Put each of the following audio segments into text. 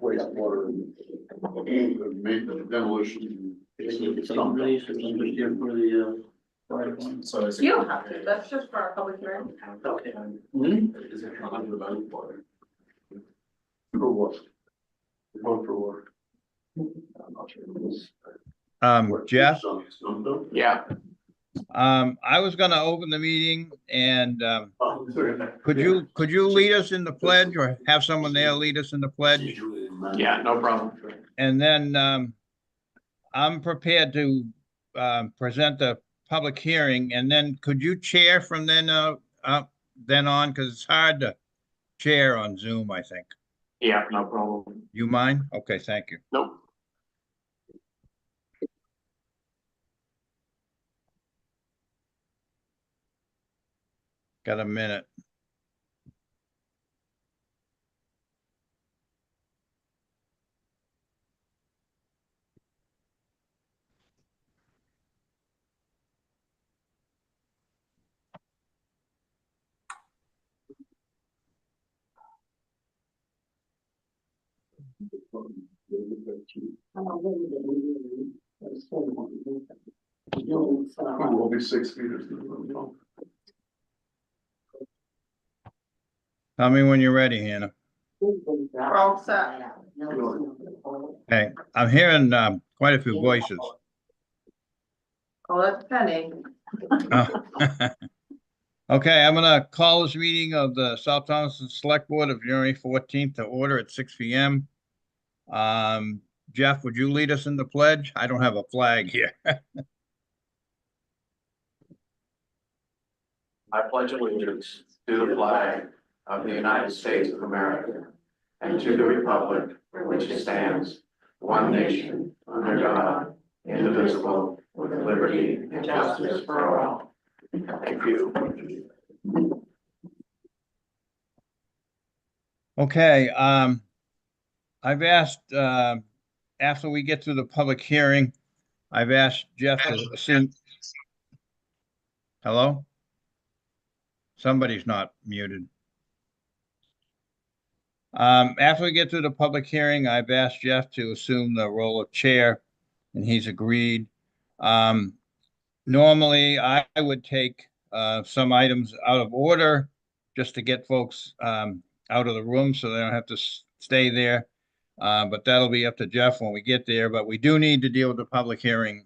Wastewater, maintenance, demolition. So You don't have to, that's just for our public hearing. Okay. Is it under the water? For what? Vote for what? I'm not sure. Jeff, Yeah. I was gonna open the meeting and, could you lead us in the pledge or have someone there lead us in the pledge? Yeah, no problem. And then, I'm prepared to, present the public hearing, and then could you chair from then, then on, because it's hard to chair on Zoom, I think. Yeah, no problem. You mind? Okay, thank you. Nope. Got a minute. Will be 6 feet or something. Tell me when you're ready, Hannah. We're all set. Okay, I'm hearing, quite a few voices. Oh, that's Penny. Okay, I'm gonna call this meeting of the South Thompson Select Board of January 14th to order at 6 p.m. Jeff, would you lead us in the pledge? I don't have a flag here. I pledge allegiance to the flag of the United States of America and to the republic for which it stands, one nation, under God, indivisible, with liberty and justice for all. Thank you. Okay, I've asked, after we get through the public hearing, I've asked Jeff to assume. Hello? Somebody's not muted. After we get through the public hearing, I've asked Jeff to assume the role of chair, and he's agreed. Normally, I would take some items out of order just to get folks out of the room so they don't have to stay there. But that'll be up to Jeff when we get there. But we do need to deal with the public hearing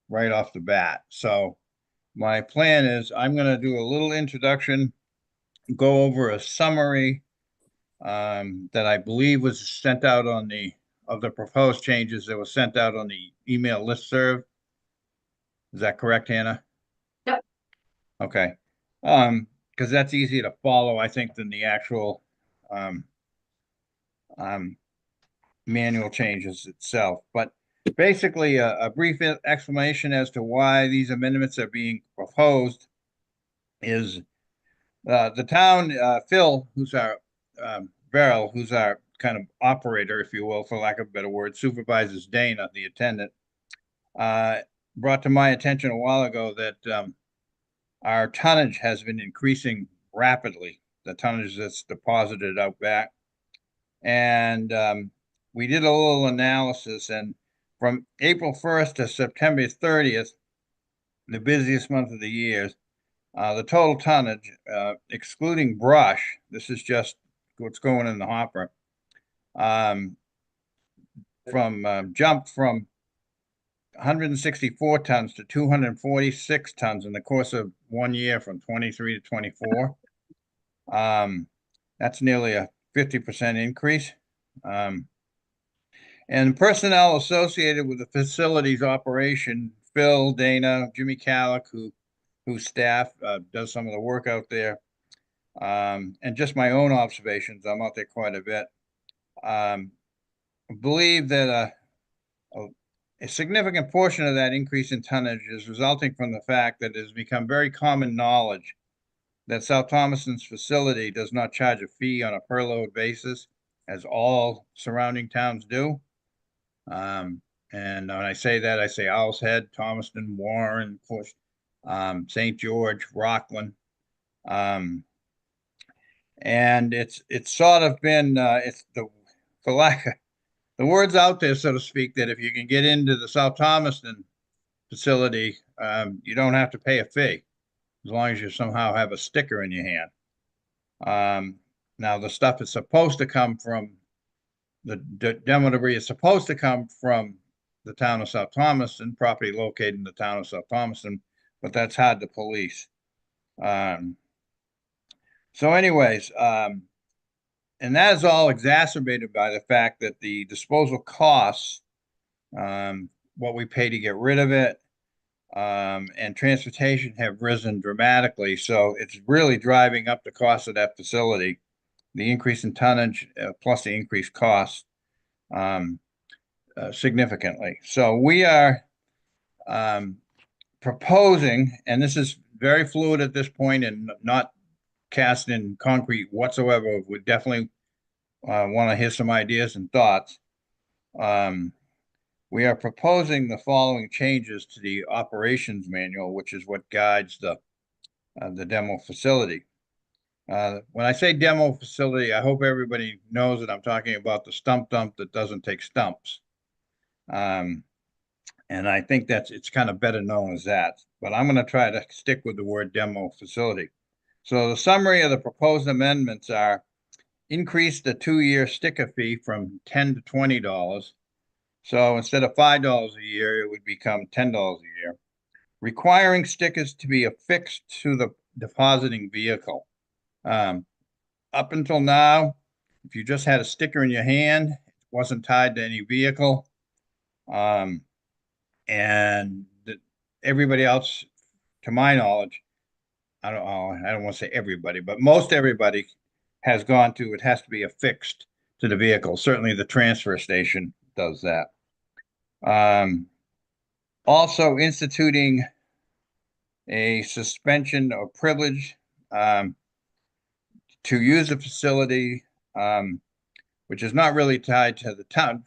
right off the bat. So my plan is I'm going to do a little introduction, go over a summary that I believe was sent out on of the proposed changes that was sent out on the email listserv. Is that correct, Hannah? Yep. Okay. Because that's easier to follow, I think, than the actual manual changes itself. But basically, a brief explanation as to why these amendments are being proposed is the town, Phil, who's our Beryl, who's our kind of operator, if you will, for lack of a better word, supervises Dana, the attendant, brought to my attention a while ago that our tonnage has been increasing rapidly, the tonnage that's deposited out back. And we did a little analysis, and from April 1st to September 30th, the busiest month of the year, the total tonnage, excluding brush, this is just what's going in the hopper, jumped from 164 tons to 246 tons in the course of 1 year from 23 to 24. That's nearly a 50% increase. And personnel associated with the facilities operation, Phil, Dana, Jimmy Callick, whose staff does some of the work out there, and just my own observations, I'm out there quite a bit, believe that a significant portion of that increase in tonnage is resulting from the fact that it has become very common knowledge that South Thomason's facility does not charge a fee on a per load basis, as all surrounding towns do. And when I say that, I say Owl's Head, Thomaston, Warren, St. George, Rockland. And it's sort of been, for lack of, the word's out there, so to speak, that if you can get into the South Thomaston facility, you don't have to pay a fee as long as you somehow have a sticker in your hand. Now the stuff is supposed to come from the demo debris is supposed to come from the town of South Thomaston, property located in the town of South Thomaston, but that's hard to police. So anyways, and that is all exacerbated by the fact that the disposal costs, what we pay to get rid of it, and transportation have risen dramatically. So it's really driving up the cost of that facility, the increase in tonnage, plus the increased costs, significantly. So we are proposing, and this is very fluid at this point and not cast in concrete whatsoever. We definitely want to hear some ideas and thoughts. We are proposing the following changes to the operations manual, which is what guides the demo facility. When I say demo facility, I hope everybody knows that I'm talking about the stump dump that doesn't take stumps. And I think it's kind of better known as that, but I'm going to try to stick with the word demo facility. So the summary of the proposed amendments are: increase the 2-year sticker fee from $10 to $20. So instead of $5 a year, it would become $10 a year. Requiring stickers to be affixed to the depositing vehicle. Up until now, if you just had a sticker in your hand, it wasn't tied to any vehicle. And everybody else, to my knowledge, I don't want to say everybody, but most everybody has gone to, it has to be affixed to the vehicle. Certainly the transfer station does that. Also instituting a suspension of privilege to use the facility, which is not really tied to the town.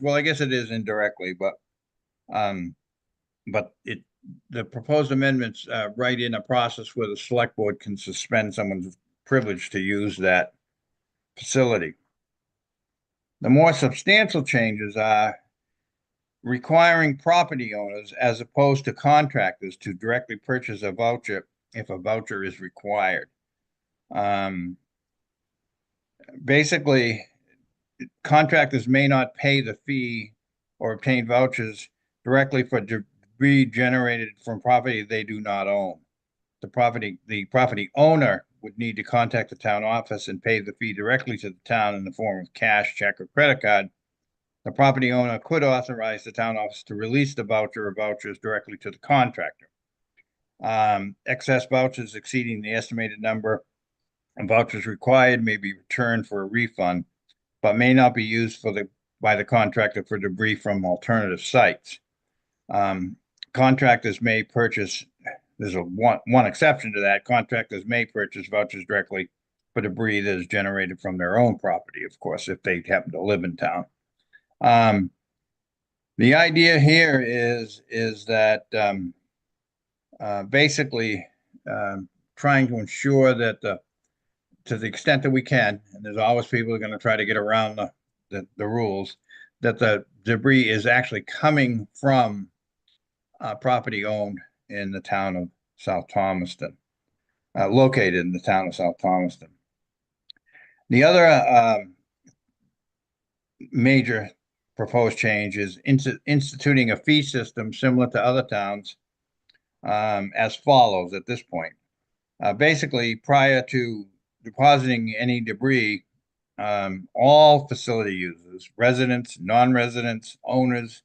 Well, I guess it is indirectly, but the proposed amendments write in a process where the select board can suspend someone's privilege to use that facility. The more substantial changes are requiring property owners as opposed to contractors to directly purchase a voucher if a voucher is required. Basically, contractors may not pay the fee or obtain vouchers directly for debris generated from property they do not own. The property owner would need to contact the town office and pay the fee directly to the town in the form of cash, check, or credit card. The property owner could authorize the town office to release the voucher or vouchers directly to the contractor. Excess vouchers exceeding the estimated number of vouchers required may be returned for a refund, but may not be used by the contractor for debris from alternative sites. Contractors may purchase, there's one exception to that, contractors may purchase vouchers directly for debris that is generated from their own property, of course, if they happen to live in town. The idea here is that basically trying to ensure that to the extent that we can, and there's always people who are going to try to get around the rules, that the debris is actually coming from property owned in the town of South Thomaston, located in the town of South Thomaston. The other major proposed change is instituting a fee system similar to other towns as follows at this point. Basically, prior to depositing any debris, all facility users, residents, non-residents, owners,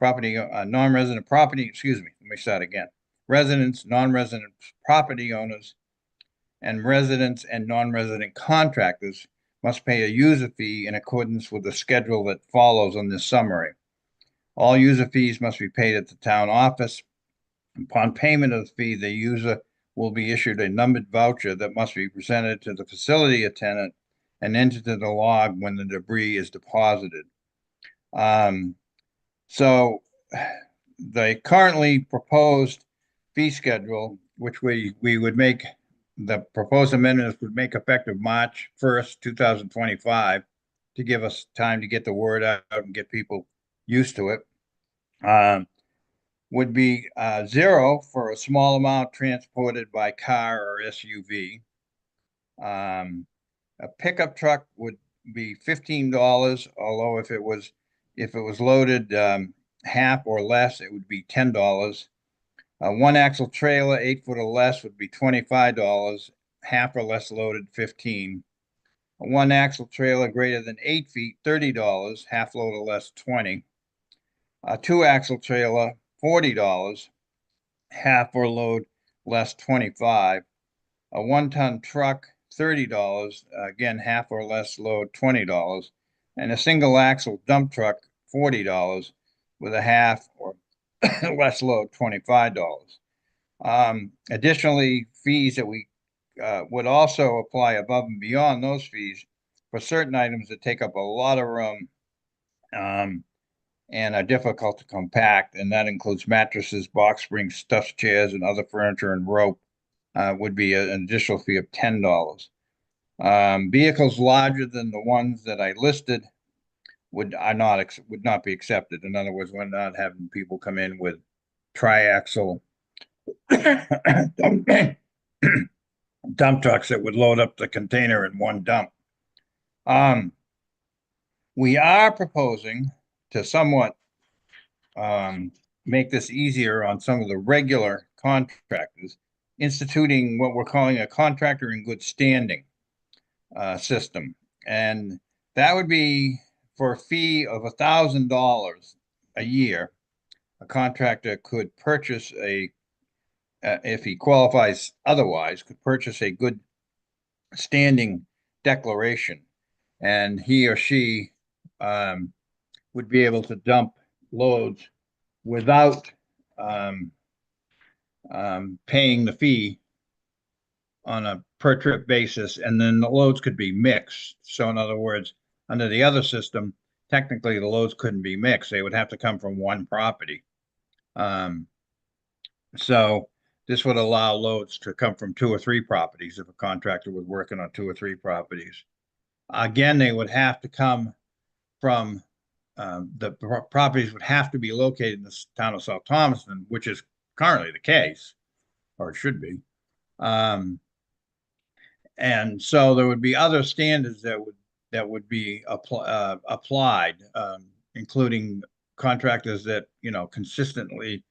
non-resident property, excuse me, let me start again. Residents, non-resident property owners, and residents and non-resident contractors must pay a user fee in accordance with the schedule that follows on this summary. All user fees must be paid at the town office. Upon payment of the fee, the user will be issued a numbered voucher that must be presented to the facility attendant and entered in the log when the debris is deposited. So the currently proposed fee schedule, which we would make the proposed amendments would make effective March 1st, 2025, to give us time to get the word out and get people used to it. Would be 0 for a small amount transported by car or SUV. A pickup truck would be $15, although if it was loaded half or less, it would be $10. A one axle trailer, 8 foot or less, would be $25, half or less loaded, $15. A one axle trailer greater than 8 feet, $30, half load or less, $20. A two axle trailer, $40, half or load less, $25. A 1 ton truck, $30, again, half or less load, $20. And a single axle dump truck, $40, with a half or less load, $25. Additionally, fees that we would also apply above and beyond those fees for certain items that take up a lot of room and are difficult to compact, and that includes mattresses, box springs, stuffed chairs, and other furniture and rope. Would be an additional fee of $10. Vehicles larger than the ones that I listed would not be accepted. In other words, we're not having people come in with triaxle dump trucks that would load up the container in one dump. We are proposing to somewhat make this easier on some of the regular contractors, instituting what we're calling a contractor in good standing system. And that would be for a fee of $1,000 a year. A contractor could purchase if he qualifies otherwise, could purchase a good standing declaration, and he or she would be able to dump loads without paying the fee on a per trip basis, and then the loads could be mixed. So in other words, under the other system, technically the loads couldn't be mixed. They would have to come from one property. So this would allow loads to come from 2 or 3 properties if a contractor was working on 2 or 3 properties. Again, they would have to come from the properties would have to be located in the town of South Thomaston, which is currently the case, or it should be. And so there would be other standards that would be applied, including contractors that consistently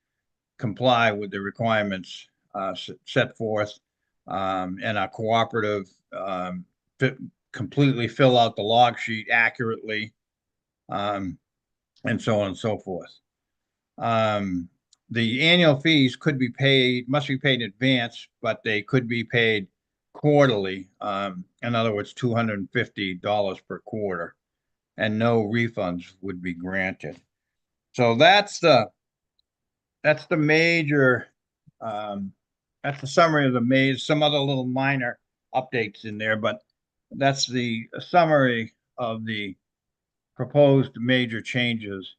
comply with the requirements set forth and are cooperative, completely fill out the log sheet accurately, and so on and so forth. The annual fees must be paid in advance, but they could be paid quarterly. In other words, $250 per quarter, and no refunds would be granted. So that's the major, that's the summary of the maze. Some other little minor updates in there, but that's the summary of the proposed major changes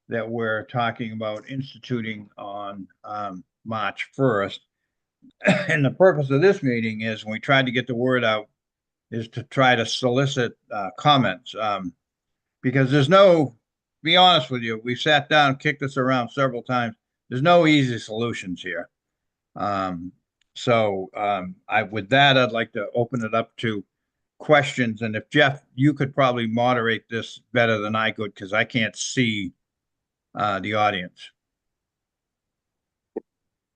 that we're talking about instituting on March 1st. And the purpose of this meeting is, when we tried to get the word out, is to try to solicit comments. Because be honest with you, we sat down, kicked this around several times. There's no easy solutions here. With that, I'd like to open it up to questions. And if Jeff, you could probably moderate this better than I could, because I can't see the audience.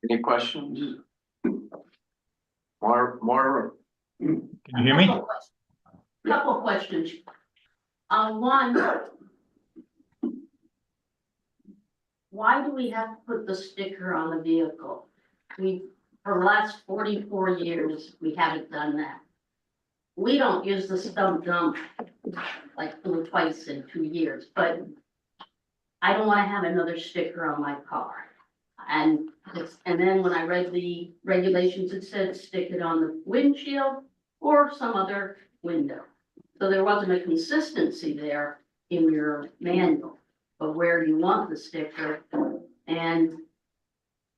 Any questions? More. Can you hear me? Couple of questions. One, why do we have to put the sticker on the vehicle? For the last 44 years, we haven't done that. We don't use the stub dump like twice in 2 years, but I don't want to have another sticker on my car. And then when I read the regulations, it said stick it on the windshield or some other window. So there wasn't a consistency there in your manual of where you want the sticker. And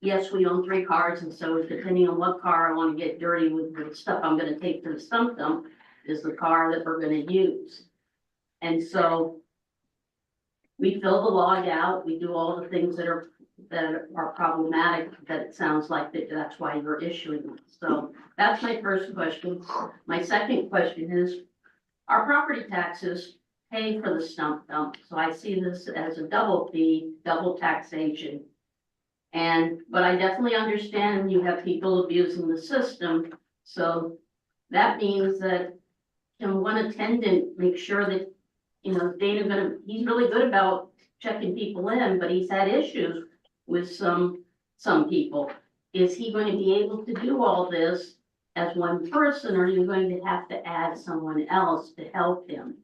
yes, we own 3 cars, and so depending on what car I want to get dirty with the stuff I'm gonna take to the stump dump is the car that we're gonna use. And so we fill the log out, we do all the things that are problematic, that it sounds like that's why you're issuing them. So that's my first question. My second question is, our property taxes pay for the stump dump, so I see this as a double fee, double taxation. But I definitely understand you have people abusing the system, so that means that can one attendant make sure that, you know, he's really good about checking people in, but he's had issues with some people. Is he going to be able to do all this as one person, or are you going to have to add someone else to help him?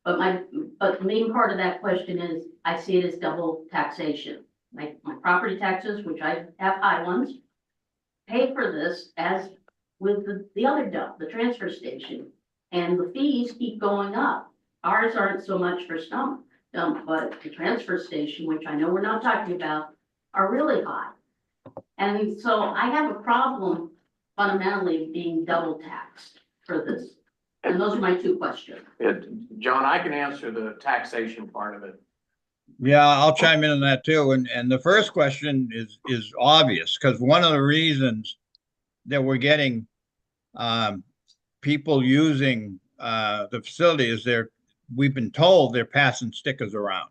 But the main part of that question is, I see it as double taxation. My property taxes, which I have high ones, pay for this as with the other dump, the transfer station. And the fees keep going up. Ours aren't so much for stump dump, but the transfer station, which I know we're not talking about, are really high. And so I have a problem fundamentally being double taxed for this. And those are my 2 questions. John, I can answer the taxation part of it. Yeah, I'll chime in on that too. And the first question is obvious, because one of the reasons that we're getting people using the facility is we've been told they're passing stickers around.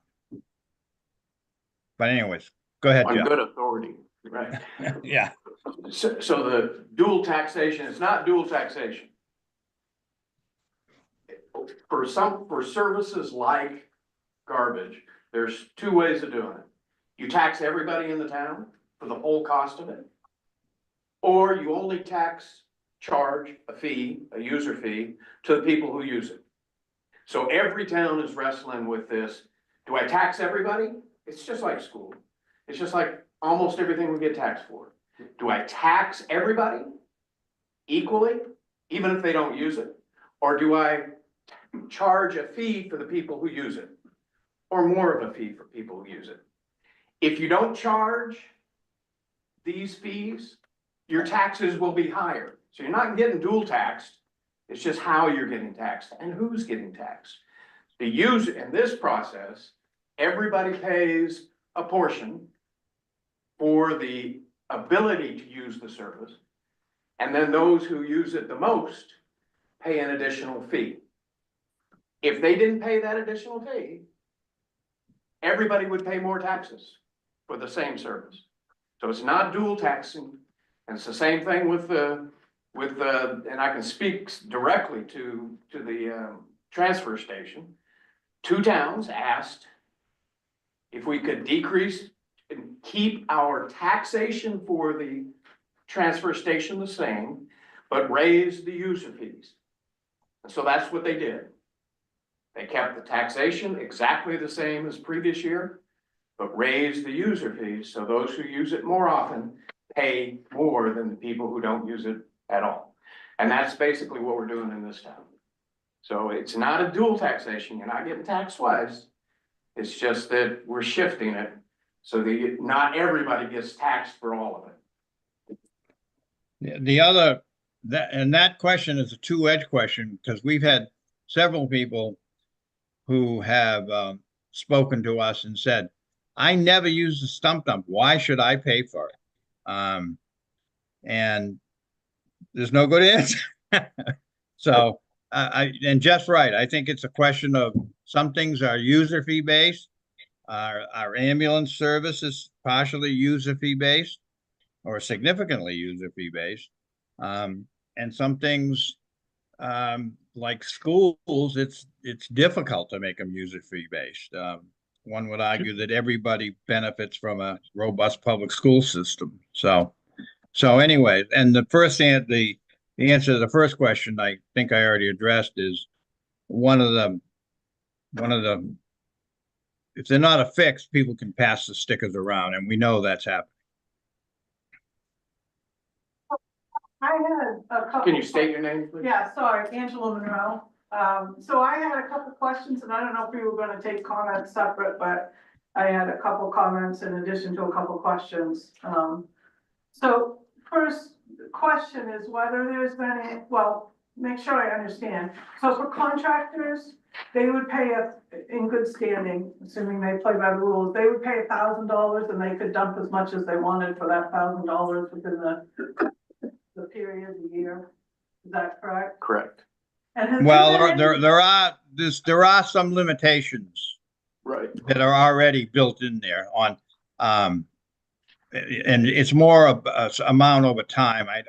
But anyways, go ahead, On Jeff. good authority, right? Yeah. So the dual taxation, it's not dual taxation. For services like garbage, there's 2 ways of doing it. You tax everybody in the town for the whole cost of it, or you only charge a fee, a user fee, to the people who use it. So every town is wrestling with this. Do I tax everybody? It's just like school. It's just like almost everything we get taxed for. Do I tax everybody equally, even if they don't use it? Or do I charge a fee for the people who use it? Or more of a fee for people who use it? If you don't charge these fees, your taxes will be higher. So you're not getting dual taxed. It's just how you're getting taxed and who's getting taxed. The user in this process, everybody pays a portion for the ability to use the service. And then those who use it the most pay an additional fee. If they didn't pay that additional fee, everybody would pay more taxes for the same service. So it's not dual taxing. And it's the same thing with and I can speak directly to the transfer station. 2 towns asked if we could decrease and keep our taxation for the transfer station the same, but raise the user fees. And so that's what they did. They kept the taxation exactly the same as previous year, but raised the user fees. So those who use it more often pay more than the people who don't use it at all. And that's basically what we're doing in this town. So it's not a dual taxation. You're not getting taxed twice. It's just that we're shifting it so that not everybody gets taxed for all of it. That question is a 2-edged question, because we've had several people who have spoken to us and said, I never use the stump dump. Why should I pay for it? And there's no good answer. So and Jeff's right. I think it's a question of some things are user fee based. Our ambulance service is partially user fee based or significantly user fee based. And some things like schools, it's difficult to make them user fee based. One would argue that everybody benefits from a robust public school system. So anyway, and the answer to the first question, I think I already addressed, is one of the if they're not affixed, people can pass the stickers around, and we know that's happening. I had a couple. Can you state your name, please? Yeah, sorry, Angela Monroe. So I had a couple questions, and I don't know if we were gonna take comments separate, but I had a couple comments in addition to a couple questions. So first question is whether there's been, well, make sure I understand. So for contractors, they would pay in good standing, assuming they play by the rules, they would pay $1,000 and they could dump as much as they wanted for that $1,000 within the period of the year. Is that correct? Correct. And has Well, there been there are some limitations Right. that are already built in there on, and it's more of a amount over time. I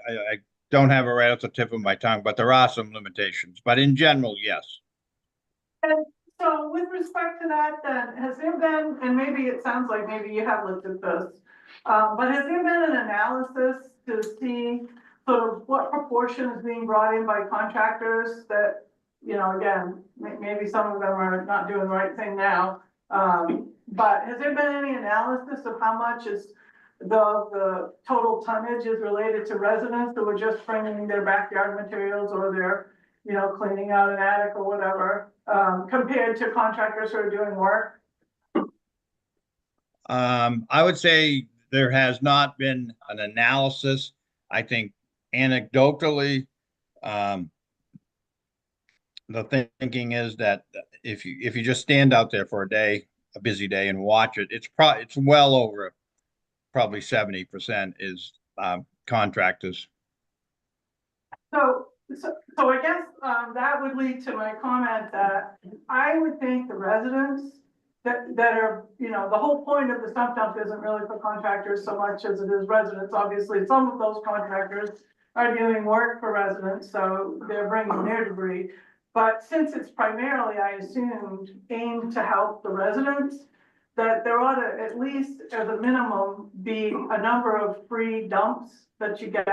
don't have it right off the tip of my tongue, but there are some limitations. But in general, yes. So with respect to that, then, has there been, and maybe it sounds like maybe you have looked at this, but has there been an analysis to see sort of what proportion is being brought in by contractors that, you know, again, maybe some of them are not doing the right thing now. But has there been any analysis of how much is the total tonnage is related to residents who are just bringing their backyard materials or they're, you know, cleaning out an attic or whatever, compared to contractors who are doing work? I would say there has not been an analysis. I think anecdotally, the thinking is that if you just stand out there for a day, a busy day, and watch it, it's well over probably 70% is contractors. So I guess, that would lead to my comment that I would think the residents that are, you know, the whole point of the stump dump isn't really for contractors so much as it is residents. Obviously, some of those contractors are doing work for residents, so they're bringing their debris. But since it's primarily, I assumed, aimed to help the residents, that there ought to, at least as a minimum, be a number of free dumps that you get,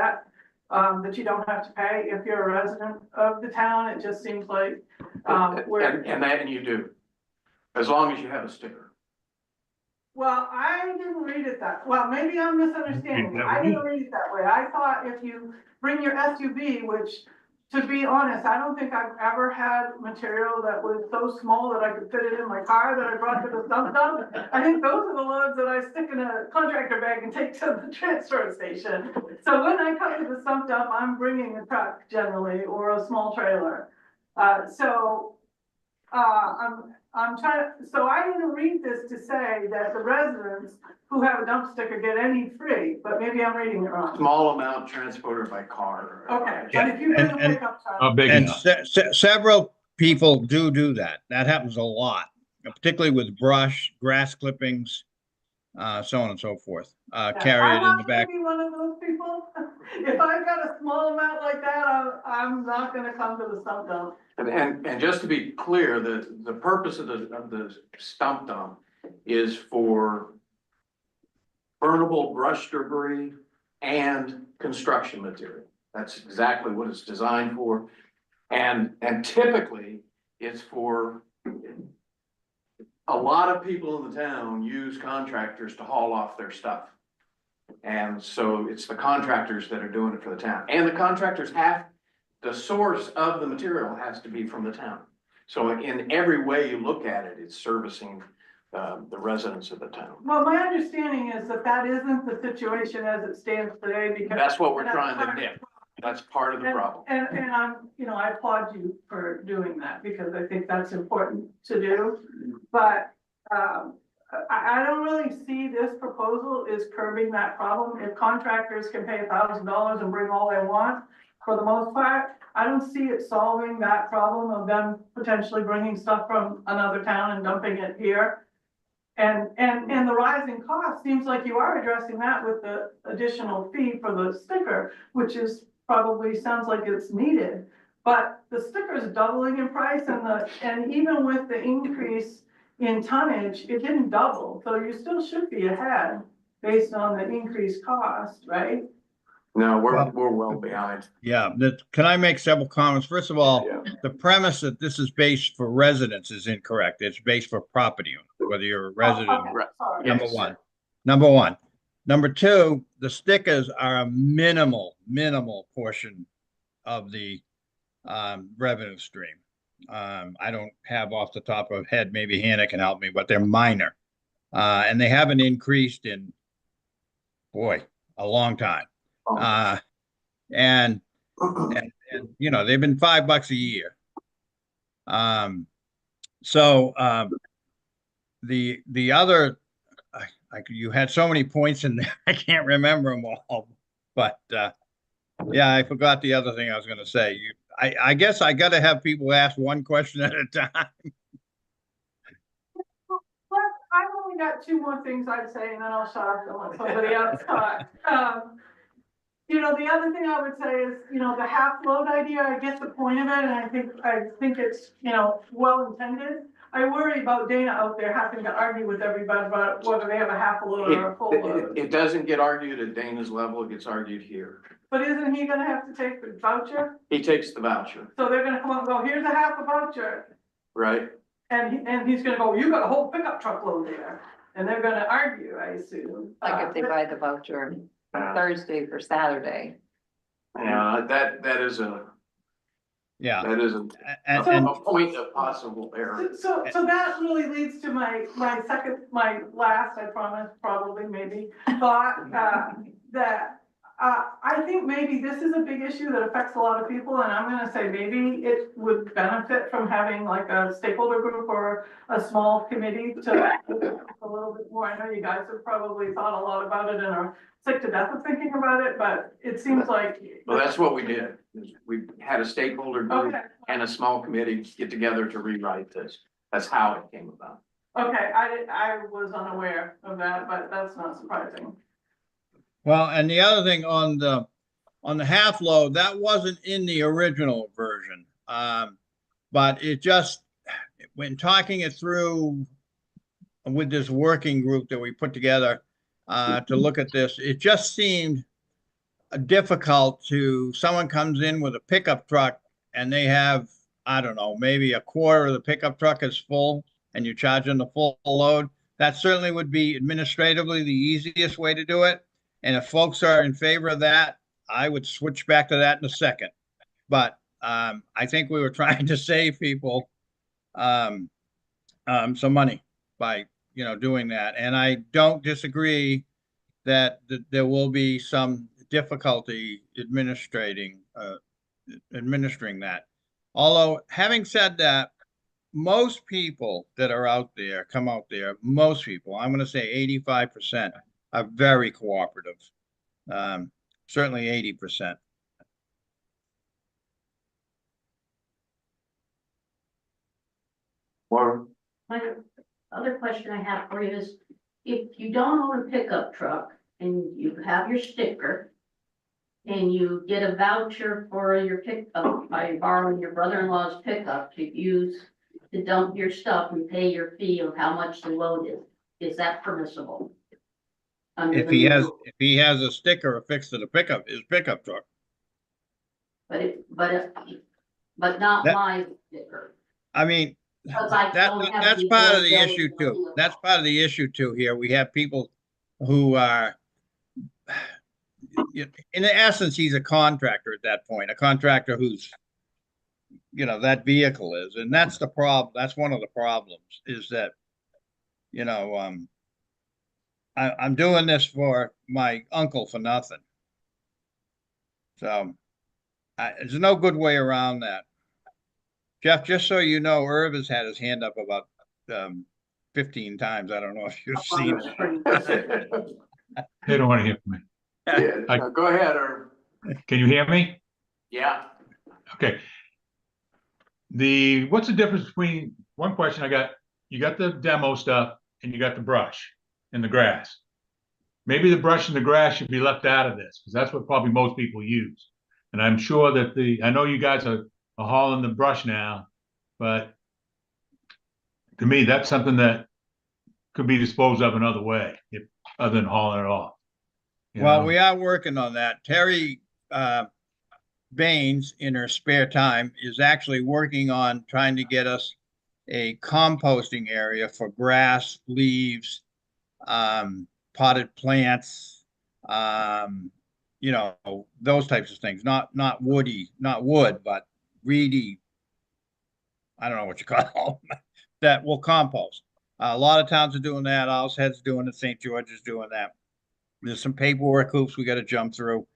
that you don't have to pay if you're a resident of the town. It just seems like, And you do, as long as you have a sticker. well, I didn't read it well, maybe I'm misunderstanding. I didn't read it that way. I thought if you bring your SUV, which, to be honest, I don't think I've ever had material that was so small that I could fit it in my car that I brought to the stump dump. I think those are the loads that I stick in a contractor bag and take to the transfer station. So when I come to the stump dump, I'm bringing a truck generally, or a small trailer. I'm trying, so I didn't read this to say that the residents who have a dump sticker get any free, but maybe I'm reading it wrong. Small amount transported by car. Okay, Yeah, and if you bring a and- pickup truck. Not big And enough. several people do that. That happens a lot, particularly with brush, grass clippings, so on and so forth. Carry it in the back. I'm not gonna be one of those people. If I've got a small amount like that, I'm not gonna come to the stump dump. And just to be clear, the purpose of the stump dump is for burnable brush debris and construction material. That's exactly what it's designed for. And typically, it's for, a lot of people in the town use contractors to haul off their stuff. And so it's the contractors that are doing it for the town. And the contractors the source of the material has to be from the town. So in every way you look at it, it's servicing the residents of the town. Well, my understanding is that isn't the situation as it stands today, because. That's what we're trying to nip. That's part of the problem. And I'm, you know, I applaud you for doing that, because I think that's important to do. But, I don't really see this proposal is curbing that problem. If contractors can pay $1,000 and bring all they want, for the most part, I don't see it solving that problem of them potentially bringing stuff from another town and dumping it here. And the rising cost seems like you are addressing that with the additional fee for the sticker, which is probably sounds like it's needed. But the sticker is doubling in price, and even with the increase in tonnage, it didn't double. So you still should be ahead based on the increased cost, right? No, we're well behind. Yeah, can I make several comments? First of all, Yeah. the premise that this is based for residents is incorrect. It's based for property owner, whether you're a resident. Oh, okay, Right. sorry. Number Yes. one. Number one. Number two, the stickers are a minimal portion of the revenue stream. I don't have off the top of head, maybe Hannah can help me, but they're minor. And they haven't increased in, boy, a long time. And you know, they've been $5 a year. So the other, you had so many points in there, I can't remember them all. But yeah, I forgot the other thing I was going to say. I guess I got to have people ask one question at a time. But I've only got two more things I'd say, and then I'll shut up and let somebody else talk. You know, the other thing I would say is, you know, the half load idea, I get the point of it, and I think it's, you know, well intended. I worry about Dana out there having to argue with everybody about whether they have a half a load or a full load. It doesn't get argued at Dana's level, it gets argued here. But isn't he gonna have to take the voucher? He takes the voucher, So they're gonna come up and go, here's a half a voucher. right? And he's gonna go, you got a whole pickup truck load there. And they're gonna argue, I assume. Like if they buy the voucher Thursday for Saturday. Yeah, that is a Yeah. That is a And point of possible error. So that really leads to my last, I promise, probably, maybe, thought, that, I think maybe this is a big issue that affects a lot of people, and I'm gonna say maybe it would benefit from having like a stakeholder group or a small committee to a little bit more. I know you guys have probably thought a lot about it and are sick to death of thinking about it, but it seems like. Well, that's what we did. We had a stakeholder group Okay, and a small committee get together to rewrite this. That's how it came about. okay, I was unaware of that, but that's not surprising. well, and the other thing on the half load, that wasn't in the original version. But it just, when talking it through with this working group that we put together to look at this, it just seemed difficult to, someone comes in with a pickup truck and they have, I don't know, maybe a quarter of the pickup truck is full and you charge them the full load. That certainly would be administratively the easiest way to do it. And if folks are in favor of that, I would switch back to that in a second. But I think we were trying to save people some money by, you know, doing that. And I don't disagree that there will be some difficulty administering that. Although, having said that, most people that are out there, come out there, most people, I'm going to say 85% are very cooperative. Certainly 80%. Or My other question I have for you is, if you don't own a pickup truck and you have your sticker and you get a voucher for your pickup by borrowing your brother-in-law's pickup to use to dump your stuff and pay your fee of how much the load is that permissible? Under If the he new has, rule? if he has a sticker affixed to the his pickup truck. But not That- my sticker. I mean, Because I don't have that's the part of the availability issue of too. the- That's part of the issue too here. We have people who are, in essence, he's a contractor at that point, a contractor who's, you know, that vehicle is, and that's the problem. That's one of the problems is that, you know, I'm doing this for my uncle for nothing. So there's no good way around that. Jeff, just so you know, Irv has had his hand up about 15 times. I don't know if you've seen it. They don't want to hear from me. Yeah, no, go ahead, or, Can you hear me? yeah. Okay. What's the difference between, one question I got, you got the demo stuff and you got the brush and the grass. Maybe the brush and the grass should be left out of this, because that's what probably most people use. And I'm sure that I know you guys are hauling the brush now, but to me, that's something that could be disposed of another way, other than hauling it off. You Well, know? we are working on that. Terry Baines, in her spare time, is actually working on trying to get us a composting area for grass, leaves, potted plants, you know, those types of things. Not wood, but reedy. I don't know what you call them, that will compost. A lot of towns are doing that. Owl's doing it. St. George is doing that. There's some paperwork hoops we got to jump through.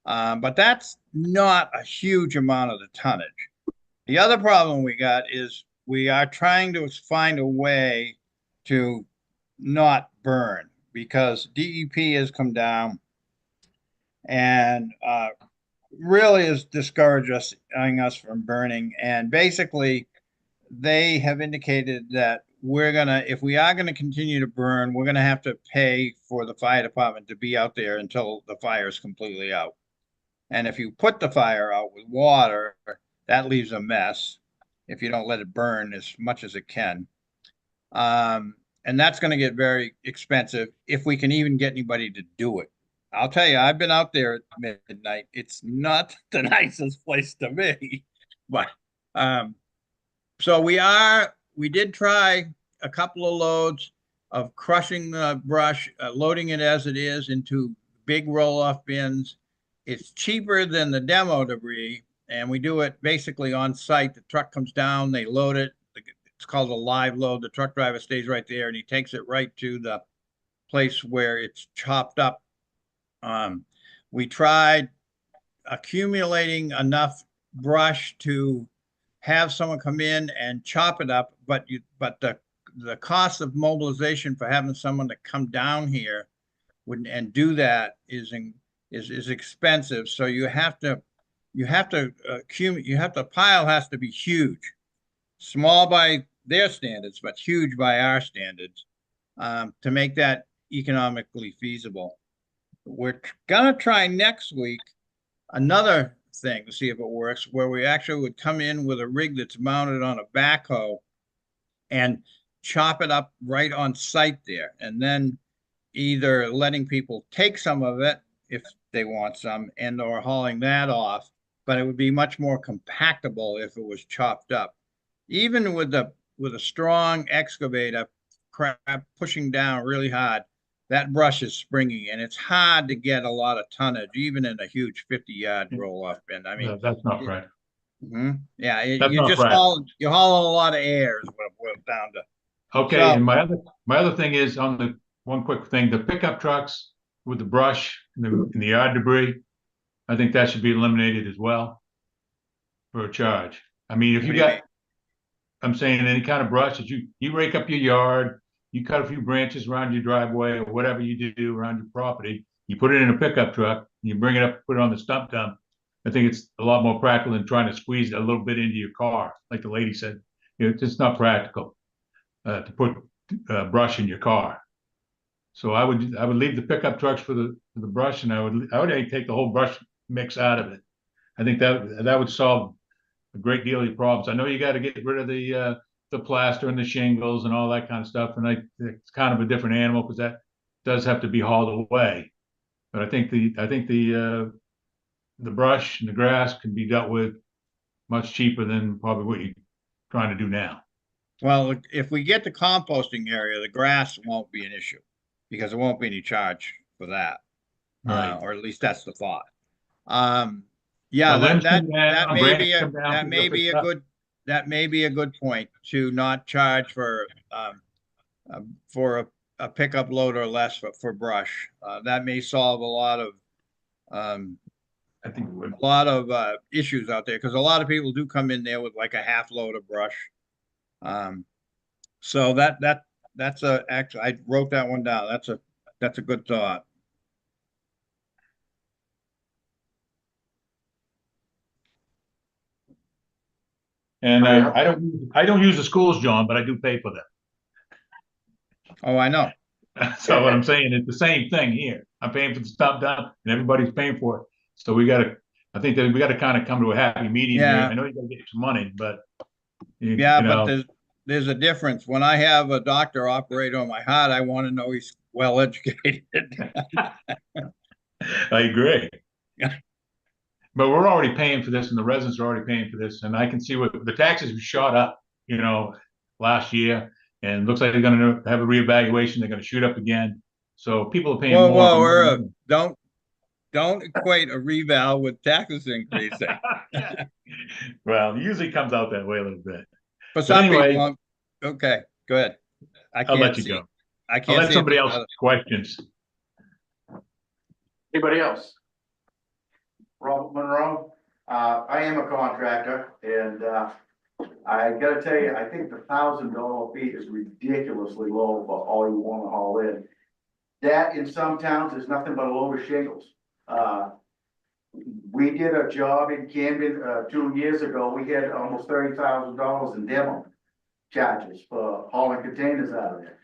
But that's not a huge amount of the tonnage. The other problem we got is we are trying to find a way to not burn because DEP has come down and really is discouraging us from burning. And basically, they have indicated that if we are gonna continue to burn, we're gonna have to pay for the fire department to be out there until the fire is completely out. And if you put the fire out with water, that leaves a mess if you don't let it burn as much as it can. And that's going to get very expensive if we can even get anybody to do it. I'll tell you, I've been out there at midnight. It's not the nicest place to be, but so we did try a couple of loads of crushing the brush, loading it as it is into big roll-off bins. It's cheaper than the demo debris, and we do it basically on site. The truck comes down, they load it. It's called a live load. The truck driver stays right there, and he takes it right to the place where it's chopped up. We tried accumulating enough brush to have someone come in and chop it up, but the cost of mobilization for having someone to come down here and do that is expensive. So you have to accumulate. The pile has to be huge, small by their standards, but huge by our standards, to make that economically feasible. We're gonna try next week another thing to see if it works, where we actually would come in with a rig that's mounted on a backhoe and chop it up right on site there, and then either letting people take some of it if they want some, and or hauling that off. But it would be much more compactable if it was chopped up. Even with a strong excavator pushing down really hard, that brush is springy, and it's hard to get a lot of tonnage, even in a huge 50-yard roll-off bin. I mean, That's not right. Yeah, That's not right. you're hauling a lot of air is what it boils down to. Okay, So- and my other thing is on the one quick thing, the pickup trucks with the brush and the yard debris, I think that should be eliminated as well for a charge. I mean, if What you do you got, mean? I'm saying any kind of brush that you rake up your yard, you cut a few branches around your driveway or whatever you do around your property, you put it in a pickup truck, you bring it up, put it on the stump dump. I think it's a lot more practical than trying to squeeze a little bit into your car, like the lady said. It's just not practical to put brush in your car. So I would leave the pickup trucks for the brush, and I would take the whole brush mix out of it. I think that would solve a great deal of your problems. I know you got to get rid of the plaster and the shingles and all that kind of stuff, and it's kind of a different animal because that does have to be hauled away. But I think the brush and the grass can be dealt with much cheaper than probably what you're trying to do now. Well, if we get the composting area, the grass won't be an issue because there won't be any charge for that. Right. Or at least that's the thought. Yeah, limbs that come down, that may be branches a come down, that may be a good that may be a good point to not charge for a pickup load or less for brush. That may solve a lot of I think it would. issues out there because a lot of people do come in there with like a half load of brush. So that's actually I wrote that one down. That's a good thought. And I don't use the schools, John, but I do pay for them. Oh, I know. So what I'm saying is the same thing here. I'm paying for the stump dump, and everybody's paying for it. So I think that we got to kind of come to a happy medium here. Yeah. I know you got to get some money, but Yeah, but there's a difference. When I have a doctor operate on my heart, I want to know he's well educated. I agree. Yeah. But we're already paying for this, and the residents are already paying for this, and I can see what the taxes have shot up, last year, and looks like they're going to have a reevaluation. They're going to shoot up again, so people are paying more. Whoa, don't equate a reval with taxes increasing. Well, it usually comes out that way a little bit. For some anyway, people, okay, go ahead. I I'll let can't you see, go. I I'll can't let see. somebody if else there's ask questions. Anybody else? Robert Monroe. I am a contractor and, I gotta tell you, I think the $1,000 fee is ridiculously low for all you wanna haul in. That in some towns is nothing but a load of shingles. We did a job in Camden, 2 years ago. We had almost $30,000 in demo charges for hauling containers out of there.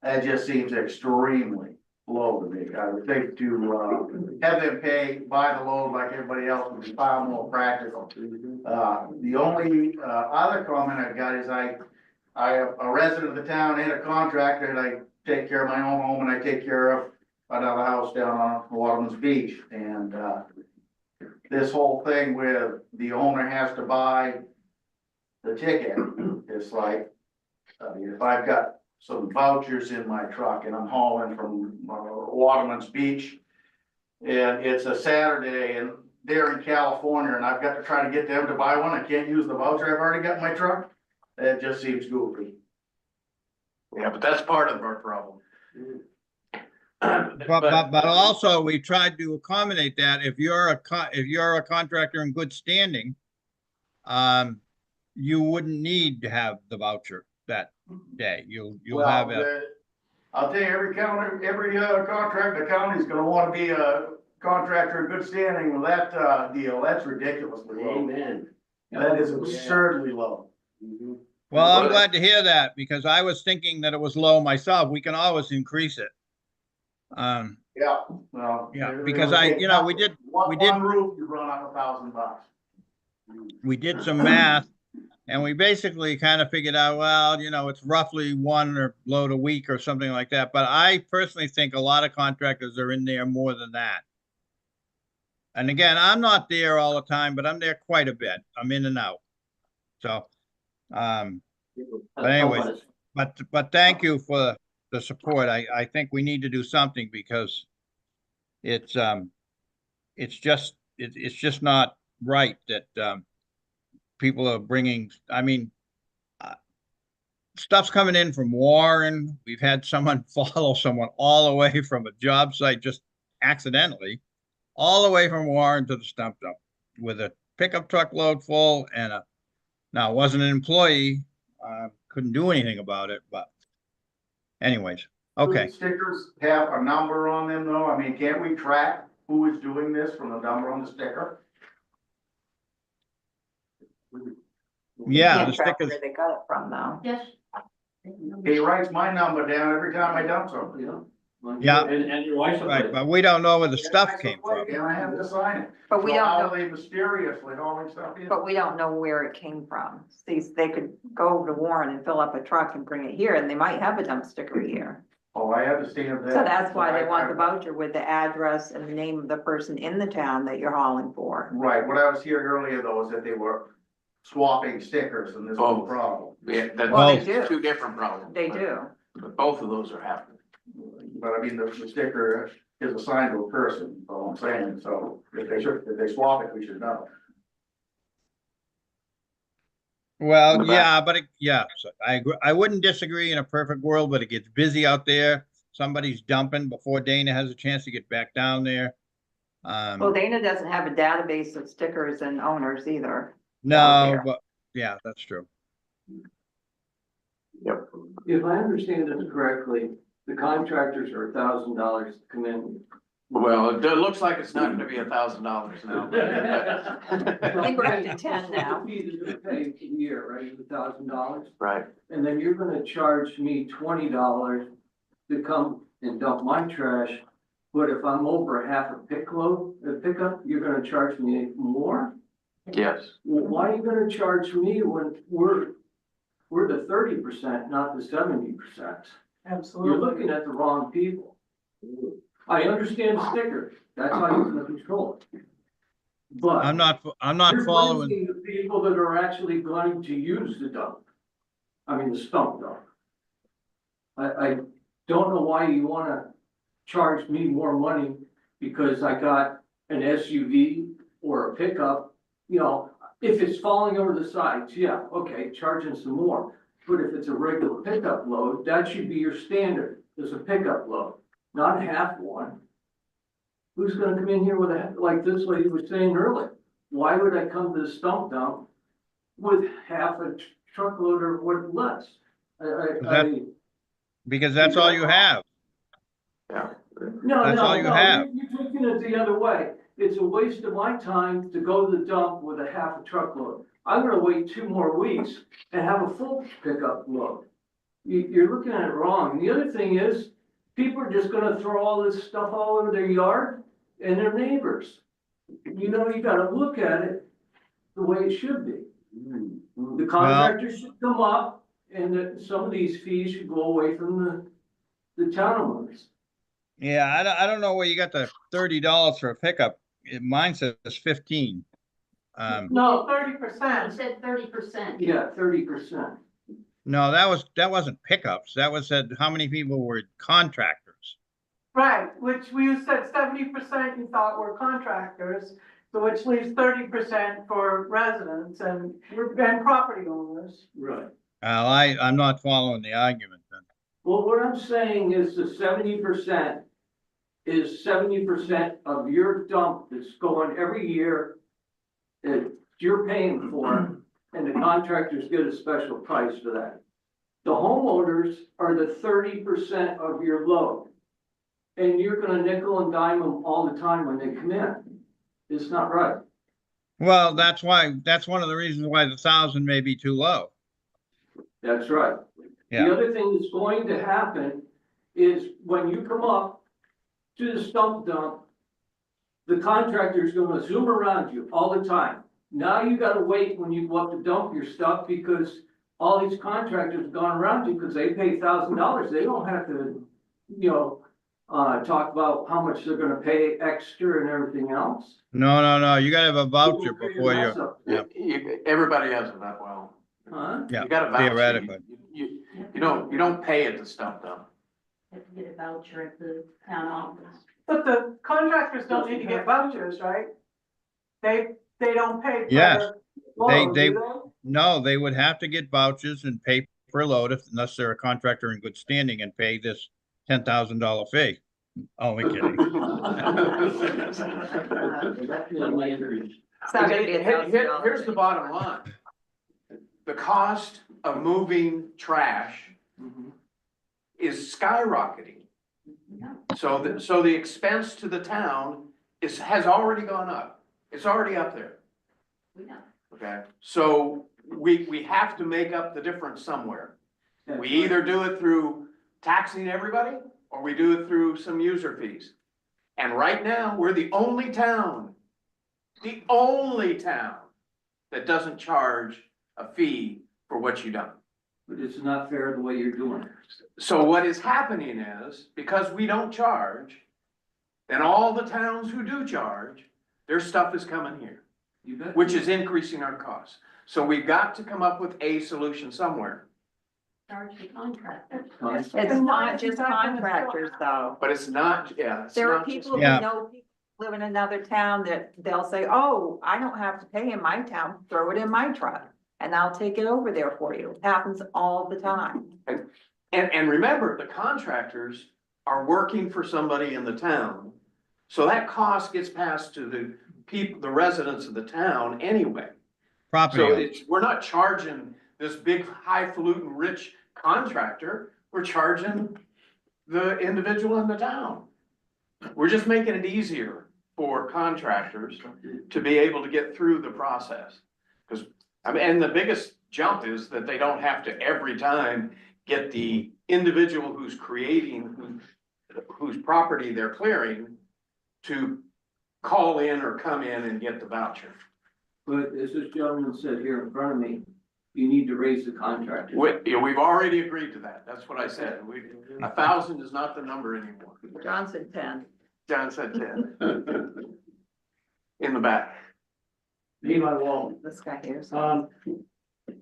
That just seems extremely low to me. I would think to, have them pay by the load like everybody else would be far more practical. The only, other comment I've got is I am a resident of the town and a contractor, and I take care of my own home and I take care of another house down on Waterman's Beach. And, this whole thing where the owner has to buy the ticket, it's like, I mean, if I've got some vouchers in my truck and I'm hauling from Waterman's Beach, and it's a Saturday and they're in California and I've got to try to get them to buy one, I can't use the voucher I've already got in my truck, it just seems goofy. Yeah, but that's part of our problem. But also, we tried to accommodate that. If you're a contractor in good standing, you wouldn't need to have the voucher that day. You'll have it. I'll tell you, every county, every contract, the county's gonna wanna be a contractor in good standing with that deal. That's ridiculously low. Amen. That is absurdly low. Well, I'm glad to hear that because I was thinking that it was low myself. We can always increase it. Yeah, well. Yeah, because we did One roof, you run up $1,000. we did some math and we basically kind of figured out, well, it's roughly one or load a week or something like that. But I personally think a lot of contractors are in there more than that. And again, I'm not there all the time, but I'm there quite a bit. I'm in and out. So, but anyways, but thank you for the support. I think we need to do something because it's just not right that people are bringing, stuff's coming in from Warren. We've had someone follow someone all the way from a job site just accidentally, all the way from Warren to the stump dump with a pickup truck load full and now it wasn't an employee, couldn't do anything about it, but anyways, okay. Do stickers have a number on them though? I mean, can't we track who is doing this from the number on the sticker? Yeah, Can't the track stickers, where they got it from though. Yes. He writes my number down every time I dump something. yeah, And your wife's. right, but we don't know where the stuff came from. And I have to sign it. But we So don't how know, are they mysteriously hauling stuff in? but we don't know where it came from. See, they could go to Warren and fill up a truck and bring it here and they might have a dump sticker here. Oh, I understand that. So that's why they want the voucher with the address and the name of the person in the town that you're hauling for. Right, what I was hearing earlier though is that they were swapping stickers and this was the problem. Yeah, Well, that's they do. two different problems. They do. But both of those are happening. But I mean, the sticker is assigned to a person, is all I'm saying, so if they swap it, we should know. Well, yeah, but so I agree. I wouldn't disagree in a perfect world, but it gets busy out there. Somebody's dumping before Dana has a chance to get back down there. Well, Dana doesn't have a database of stickers and owners either. No, there. but yeah, that's true. Yep. If I understand this correctly, the contractors are $1,000 to come in. Well, it looks like it's not gonna be $1,000 now. I think we're up to 10 now. The fee that they pay for the year, right, $1,000? Right, And then you're gonna charge me $20 to come and dump my trash. But if I'm over half a pickup, you're gonna charge me more? yes. Well, why are you gonna charge me when we're the 30%, not the 70%? You're Absolutely. looking at the wrong people. I understand the sticker, that's how you're gonna control it. But. I'm not you're following. blaming the people that are actually going to use the dump. I mean, the stump dump. I don't know why you wanna charge me more money because I got an SUV or a pickup. You know, if it's falling over the sides, yeah, okay, charging some more. But if it's a regular pickup load, that should be your standard, is a pickup load, not half one. Who's gonna come in here with a, like this lady was saying earlier, why would I come to the stump dump with half a truckload or what less? Because that's all you have. Yeah. No, That's all you have. you're taking it the other way. It's a waste of my time to go to the dump with a half a truckload. I'm gonna wait 2 more weeks and have a full pickup load. You're looking at it wrong. And the other thing is, people are just gonna throw all this stuff all over their yard and their neighbors. You know, you gotta look at it the way it should be. The contractors should come up and some of these fees should go away from the town owners. Yeah, I don't know where you got the $30 for a pickup. Mine says 15. No, I 30%. said 30%. Yeah, 30%. No, that wasn't pickups. That was said how many people were contractors. Right, which we said 70% you thought were contractors, so which leaves 30% for residents and property owners. Right. I'm not following the argument then. Well, what I'm saying is the 70% is 70% of your dump that's going every year that you're paying for, and the contractors get a special price for that. The homeowners are the 30% of your load. And you're gonna nickel and dime them all the time when they come in. It's not right. Well, that's one of the reasons why the 1,000 may be too low. That's right. Yeah. The other thing that's going to happen is when you come up to the stump dump, the contractor's gonna zoom around you all the time. Now you gotta wait when you go up to dump your stuff because all these contractors have gone around you because they pay $1,000. They don't have to, you know, talk about how much they're gonna pay extra and everything else. No. You gotta have a voucher before you. Yeah. Everybody has it that well. Huh? Yeah, You got a voucher. theoretically. You don't pay at the stump dump. Have to get a voucher at the town office. But the contractors don't need to get vouchers, right? They don't pay Yes. per load, They- do No, they would have to get vouchers and pay per load unless they're a contractor in good standing and pay this $10,000 fee. Only kidding. Here's the bottom line. The cost of moving trash is skyrocketing. So the expense to the town has already gone up. It's already up there. We know. Okay, so we have to make up the difference somewhere. We either do it through taxing everybody or we do it through some user fees. And right now, we're the only town that doesn't charge a fee for what you done. But it's not fair the way you're doing it. So what is happening is, because we don't charge, then all the towns who do charge, their stuff is coming here, You bet. which is increasing our costs. So we've got to come up with a solution somewhere, Charge the contractor. It's not just contractors though. but it's not, it's There are not just- people who Yeah. know people live in another town that they'll say, oh, I don't have to pay in my town, throw it in my truck. And I'll take it over there for you. It happens all the time. And remember, the contractors are working for somebody in the town. So that cost gets passed to the people, the residents of the town anyway. Property So owners. we're not charging this big highfalutin rich contractor, we're charging the individual in the town. We're just making it easier for contractors to be able to get through the process. Because, I mean, and the biggest jump is that they don't have to every time get the individual who's creating, whose property they're clearing to call in or come in and get the voucher. But as this gentleman said here in front of me, you need to raise the contractor. We've already agreed to that. That's what I said. 1,000 is not the number anymore. John said 10. John said 10. In the back. Levi Wall. This guy here.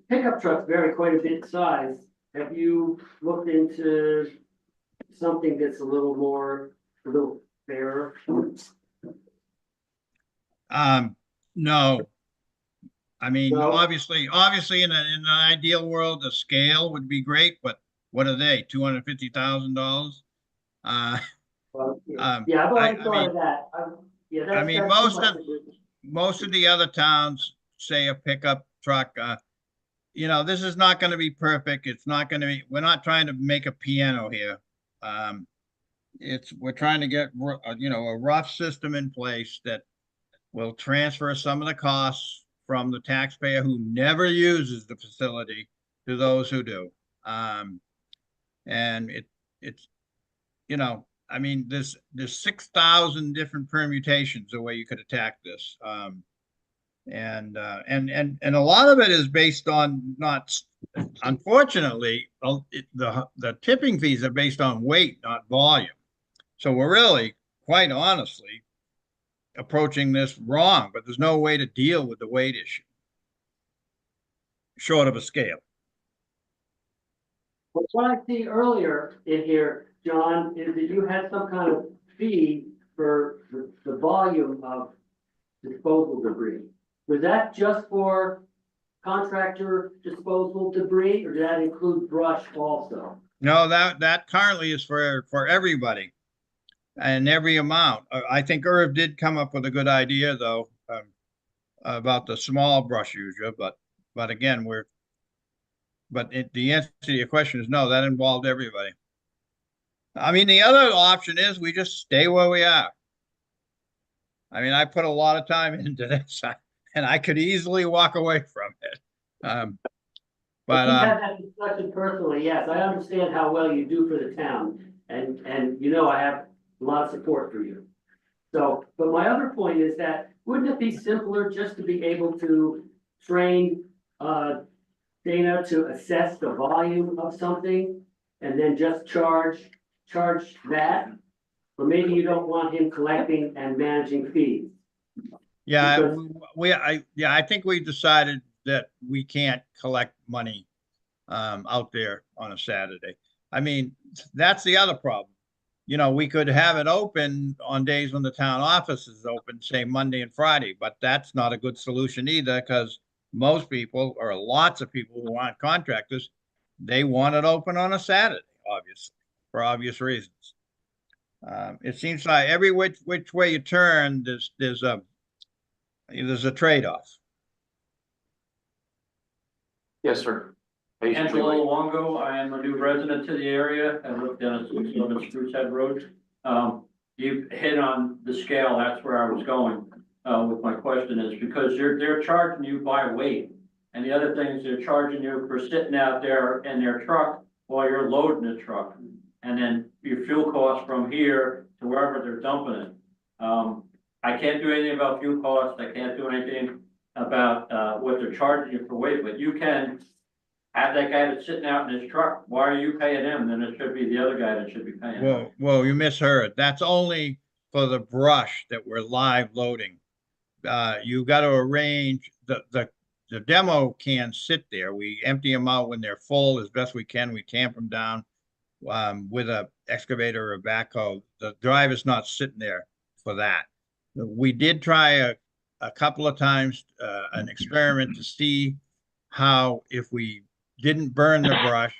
Pickup trucks vary quite a bit in size. Have you looked into something that's a little fairer? No. I mean, So- obviously, in an ideal world, the scale would be great, but what are they, $250,000? Uh, Well, um, yeah, I've already I thought mean, of that. Yeah, I that's, mean, that's too much. most of the other towns say a pickup truck, this is not gonna be perfect. It's not gonna be, we're not trying to make a piano here. Um, we're trying to get, a rough system in place that will transfer some of the costs from the taxpayer who never uses the facility to those who do. And it's, I mean, there's 6,000 different permutations the way you could attack this. And a lot of it is based on not, unfortunately, the tipping fees are based on weight, not volume. So we're really, quite honestly, approaching this wrong, but there's no way to deal with the weight issue short of a scale. But what I see earlier in here, John, is that you had some kind of fee for the volume of disposal debris. Was that just for contractor disposal debris, or did that include brush also? No, that currently is for everybody and every amount. I think Irv did come up with a good idea though, about the small brush user, but again, the answer to your question is no, that involved everybody. I mean, the other option is we just stay where we are. I mean, I put a lot of time into this, and I could easily walk away from it. But We've had that discussion personally, yes, I understand how well you do for the town, and I have a lot of support for you. So, but my other point is that, wouldn't it be simpler just to be able to train, Dana to assess the volume of something, and then just charge that? Or maybe you don't want him collecting and managing fees? yeah, Because- I think we decided that we can't collect money out there on a Saturday. I mean, that's the other problem. We could have it open on days when the town office is open, say Monday and Friday, but that's not a good solution either, because most people, or lots of people who aren't contractors, they want it open on a Saturday, obviously, for obvious reasons. It seems like every which way you turn, there's a trade-off. Yes, sir. Angelo Longo, I am a new resident to the area. I live down at 611 Spruce Head Road. You hit on the scale, that's where I was going, with my question is because they're charging you by weight. And the other thing is they're charging you for sitting out there in their truck while you're loading the truck. And then your fuel costs from here to wherever they're dumping it. I can't do anything about fuel costs. I can't do anything about, what they're charging you for weight, but you can have that guy that's sitting out in his truck. Why are you paying him? Then it should be the other guy that should be paying him. Well, you misheard. That's only for the brush that we're live loading. You got to arrange the demo cans sit there. We empty them out when they're full as best we can. We tamp them down with a excavator or a backhoe. The driver's not sitting there for that. We did try a couple of times an experiment to see how, if we didn't burn the brush,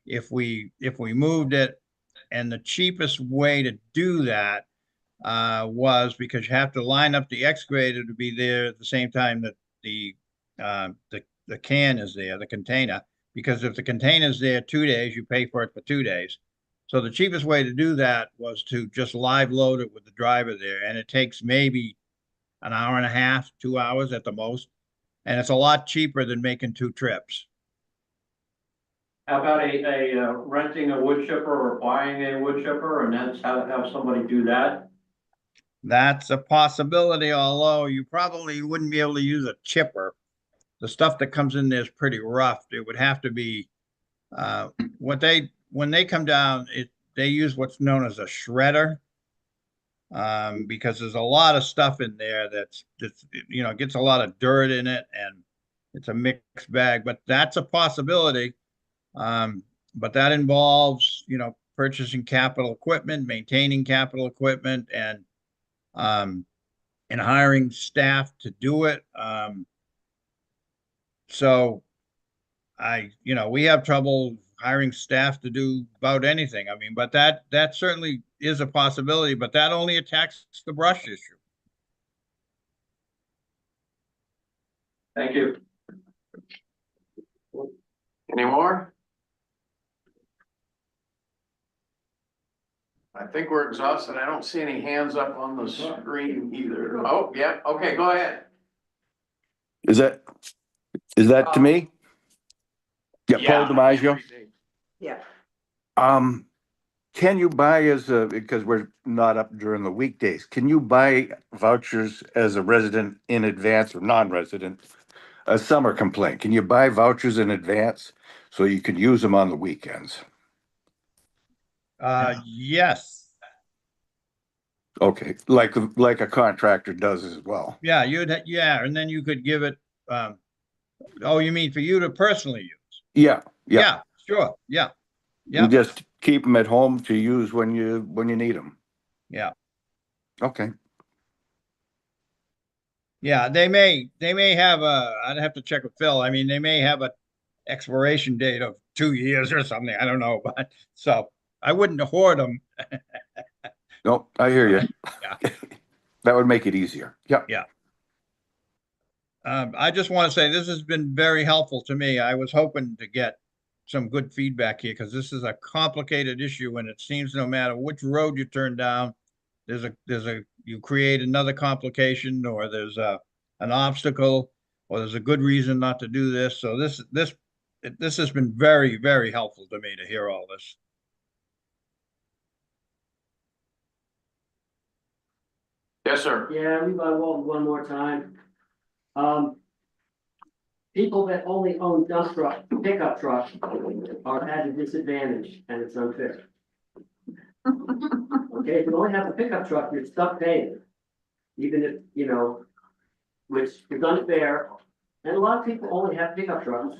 if we moved it, and the cheapest way to do that was, because you have to line up the excavator to be there at the same time that the can is there, the container. Because if the container is there 2 days, you pay for it for 2 days. So the cheapest way to do that was to just live load it with the driver there, and it takes maybe an hour and a half, 2 hours at the most, and it's a lot cheaper than making 2 trips. How about renting a wood chipper or buying a wood chipper and that's how have somebody do that? That's a possibility, although you probably wouldn't be able to use a chipper. The stuff that comes in there is pretty rough. It would have to be when they come down, they use what's known as a shredder, because there's a lot of stuff in there that's gets a lot of dirt in it, and it's a mixed bag. But that's a possibility. But that involves purchasing capital equipment, maintaining capital equipment, and hiring staff to do it. So we have trouble hiring staff to do about anything. I mean, but that certainly is a possibility, but that only attacks the brush issue. Thank you. Any more? I think we're exhausted. I don't see any hands up on the screen either. Oh, yeah, okay, go ahead. Is that to me? Yeah, Paul DiMaggio. Yeah. Can you buy because we're not up during the weekdays, can you buy vouchers as a resident in advance or non-resident? A summer complaint, can you buy vouchers in advance so you can use them on the weekends? Yes. Okay, like a contractor does as well. Yeah, and then you could give it, oh, you mean for you to personally use? Yeah. Yeah, sure. Yeah. You just keep them at home to use when you need them. Yeah. Okay. Yeah, they may have I'd have to check with Phil. I mean, they may have a expiration date of 2 years or something. I don't know, but so I wouldn't hoard them. No, I hear you. Yeah. That would make it easier. Yeah. Yeah. I just want to say this has been very helpful to me. I was hoping to get some good feedback here because this is a complicated issue, and it seems no matter which road you turn down, you create another complication, or there's an obstacle, or there's a good reason not to do this. So this has been very, very helpful to me to hear all this. Yes, sir. Yeah, read by Walton one more time. People that only own pickup trucks are at a disadvantage, and it's unfair. Okay, if you only have a pickup truck, you're stuck paying, even if, which is unfair, and a lot of people only have pickup trucks.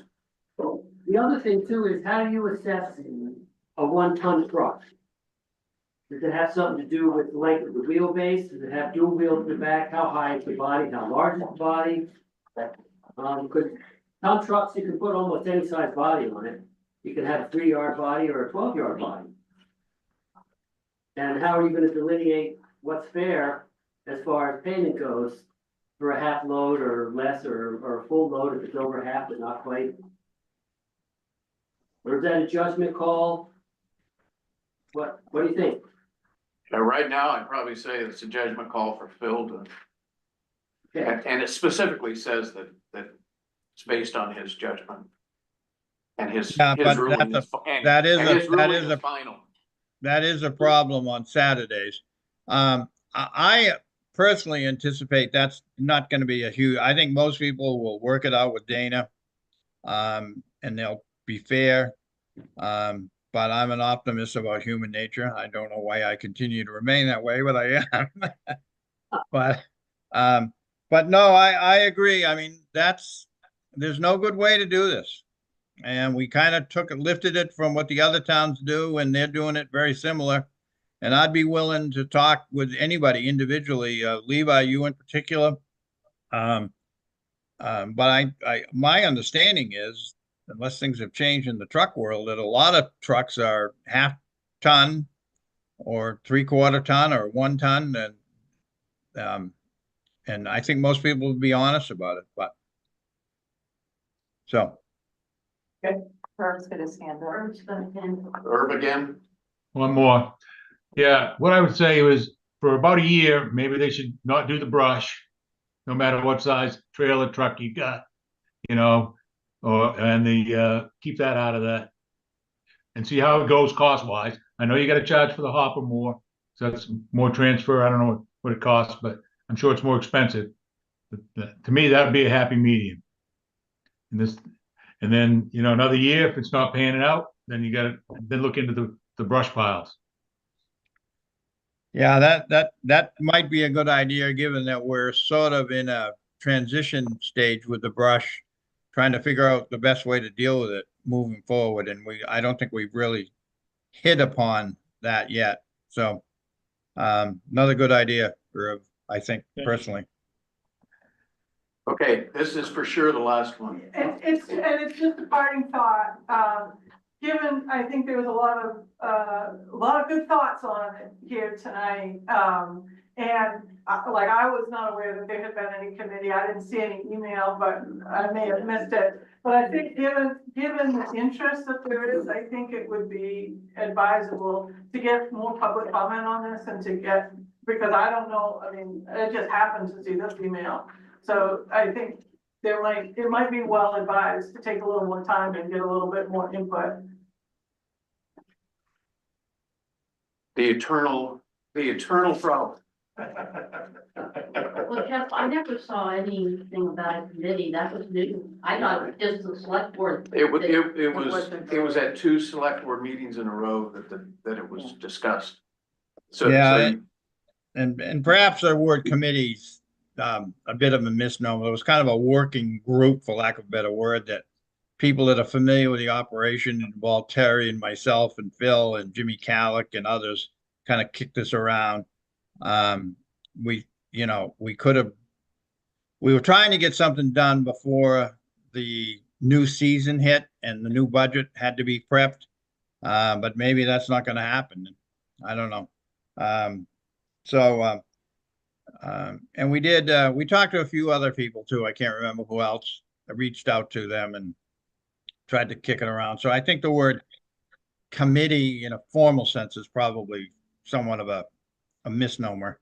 The other thing too is, how do you assess a 1-ton truck? Does it have something to do with the length of the wheelbase? Does it have dual wheels in the back? How high is the body? How large is the body? Because ton trucks, you can put almost any size body on it. You can have a 3-yard body or a 12-yard body. And how are you gonna delineate what's fair as far as payment goes for a half load or less, or a full load if it's over half but not quite? Or is that a judgment call? What do you think? Right now, I'd probably say it's a judgment call for Phil to, Okay. and it specifically says that it's based on his judgment. And his Yeah, but ruling that's is, and that is his a ruling is final. that is a problem on Saturdays. I personally anticipate that's not going to be a huge. I think most people will work it out with Dana, and they'll be fair. But I'm an optimist about human nature. I don't know why I continue to remain that way, but I am. But no, I agree. I mean, there's no good way to do this. And we kind of lifted it from what the other towns do, and they're doing it very similar. And I'd be willing to talk with anybody individually, Levi, you in particular. But my understanding is, unless things have changed in the truck world, that a lot of trucks are 1/2 ton or 3/4 ton or 1 ton, and I think most people would be honest about it. But so. Herb's got his hand up. Herb's gonna handle it. Herb again? One more. Yeah, what I would say was, for about a year, maybe they should not do the brush, no matter what size trailer truck you got, and keep that out of that. And see how it goes cost wise. I know you gotta charge for the hopper more, so that's more transfer. I don't know what it costs, but I'm sure it's more expensive. But to me, that would be a happy medium. And then, another year, if it's not panning out, then you gotta then look into the brush piles. Yeah, that might be a good idea, given that we're sort of in a transition stage with the brush, trying to figure out the best way to deal with it moving forward. And I don't think we've really hit upon that yet. So, another good idea, I think, personally. Okay, this is for sure the last one. It's just a parting thought, given, I think there was a lot of good thoughts on it here tonight. Like, I was not aware that there had been any committee, I didn't see any email, but I may have missed it. But I think given the interest that there is, I think it would be advisable to get more public comment on this and to get, because I don't know, I mean, it just happened to see this email. So I think it might be well advised to take a little more time and get a little bit more input. The eternal problem. Well, Jeff, I never saw anything about a committee, that was new. I thought it was just the select board. It was at 2 select board meetings in a row that it was discussed. So, Yeah, and perhaps the word committees, a bit of a misnomer. It was kind of a working group, for lack of a better word, that people that are familiar with the operation involved Terry and myself and Phil and Jimmy Callick and others kind of kicked this around. We were trying to get something done before the new season hit and the new budget had to be prepped. But maybe that's not going to happen. I don't know. And we talked to a few other people too. I can't remember who else. I reached out to them and tried to kick it around. So I think the word committee in a formal sense is probably somewhat of a misnomer.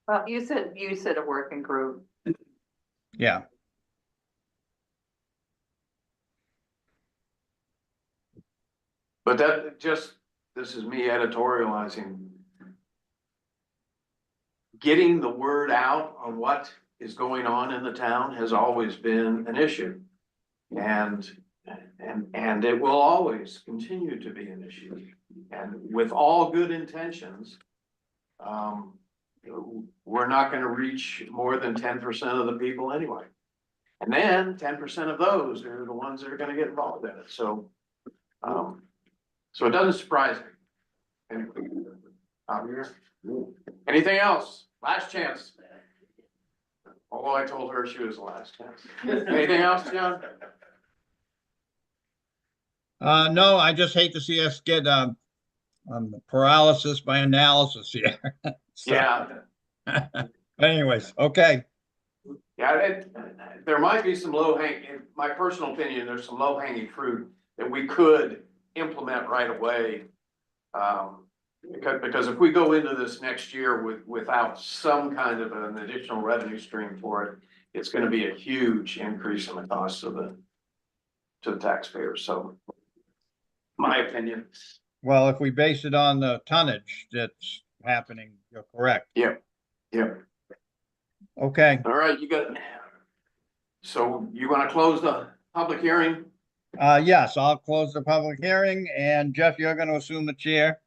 Well, you said a working group. Yeah. but this is me editorializing. Getting the word out on what is going on in the town has always been an issue. And it will always continue to be an issue. And with all good intentions, we're not gonna reach more than 10% of the people anyway. And then 10% of those are the ones that are gonna get involved in it, so it doesn't surprise me. Anything else? Last chance. Although I told her she was the last chance. Anything else, John? No, I just hate to see us get paralysis by analysis here. So, Yeah. anyways, okay. Yeah, there might be some in my personal opinion, there's some low hanging fruit that we could implement right away. Because if we go into this next year without some kind of an additional revenue stream for it, it's gonna be a huge increase in the cost to the taxpayers, so. My opinion. Well, if we base it on the tonnage that's happening, you're correct. Yep. Okay. All right, so you wanna close the public hearing? Yes, I'll close the public hearing and Jeff, you're going to assume the chair.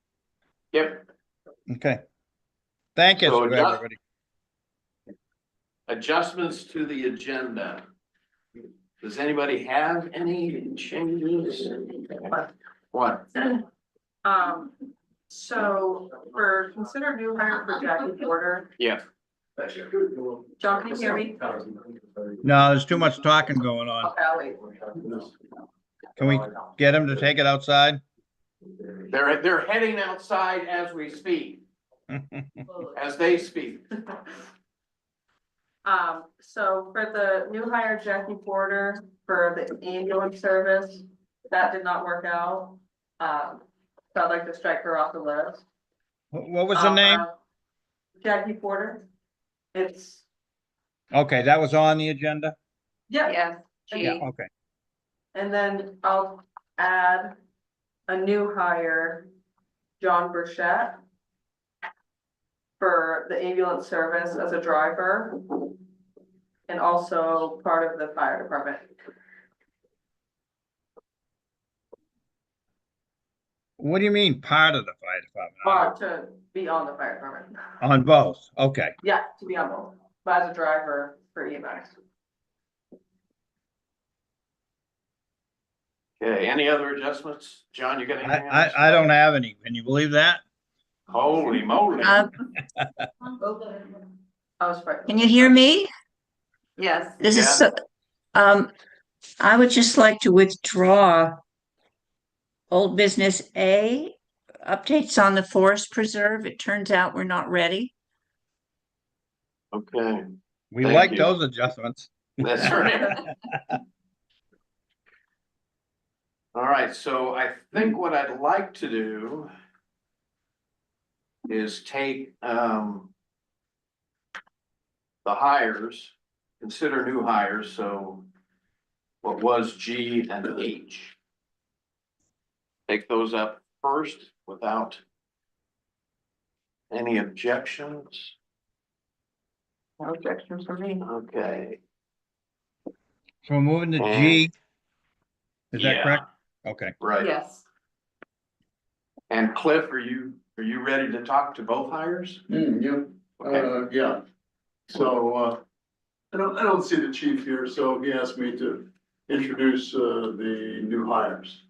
Yep. Okay. Thank you, So everybody. Adjustments to the agenda. Does anybody have any changes? What? So for consider new hire for Jackie Porter, Yeah. John, can you hear me? No, there's too much talking going on. Okay, I'll wait. Can we get him to take it outside? They're heading outside as we speak, as they speak. So for the new hire Jackie Porter for the ambulance service, that did not work out. So I'd like to strike her off the list. What was the name? Jackie Porter. It's. Okay, that was on the agenda? Yeah. Yes. Yeah, okay. And then I'll add a new hire, John Burchett, for the ambulance service as a driver and also part of the fire department. What do you mean part of the fire department? To be on the fire department. On both, okay. Yeah, to be on both, but as a driver for EMS. Okay, any other adjustments? John, you got anything else? I don't have any. Can you believe that? Holy moly. I was right. Can you hear me? Yes. This is Yeah. so, I would just like to withdraw old business A, updates on the forest preserve. It turns out we're not ready. Okay, We Thank like you. those adjustments. that's right. All right, so I think what I'd like to do is take, the hires, consider new hires, so what was G and H. Take those up first without any objections. No objections from me. Okay. So we're moving to And- G. Is that Yeah, correct? Okay. right. Yes. And Cliff, are you ready to talk to both hires? Yep, Okay. yeah. So, I don't see the chief here, so he asked me to introduce, the new hires.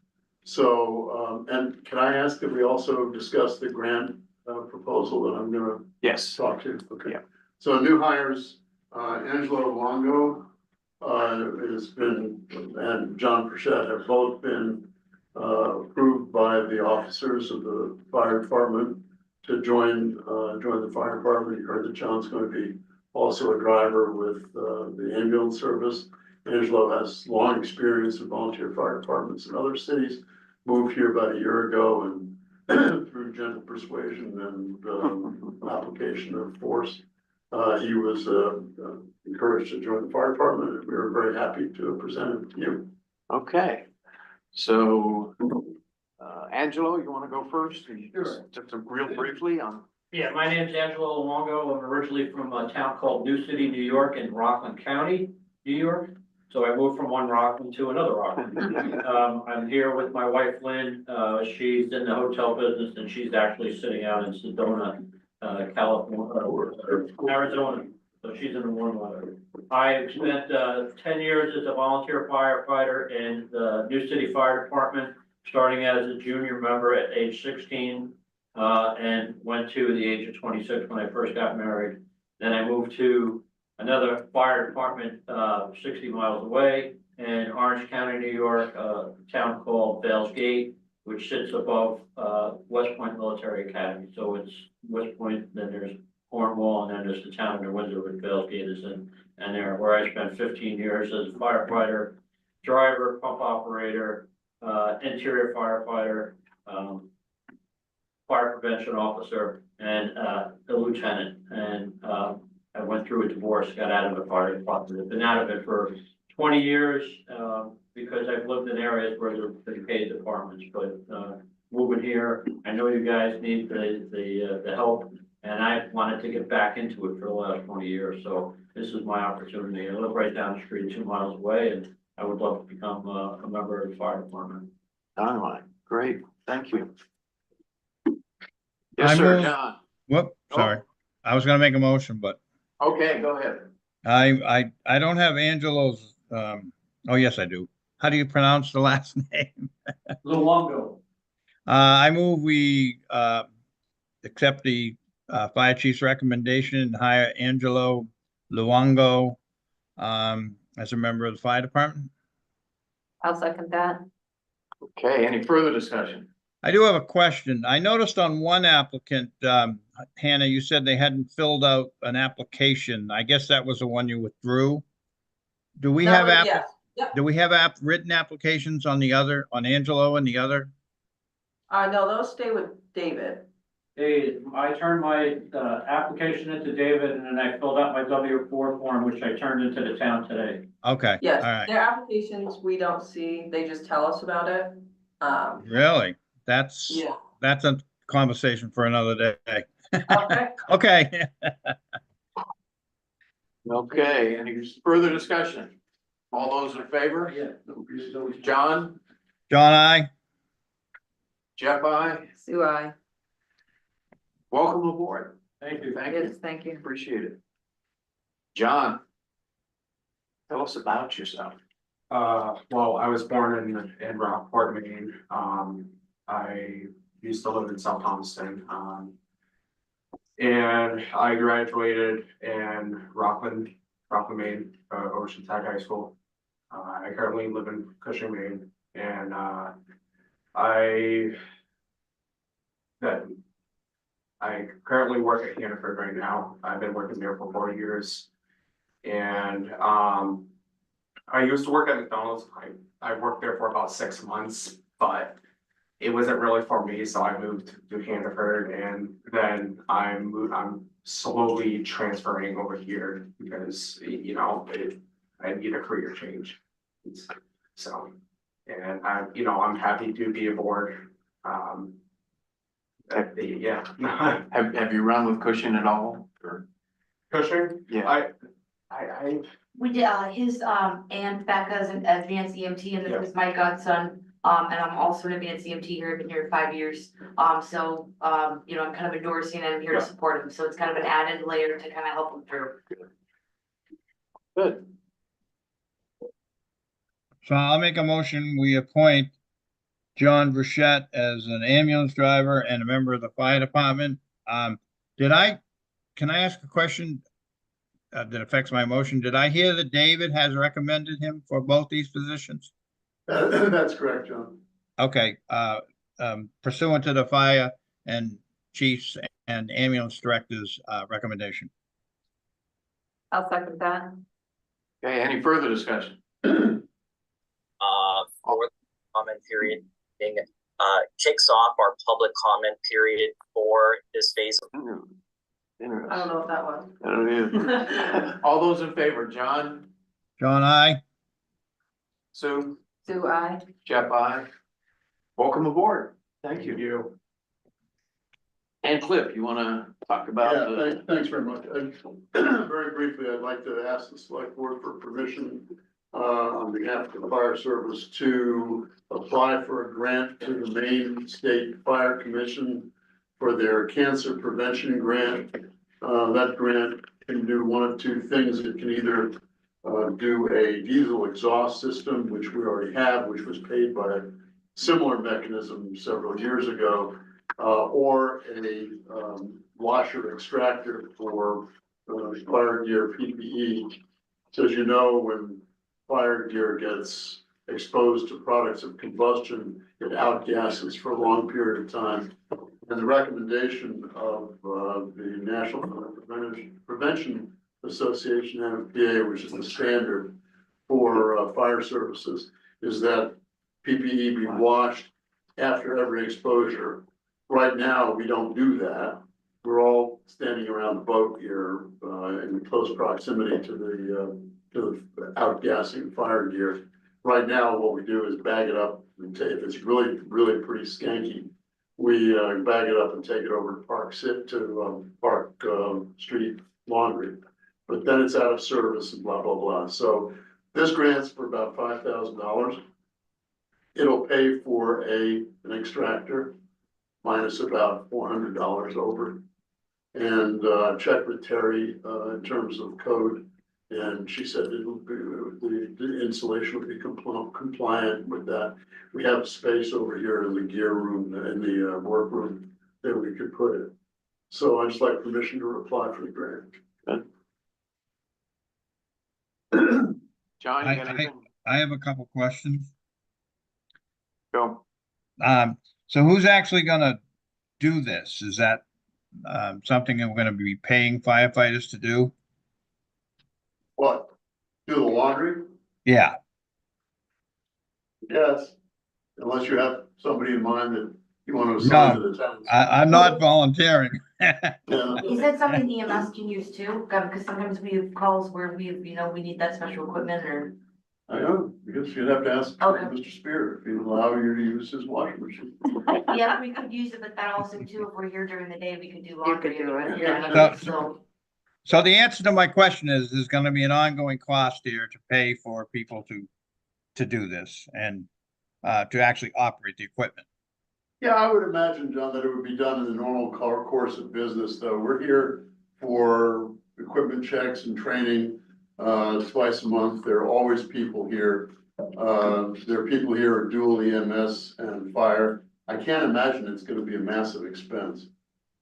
So, and can I ask that we also discuss the grant, proposal that I'm gonna Yes. talk to? Okay. Yeah. So new hires, Angelo Longo, has been, and John Pritchett have both been, approved by the officers of the fire department to join the fire department. You heard that John's gonna be also a driver with, the ambulance service. Angelo has long experience in volunteer fire departments in other cities, moved here about a year ago and through gentle persuasion and, application of force, he was, encouraged to join the fire department, and we were very happy to present him to you. Okay, so, Angelo, you wanna go first? Sure. Just real briefly on, Yeah, my name's Angelo Longo. I'm originally from a town called New City, New York, in Rockland County, New York. So I moved from one Rockland to another Rockland. I'm here with my wife Lynn. She's in the hotel business and she's actually sitting out in Sedona, California, Arizona. So she's in the warm weather. I spent 10 years as a volunteer firefighter in the New City Fire Department, starting as a junior member at age 16. And went to the age of 26 when I first got married. Then I moved to another fire department, 60 miles away in Orange County, New York, a town called Vales Gate, which sits above, West Point Military Academy. So it's West Point, then there's Cornwall, and then there's the town of New Windsor with Vales Gate is in, and there, where I spent 15 years as a firefighter, driver, pump operator, interior firefighter, fire prevention officer and a lieutenant. And I went through a divorce, got out of the fire department. I've been out of it for 20 years because I've lived in areas where there have been paid departments, but moving here, I know you guys need the help, and I wanted to get back into it for the last 20 years. So this is my opportunity. I live right down the street, 2 miles away, and I would love to become a member of the fire department. all right, great, thank you. I Yes, sir, move- John. Whoop, sorry. I was gonna make a motion, but Okay, go ahead. I don't have Angelo's, oh, yes, I do. How do you pronounce the last name? Luongo. I move we, accept the, fire chief's recommendation and hire Angelo Luongo, as a member of the fire department. I'll second that. Okay, any further discussion? I do have a question. I noticed on one applicant, Hannah, you said they hadn't filled out an application. I guess that was the one you withdrew. Do we have do we have written applications on the other, on Angelo and the other? No, those stay with David. Hey, I turned my application into David and then I filled out my W-4 form, which I turned into the town today. Okay, all Yes, right, their applications, we don't see, they just tell us about it. really? That's Yeah. a conversation for another day. Okay. Okay. Okay, any further discussion? All those in favor? John, John, I. Jeff, I, Sue, I. welcome aboard. Thank you. Thank you, Yes, thank you. appreciate it. John, tell us about yourself. Well, I was born in Rockport, Maine. I used to live in South Thomaston. And I graduated in Rockland Rockland, Maine, Oceanside High School. I currently live in Cushing, Maine, and I currently work at Hannaford right now. I've been working there for 4 years. And I used to work at McDonald's. I worked there for about 6 months, but it wasn't really for me, so I moved to Hannaford, and then I'm slowly transferring over here because, you know, I need a career change. So, and I'm happy to be aboard. Yeah. Have you run with Cushing at all? Or? Cushing? Yeah. We did, his, and Becca's an advanced EMT, and Yeah. this is my godson. And I'm also an advanced EMT here, I've been here 5 years. So, you know, I'm kind of endorsing and I'm here to Yeah. support him, so it's kind of an added layer to kind of help him through. Good. So I'll make a motion, we appoint John Burchett as an ambulance driver and a member of the fire department. Can I ask a question that affects my motion? Did I hear that David has recommended him for both these positions? That's correct, John. Okay, pursuant to the fire and chiefs and ambulance directors, recommendation. I'll second that. Okay, any further discussion? For comment period, being, kicks off our public comment period for this phase of. Interesting. I don't know if that was. I don't either. All those in favor, John, John, I. Sue, Do I? Jeff, I. Welcome aboard. Thank you. And Cliff, you wanna talk about the? Thanks very much. Very briefly, I'd like to ask the select board for permission on behalf of the fire service to apply for a grant to the Maine State Fire Commission for their cancer prevention grant. That grant can do one of two things. It can either do a diesel exhaust system, which we already have, which was paid by a similar mechanism several years ago, or a washer extractor for fire gear PPE. So as you know, when fire gear gets exposed to products of combustion, it outgasses for a long period of time. And the recommendation of the National Prevention Association, NFPA, which is the standard for fire services, is that PPE be washed after every exposure. Right now, we don't do that. We're all standing around the boat here in close proximity to the outgassing fire gear. Right now, what we do is bag it up and if it's really, really pretty skanky, we bag it up and take it over to Park Street Laundry. But then it's out of service and blah, blah, blah. So this grant's for about $5,000. It'll pay for an extractor minus about $400 over. And checked with Terry in terms of code. And she said it'll be, the installation will be compliant with that. We have space over here in the gear room, in the workroom that we could put it. So I'd just like permission to apply for the grant. John, you got anything? I have a couple questions. Go. So who's actually gonna do this? Is that something that we're gonna be paying firefighters to do? What? Do the laundry? Yeah, Yes. Unless you have somebody in mind that you want to assign to the town. I'm not volunteering. Yeah. Is that something EMS can use too? Because sometimes we have calls where we need that special equipment or. I know, because you'd have to ask Okay. Mr. Spear if he'd allow you to use his washing machine. Yeah, we could use it, but that also too, if we're here during the day, we could do laundry. do it. Yeah, So- so, So the answer to my question is, there's gonna be an ongoing cost here to pay for people to do this and to actually operate the equipment. Yeah, I would imagine, John, that it would be done in the normal course of business, though. We're here for equipment checks and training twice a month. There are always people here. There are people here who are dual EMS and fire. I can't imagine it's gonna be a massive expense.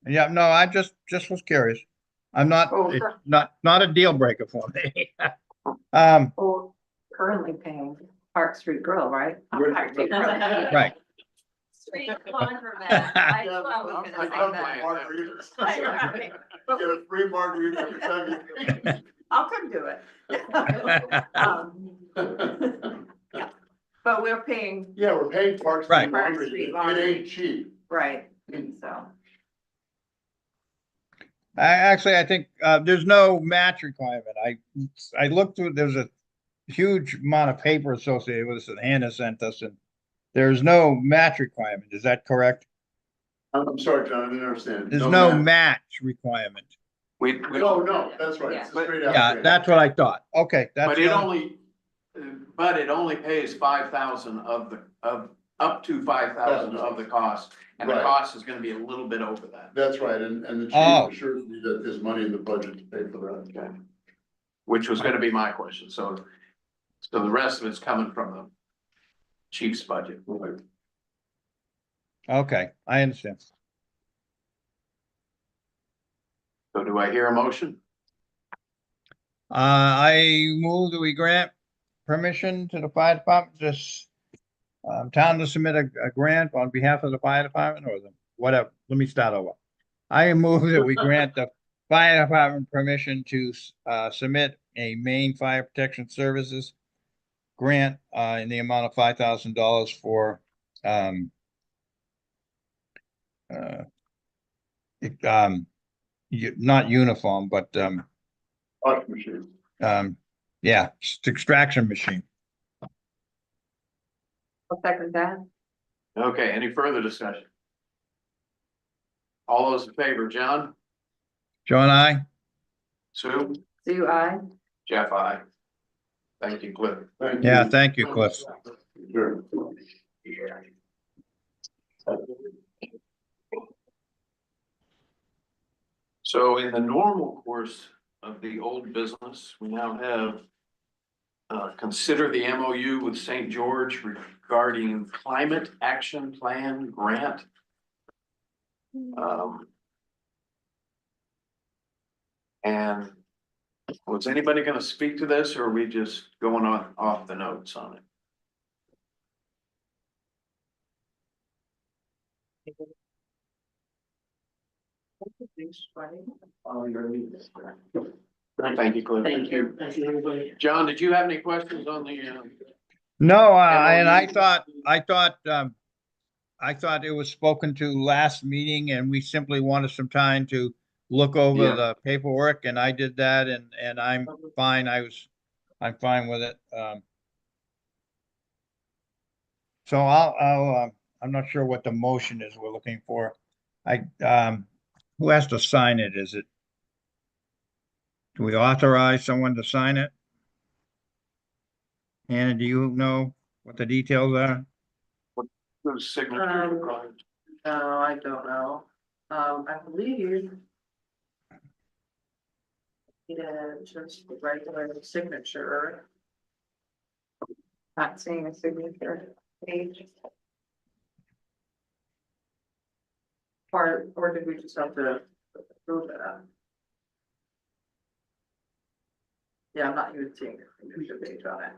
Yeah, no, I just was curious. I'm not, Oh, it's sure. not a deal breaker for me. Um, Or currently paying Park Street Grill, right? Right. right. Street laundromat. I Yeah, was I gonna come say for that. margaritas. Right. Get a free margarita every time you. I'll come do it. Yeah, but we're paying, Yeah, we're paying Park Right. Street Park Laundry, Street it Laundry. ain't cheap. right, so. I think, there's no match requirement. I looked through, there's a huge amount of paper associated with this that Hannah sent us, and there's no match requirement. Is that correct? I'm sorry, John, I didn't understand. There's no match. match requirement. We No, don't, no, that's right, it's a Yeah. straight out. Yeah, payment. that's what I thought. Okay, that's but the it only, only pays 5,000 up to 5,000 of the cost. And the Right. cost is gonna be a little bit over that. That's right, and the Oh. chief assured me that there's money in the budget to pay for that. Okay. Which was gonna be my question, so the rest of it's coming from the chief's budget. Right. okay, I understand. So do I hear a motion? I move that we grant permission to the fire department, town to submit a grant on behalf of the fire department or whatever. Let me start over. I move that we grant the fire department permission to, submit a Maine Fire Protection Services grant, in the amount of $5,000 for, uh, it, not uniform, but, Wash machine. yeah, extraction machine. I'll second that. Okay, any further discussion? All those in favor, John, John, I. Sue, Sue, I. Jeff, I. Thank you, Cliff. Thank you. Yeah, thank you, Cliff. Sure. So in the normal course of the old business, we now have consider the MOU with St. George regarding climate action plan grant. And was anybody gonna speak to this, or are we just going on off the notes on it? Thank you, Cliff. Thank you, everybody. John, did you have any questions on the, No, and MOU? I thought it was spoken to last meeting and we simply wanted some time to look over Yeah. the paperwork and I did that and I'm fine. I'm fine with it. So I'm not sure what the motion is we're looking for. Who has to sign it? Do we authorize someone to sign it? Anna, do you know what the details are? the signature required? No, I don't know. I believe. Yeah, just the regular signature. Not seeing a signature page. Or did we just have to approve it? Yeah, I'm not even seeing a signature page on it.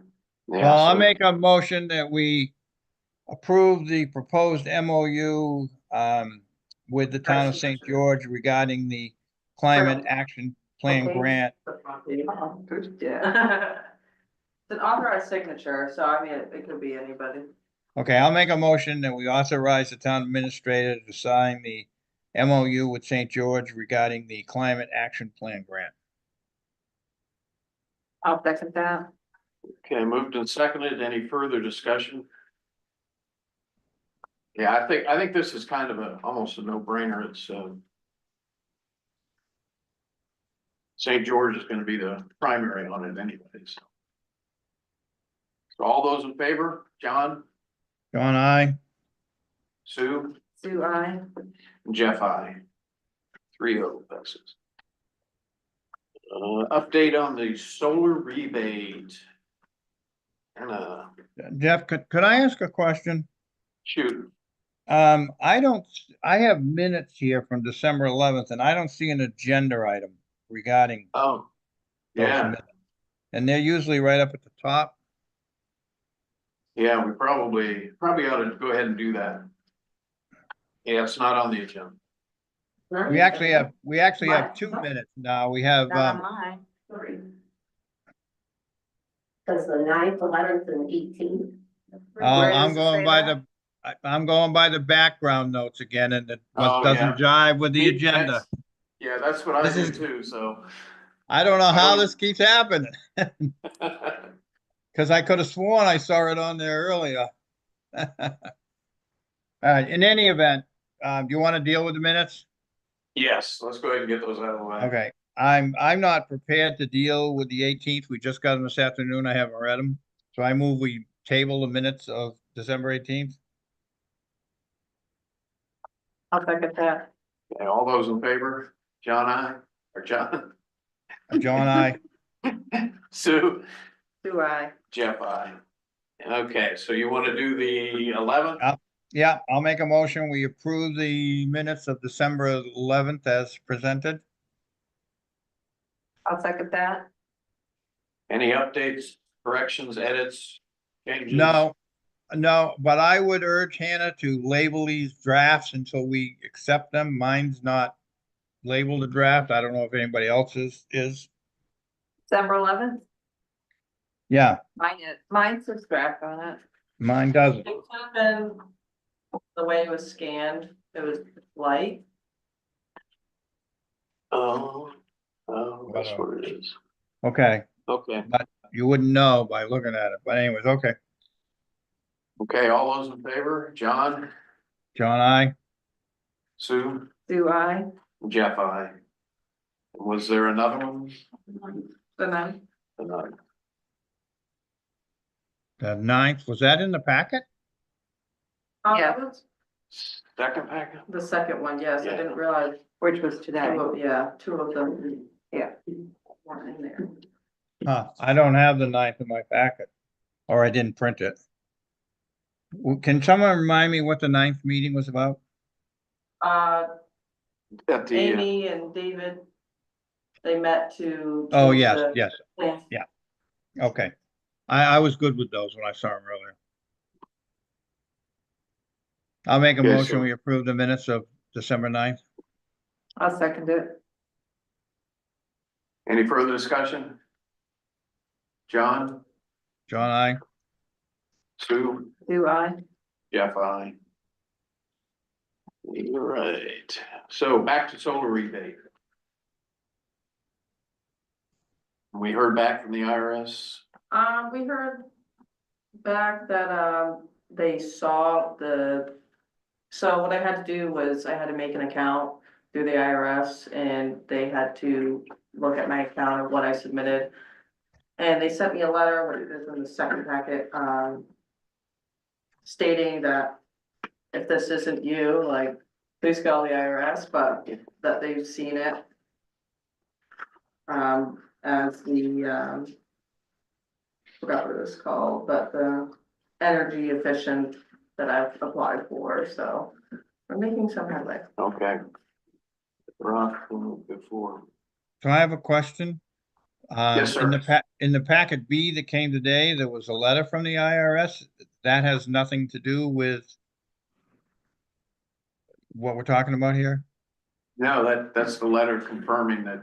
Yeah, Well, I'll so- make a motion that we approve the proposed MOU with the town of St. George regarding the climate action plan Okay. grant. Oh, good, yeah. It's an authorized signature, so I mean, it could be anybody. Okay, I'll make a motion that we authorize the town administrator to sign the MOU with St. George regarding the climate action plan grant. I'll second that. Okay, moved and seconded. Any further discussion? Yeah, I think this is kind of almost a no-brainer. It's, St. George is gonna be the primary on it anyways. So all those in favor, John, John, I. Sue, Sue, I. and Jeff, I. 3-0 passes. Update on the solar rebate. And, Jeff, could I ask a question? shoot, I have minutes here from December 11th and I don't see an agenda item. regarding Oh, those yeah, minutes. And they're usually right up at the top. yeah, we probably ought to go ahead and do that. Yeah, it's not on the agenda. We actually have 2 minutes now. We have, Not on mine. Does the 9th, 11th, and 18th? Where does I'm it going say by that? I'm going by the background notes again, and it Oh, doesn't jive with the Me- agenda. that's- Yeah, that's what I This do is- too, so. I don't know I how don't- this keeps happening, because I could have sworn I saw it on there earlier. All right, in any event, do you want to deal with the minutes? Yes, let's go ahead and get those out of the way. Okay, I'm not prepared to deal with the 18th. We just got them this afternoon. I haven't read them. So I move we table the minutes of December 18th. I'll second that. Okay, all those in favor? John, I, or John? John, I. Sue? Do I? Jeff, I. Okay, so you want to do the 11th? Yeah, I'll make a motion. We approve the minutes of December 11th as presented. I'll second that. Any updates, corrections, edits, changes? No, but I would urge Hannah to label these drafts until we accept them. Mine's not labeled a draft. I don't know if anybody else's is. December 11th? Yeah, Mine says draft on it. mine doesn't. It could have been the way it was scanned, it was light. Oh, that's what it is. Okay, Okay, you wouldn't know by looking at it, but anyways, okay. okay, all those in favor? John, John, I. Sue, Do I? Jeff, I. Was there another one? The 9th? Another. The 9th, was that in the packet? Yeah. Second packet? The second one, yes, I Yeah. didn't realize, Which was today. two of them. Yeah. Weren't in there. I don't have the 9th in my packet, or I didn't print it. Can someone remind me what the 9th meeting was about? At the, Amy and David, they met to. Oh, change yes, the yes, plan. okay. I was good with those when I saw them earlier. I'll make a Okay, motion, so- we approve the minutes of December 9th. I'll second it. any further discussion? John, John, I. Sue, Do I? Jeff, I. You're right. So back to solar rebate. We heard back from the IRS. We heard back that, they saw so what I had to do was I had to make an account through the IRS and they had to look at my account of what I submitted. And they sent me a letter, what it is in the second packet, stating that if this isn't you, like, please call the IRS, but that they've seen it. As the, forgot what it was called, but the energy efficient that I've applied for, so we're making some headway. Okay. Rock before. So I have a question. Yes, In sir. in the packet B that came today, there was a letter from the IRS. That has nothing to do with what we're talking about here? No, that's the letter confirming that.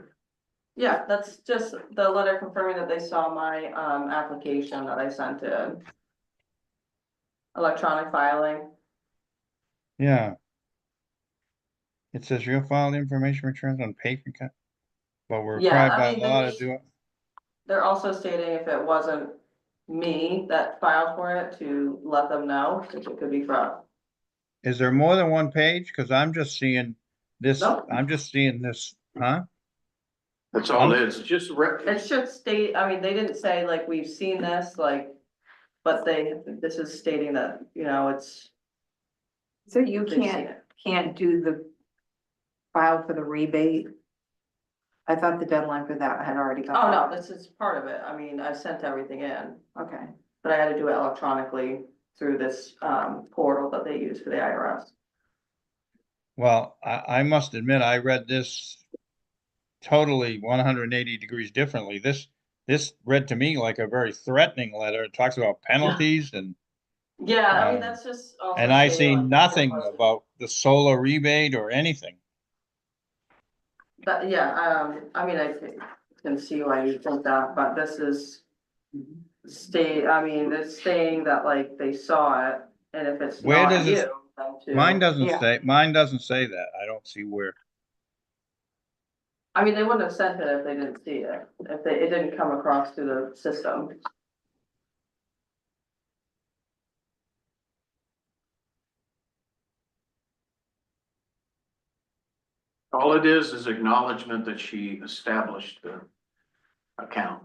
Yeah, that's just the letter confirming that they saw my, application that I sent in. Electronic filing. Yeah. It says real filed information returns on paper, but we're Yeah, required I by mean, law to they- do it. They're also stating if it wasn't me that filed for it, to let them know, since it could be fraud. Is there more than one page? Cause I'm just seeing this, Nope. I'm just seeing this, huh? That's all it is. It's just It should state, I mean, they didn't say like, we've seen this, like, but this is stating that, it's. So you they've seen it. can't do the file for the rebate? I thought the deadline for that had already gone. Oh, no, this is part of it. I mean, I sent everything in, Okay. but I had to do it electronically through this, portal that they use for the IRS. Well, I must admit, I read this totally 180 degrees differently. This read to me like a very threatening letter. It talks about penalties Yeah, I mean, Um, that's just also. and I stating, see like, nothing about the solar rebate or anything. That, yeah, I mean, can see why you think that, but this is I mean, it's saying that like they saw it, and if it's Where not does it, you, then mine to, doesn't yeah. say, mine doesn't say that. I don't see where. I mean, they wouldn't have sent it if they didn't see it, if it didn't come across to the system. All it is acknowledgement that she established the account.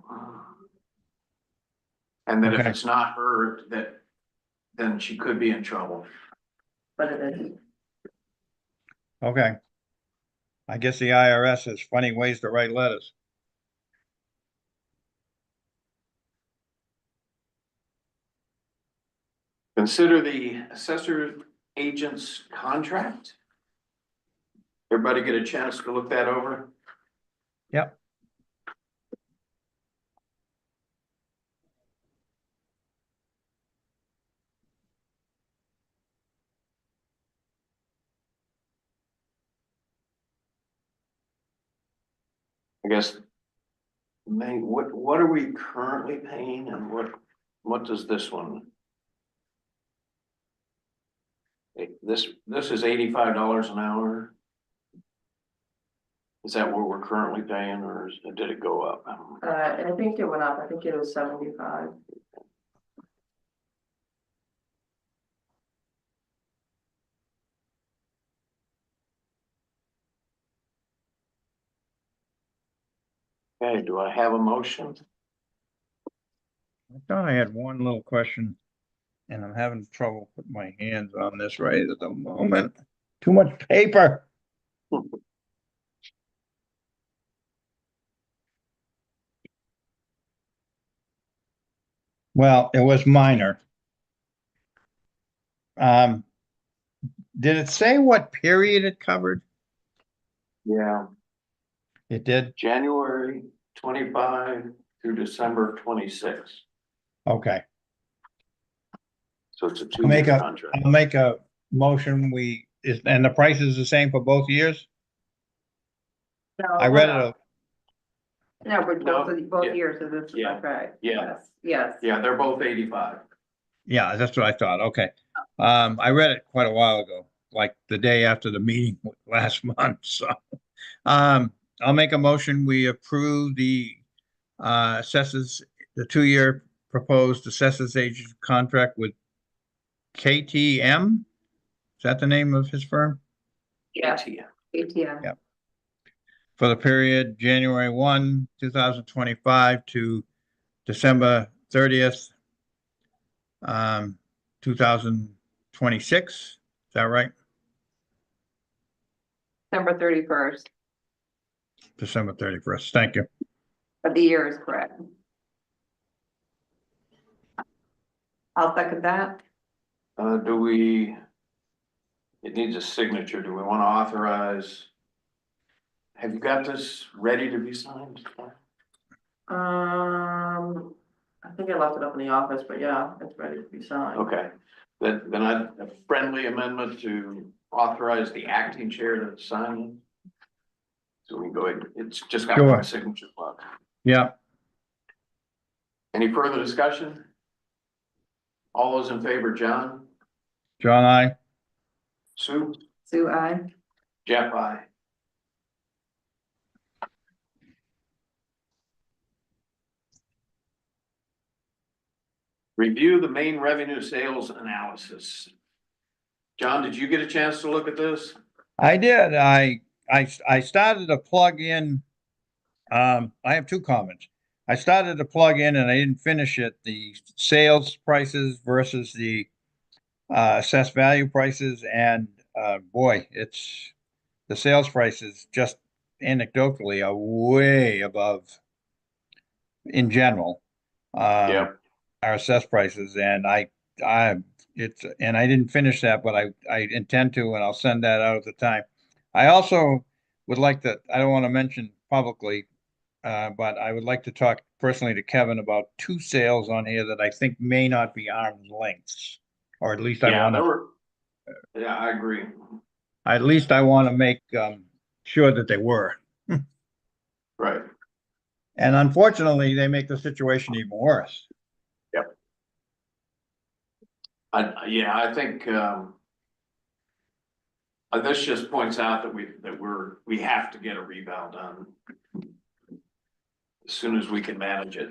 And that if Okay. it's not her, then she could be in trouble. But it isn't. Okay. I guess the IRS has funny ways to write letters. Consider the assessor agent's contract. Everybody get a chance to look that over? Yep. I guess. May, what are we currently paying and what does this one? This is $85 an hour. Is that what we're currently paying or did it go up? I think it went up, I think it was 75. Okay, do I have a motion? I thought I had one little question and I'm having trouble putting my hands on this right at the moment. Too much paper. Well, it was minor. Did it say what period it covered? Yeah, It did? January 25 through December 26. Okay. So it's a I'll make two-year contract. I'll make a motion. And the price is the same for both years? I read it. No, but No, both yeah. years, so this is Yeah. right. Yeah. Yes. Yeah, they're both 85. Yeah, that's what I thought. Okay. I read it quite a while ago, like the day after the meeting last month. So, I'll make a motion. We approve the assesses, the 2-year proposed assesses agent contract with KTM. Is that the name of his firm? Yeah. ATM. ATM. Yeah. For the period January 1, 2025 to December 30th, 2026. Is that right? December 31st, December 31st. Thank you. but the year is correct. I'll second that. It needs a signature. Do we want to authorize? Have you got this ready to be signed? I think I left it up in the office, but yeah, it's ready to be signed. Okay, then a friendly amendment to authorize the acting chair to sign it. So we can go ahead, it's just got Sure. one signature block. Yeah. Any further discussion? All those in favor, John? John, I. Sue? Sue, I. Jeff, I. Review the main revenue sales analysis. John, did you get a chance to look at this? I did. I started to plug in. I have two comments. I started to plug in and I didn't finish it. The sales prices versus the assessed value prices, and boy, it's the sales prices just anecdotally are way above in general. Yeah. Our assessed prices, and I didn't finish that, but I intend to, and I'll send that out at the time. I also would like to, I don't want to mention publicly. But I would like to talk personally to Kevin about two sales on here that I think may not be arm's lengths. Or at least I Yeah, want there to, were, yeah, I agree. at least I want to make sure that they were. Right. And unfortunately, they make the situation even worse. I think, this just points out that we have to get a reval done as soon as we can manage it.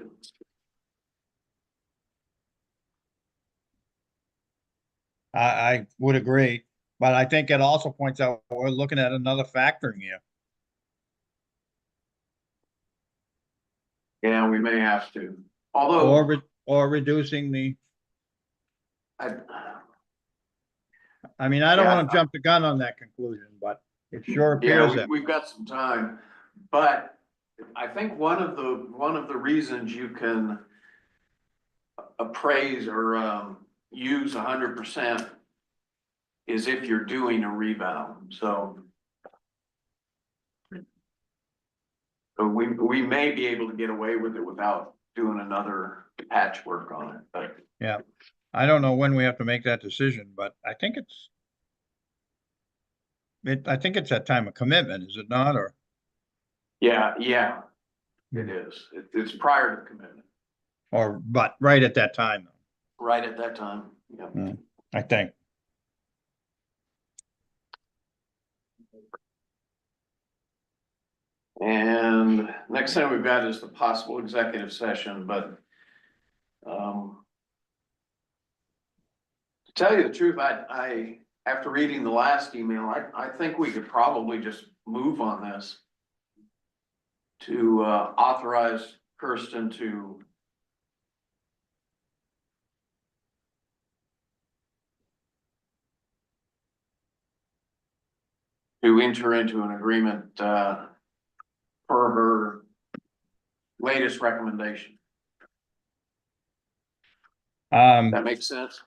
I would agree, but I think it also points out we're looking at another factor in here. Yeah, we may have to, Or, although or reducing the, I, I mean, I don't Yeah. want to jump the gun on that conclusion, but it sure yeah, appears that. we've got some time, but I think one of the reasons you can appraise or use 100% is if you're doing a revow. So we may be able to get away with it without doing another patchwork on it, but Yeah, I don't know when we have to make that decision, but I think I think it's that time of commitment, is it not? Or, yeah, it is. It's prior to commitment, but right at that time, right at that time. Yeah. I think. And next thing we've got is the possible executive session, but to tell you the truth, I after reading the last email, I think we could probably just move on this to authorize Kirsten to enter into an agreement for her latest recommendation. That makes sense?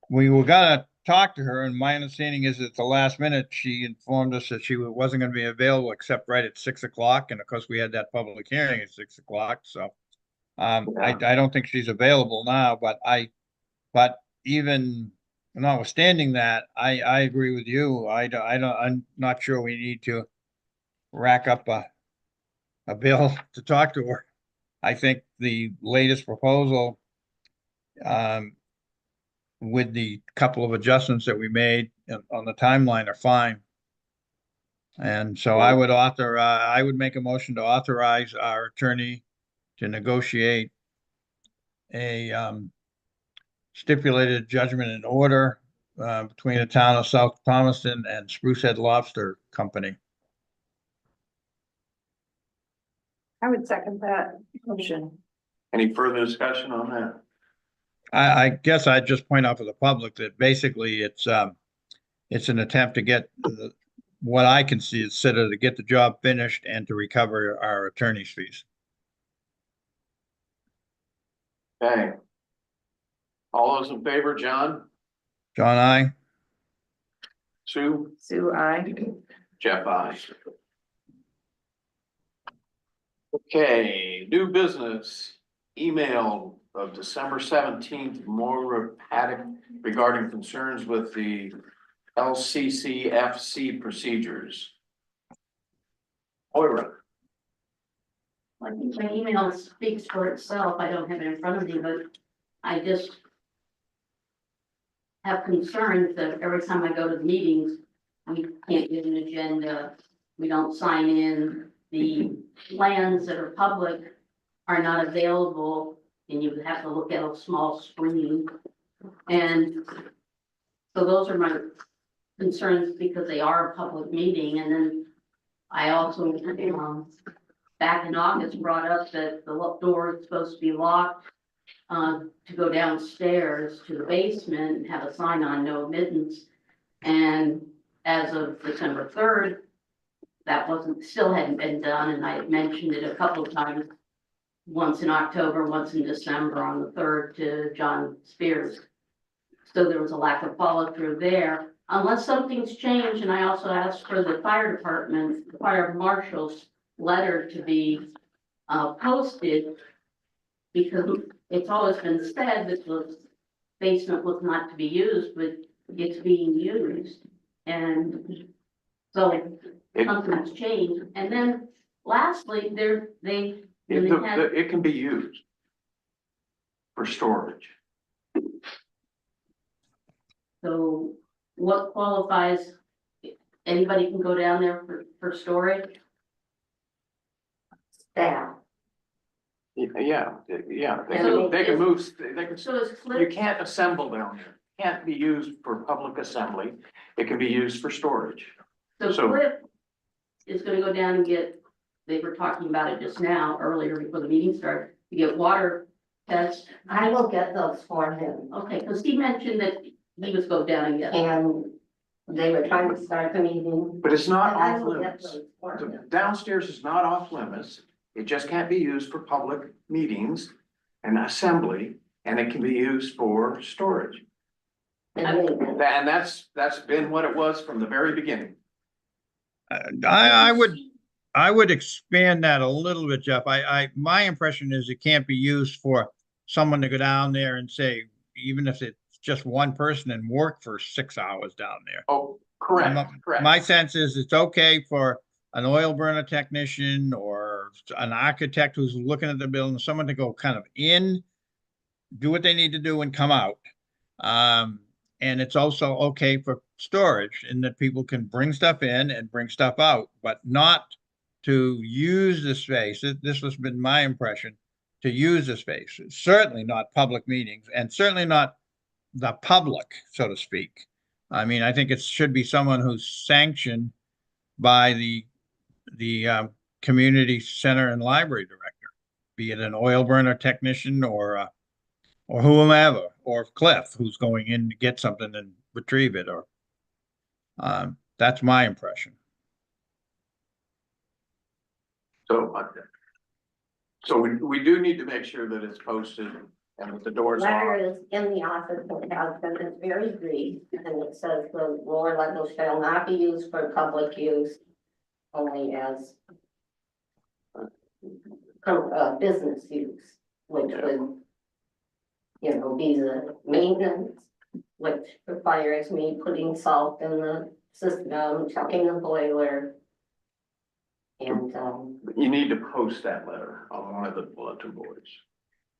We were gonna talk to her, and my understanding is at the last minute, she informed us that she wasn't gonna be available except right at 6 o'clock, and of course, we had that public hearing at 6 o'clock, so. I don't think she's available now, but even notwithstanding that, I agree with you. I'm not sure we need to rack up a bill to talk to her. I think the latest proposal, with the couple of adjustments that we made on the timeline are fine. And so I would make a motion to authorize our attorney to negotiate a stipulated judgment in order between the town of South Thomaston and Sprucehead Lobster Company. I would second that motion. Any further discussion on that? I guess I'd just point out for the public that basically it's an attempt to get what I can see is to get the job finished and to recover our attorney's fees. Okay. All those in favor, John? John, I. Sue? Sue, I. Jeff, I. Okay, new business, email of December 17th, Maura Paddock regarding concerns with the LCCFC procedures. Moira. I think my email speaks for itself. I don't have it in front of me, but I just have concerns that every time I go to meetings, we can't get an agenda. We don't sign in. The plans that are public are not available, and you have to look at a small screen. And so those are my concerns because they are a public meeting. And then I also, back in August, brought up that the door is supposed to be locked to go downstairs to the basement and have a sign on no admittance. And as of December 3rd, that still hadn't been done, and I had mentioned it a couple of times, once in October, once in December on the 3rd to John Spears. So there was a lack of follow through there. unless something's changed, and I also asked for the fire department, the fire marshal's letter to be posted, because it's always been said that the basement was not to be used, but it's being used. And so something's changed. And then lastly, It can be used for storage. so what qualifies, anybody can go down there for storage? Staff. Yeah, they So can move, they can, So is you Cliff, can't assemble down there. Can't be used for public assembly. It can be used for storage. so so- Cliff is gonna go down and get, they were talking about it just now, earlier before the meeting started, to get water tests. I will get those for him, Okay, because he mentioned that he was go down and get. and they were trying to start the meeting. But it's not I off will get limits. those for The him. downstairs is not off limits. It just can't be used for public meetings and assembly, and it can be used for storage. And they- And that's been what it was from the very beginning. I would expand that a little bit, Jeff. My impression is it can't be used for someone to go down there and say, even if it's just one person and work for 6 hours down there. Oh, correct. My sense is it's okay for an oil burner technician or an architect who's looking at the building, someone to go kind of in, do what they need to do and come out. And it's also okay for storage in that people can bring stuff in and bring stuff out, but not to use the space. This has been my impression, to use the space. Certainly not public meetings and certainly not the public, so to speak. I mean, I think it should be someone who's sanctioned by the community center and library director, be it an oil burner technician or whomever, or Cliff, who's going in to get something and retrieve it, or that's my impression. So we do need to make sure that it's posted and that the doors Letter are. is in the office, it has been, it's very brief, and it says the lower level shall not be used for public use, only as business use, which would, be the maintenance, which requires me putting salt in the system, checking the boiler. And, You need to post that letter on one of the bulletin boards.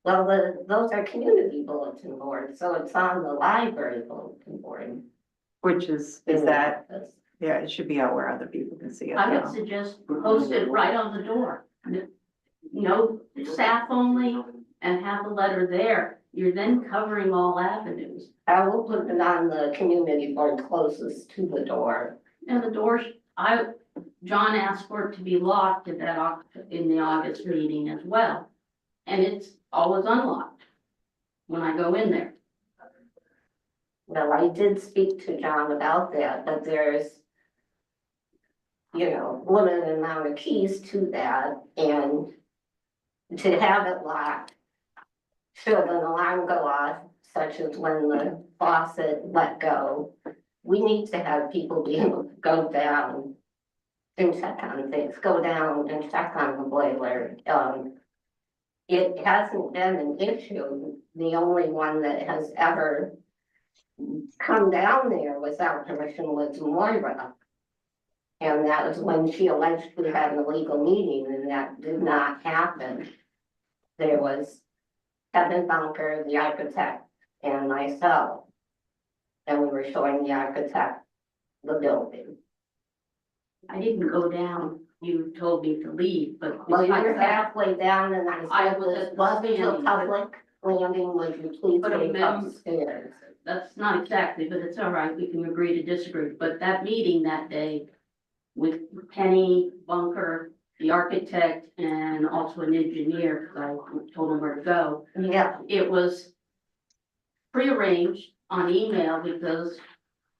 well, those are community bulletin boards, so it's on the library bulletin board. Which is in the that, office. yeah, it should be out where other people can see it. I would though. suggest post it right on the door. Staff only, and have the letter there. You're then covering all avenues. I will put it on the community board closest to the door. And the doors, John asked for it to be locked in the August meeting as well. And it's always unlocked when I go in there. Well, I did speak to John about that, but there's, limited amount of keys to that, and to have it locked, should an alarm go off, such as when the faucet let go, we need to have people be able to go down and check on things, go down and check on the boiler. It hasn't been an issue. The only one that has ever come down there without permission was Moira. And that was when she allegedly had an illegal meeting, and that did not happen. There was Kevin Bunker, the architect, and myself. And we were showing the architect the building. I didn't go down. You told me to leave, but. Well, you were halfway down and I I said, was this at the wasn't a standing. public landing, would you please But take ma'am, upstairs? That's not exactly, but it's all right. We can agree to disagree. But that meeting that day with Penny, Bunker, the architect, and also an engineer, because I told him where to go. Yeah, It was prearranged on email because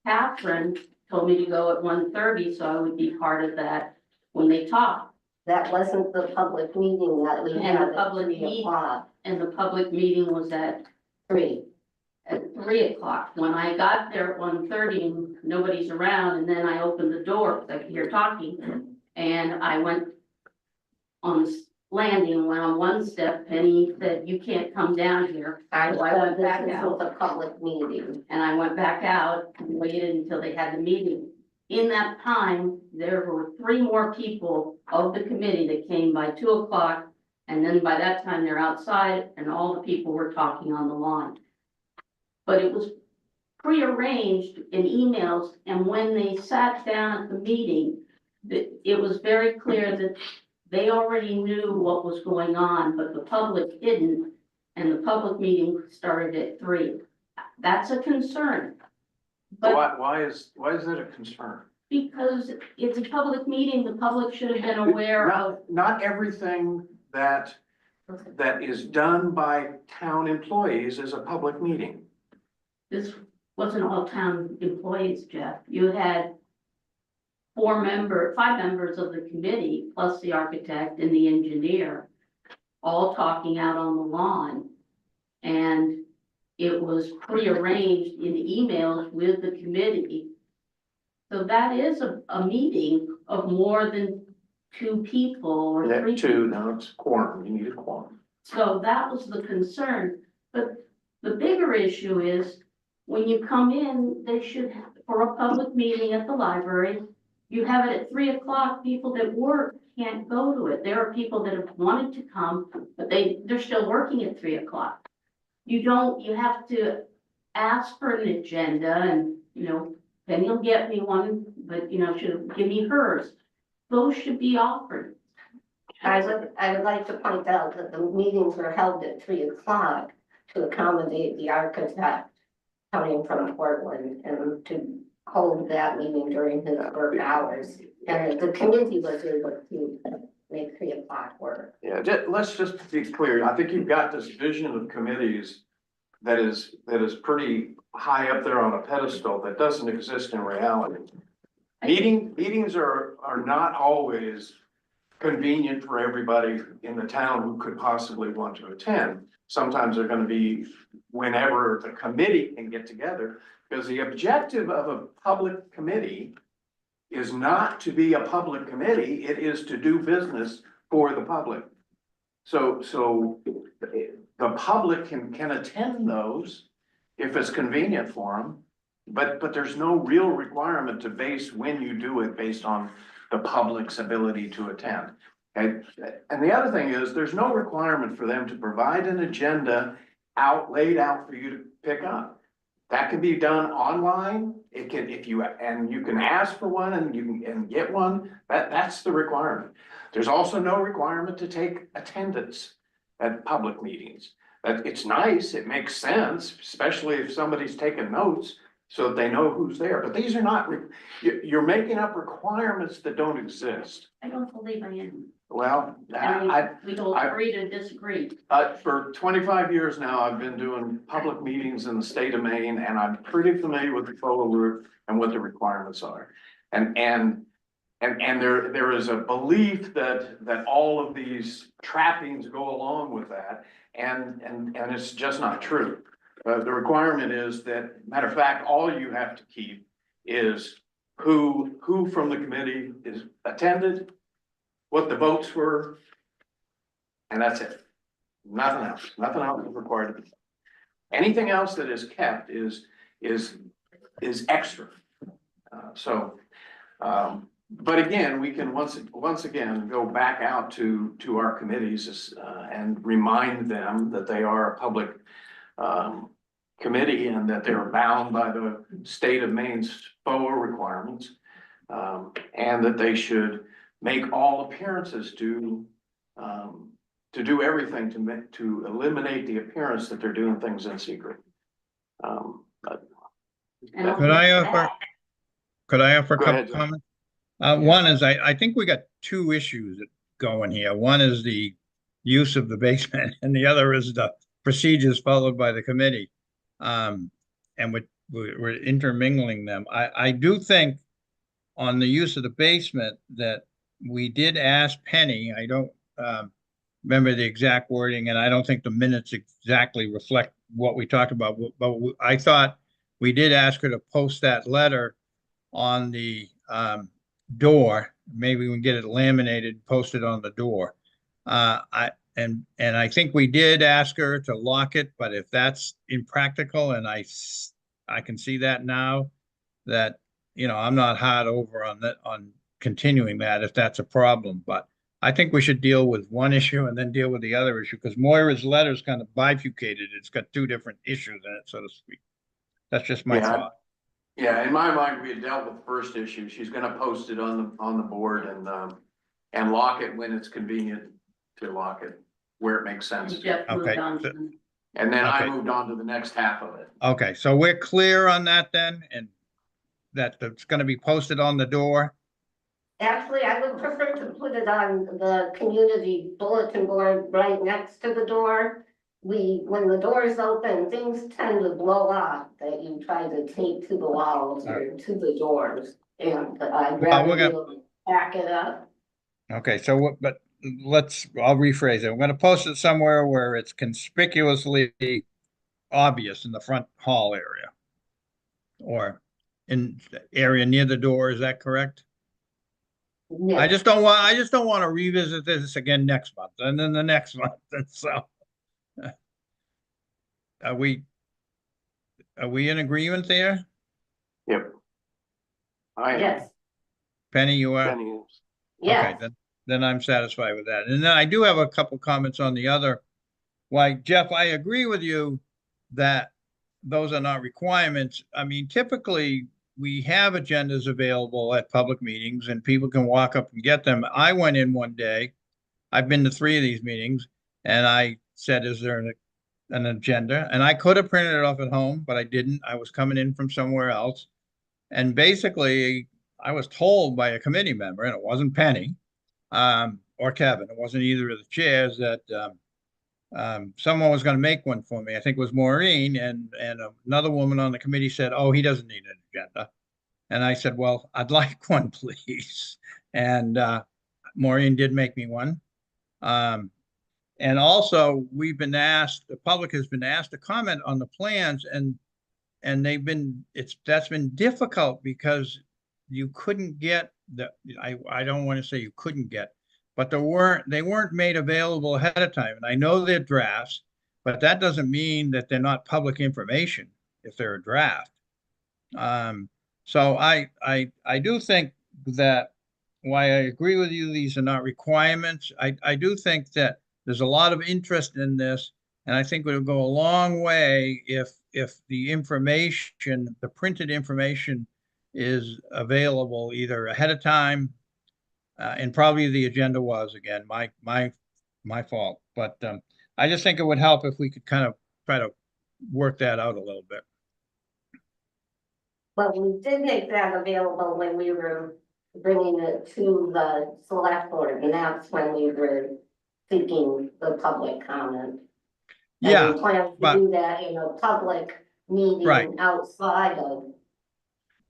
Catherine told me to go at 1:30, so I would be part of that when they talked. that wasn't the public meeting that we And had the at public 3 o'clock, And the public meeting was at 3. at 3 o'clock. When I got there at 1:30, and nobody's around, and then I opened the door, because I could hear talking, and I went on the landing, went on one step, Penny said, "You can't come down here." I So I went back this out. was a public meeting. And I went back out and waited until they had the meeting. In that time, there were 3 more people of the committee that came by 2 o'clock. And then by that time, they're outside and all the people were talking on the lawn. But it was prearranged in emails, and when they sat down at the meeting, it was very clear that they already knew what was going on, but the public didn't. And the public meeting started at 3. That's a concern. But Why is that a concern? because it's a public meeting, the public should have been aware of. Not everything that is done by town employees is a public meeting. This wasn't all town employees, Jeff. You had 5 members of the committee, plus the architect and the engineer, all talking out on the lawn. And it was prearranged in emails with the committee. So that is a meeting of more than 2 people or 3 people. No, it's quorum, you need a quorum. So that was the concern. But the bigger issue is when you come in, they should, for a public meeting at the library, you have it at 3 o'clock. People that work can't go to it. There are people that have wanted to come, but they're still working at 3 o'clock. You have to ask for an agenda and, then you'll get me one, but, should give me hers. Those should be offered. I would like to point out that the meetings were held at 3 o'clock to accommodate the architect coming from Portland and to hold that meeting during his work hours. And the committee was able to make 3 o'clock work. Yeah, let's just be clear. I think you've got this vision of committees that is pretty high up there on a pedestal that doesn't exist in reality. Meetings are not always convenient for everybody in the town who could possibly want to attend. Sometimes they're going to be whenever the committee can get together, because the objective of a public committee is not to be a public committee, it is to do business for the public. So the public can attend those if it's convenient for them, but there's no real requirement to base when you do it based on the public's ability to attend. Okay? And the other thing is, there's no requirement for them to provide an agenda laid out for you to pick up. That can be done online. You can ask for one and you can get one. That's the requirement. There's also no requirement to take attendance at public meetings. It's nice, it makes sense, especially if somebody's taking notes so that they know who's there. But these are not, you're making up requirements that don't exist. I don't believe I am. Well, We don't agree to disagree. for 25 years now, I've been doing public meetings in the state of Maine, and I'm pretty familiar with the photo route and what the requirements are. And there is a belief that all of these trappings go along with that, and it's just not true. The requirement is that, matter of fact, all you have to keep is who from the committee is attended, what the votes were, and that's it. Nothing else is required. Anything else that is kept is extra. But again, we can once again go back out to our committees and remind them that they are a public committee and that they're bound by the state of Maine's FOA requirements, and that they should make all appearances to do everything to eliminate the appearance that they're doing things in secret. Could I offer a Go couple ahead, John. comments? One is, I think we got 2 issues going here. One is the use of the basement and the other is the procedures followed by the committee. And we're intermingling them. I do think on the use of the basement that we did ask Penny, I don't remember the exact wording, and I don't think the minutes exactly reflect what we talked about, but I thought we did ask her to post that letter on the door. Maybe we can get it laminated, posted on the door. And I think we did ask her to lock it, but if that's impractical, and I can see that now, that, I'm not hard over on that, on continuing that if that's a problem, but I think we should deal with one issue and then deal with the other issue, because Moira's letter is kind of bifurcated. It's got two different issues in it, so to speak. That's just my Yeah. thought. Yeah, in my mind, we had dealt with the first issue. She's gonna post it on the board and lock it when it's convenient to lock it, where it makes sense. And Jeff moved Okay. on to And then I Okay. moved on to the next half of it. Okay, so we're clear on that then, and that it's gonna be posted on the door? Actually, I would prefer to put it on the community bulletin board right next to the door. When the doors open, things tend to blow off that you try to tape to the walls or to the doors. And I'd rather be able to back it up. Okay, so what, but I'll rephrase it. We're gonna post it somewhere where it's conspicuously obvious in the front hall area. Or in the area near the door, is that correct? Yeah. I just don't want to revisit this again next month and then the next month, and so. Are we in agreement there? Yep. I am. Yes, Penny, you are? Penny is. Okay, yes. then I'm satisfied with that. And then I do have a couple comments on the other. Like, Jeff, I agree with you that those are not requirements. I mean, typically, we have agendas available at public meetings and people can walk up and get them. I went in one day, I've been to 3 of these meetings, and I said, is there an agenda? And I could have printed it off at home, but I didn't. I was coming in from somewhere else. And basically, I was told by a committee member, and it wasn't Penny or Kevin, it wasn't either of the chairs, that someone was going to make one for me. I think it was Maureen, and another woman on the committee said, "Oh, he doesn't need an agenda." And I said, "Well, I'd like one, please." And Maureen did make me one. And also, the public has been asked to comment on the plans, and that's been difficult because you couldn't get I don't want to say you couldn't get, but they weren't made available ahead of time. And I know they're drafts, but that doesn't mean that they're not public information if they're a draft. So I do think that, why I agree with you, these are not requirements. I do think that there's a lot of interest in this, and I think it would go a long way if the information, the printed information, is available either ahead of time, and probably the agenda was, again, my fault. But I just think it would help if we could kind of try to work that out a little bit. But we did make that available when we were bringing it to the select board, and that's when we were seeking the public comment. And Yeah, we plan to but do that in a public meeting Right. outside of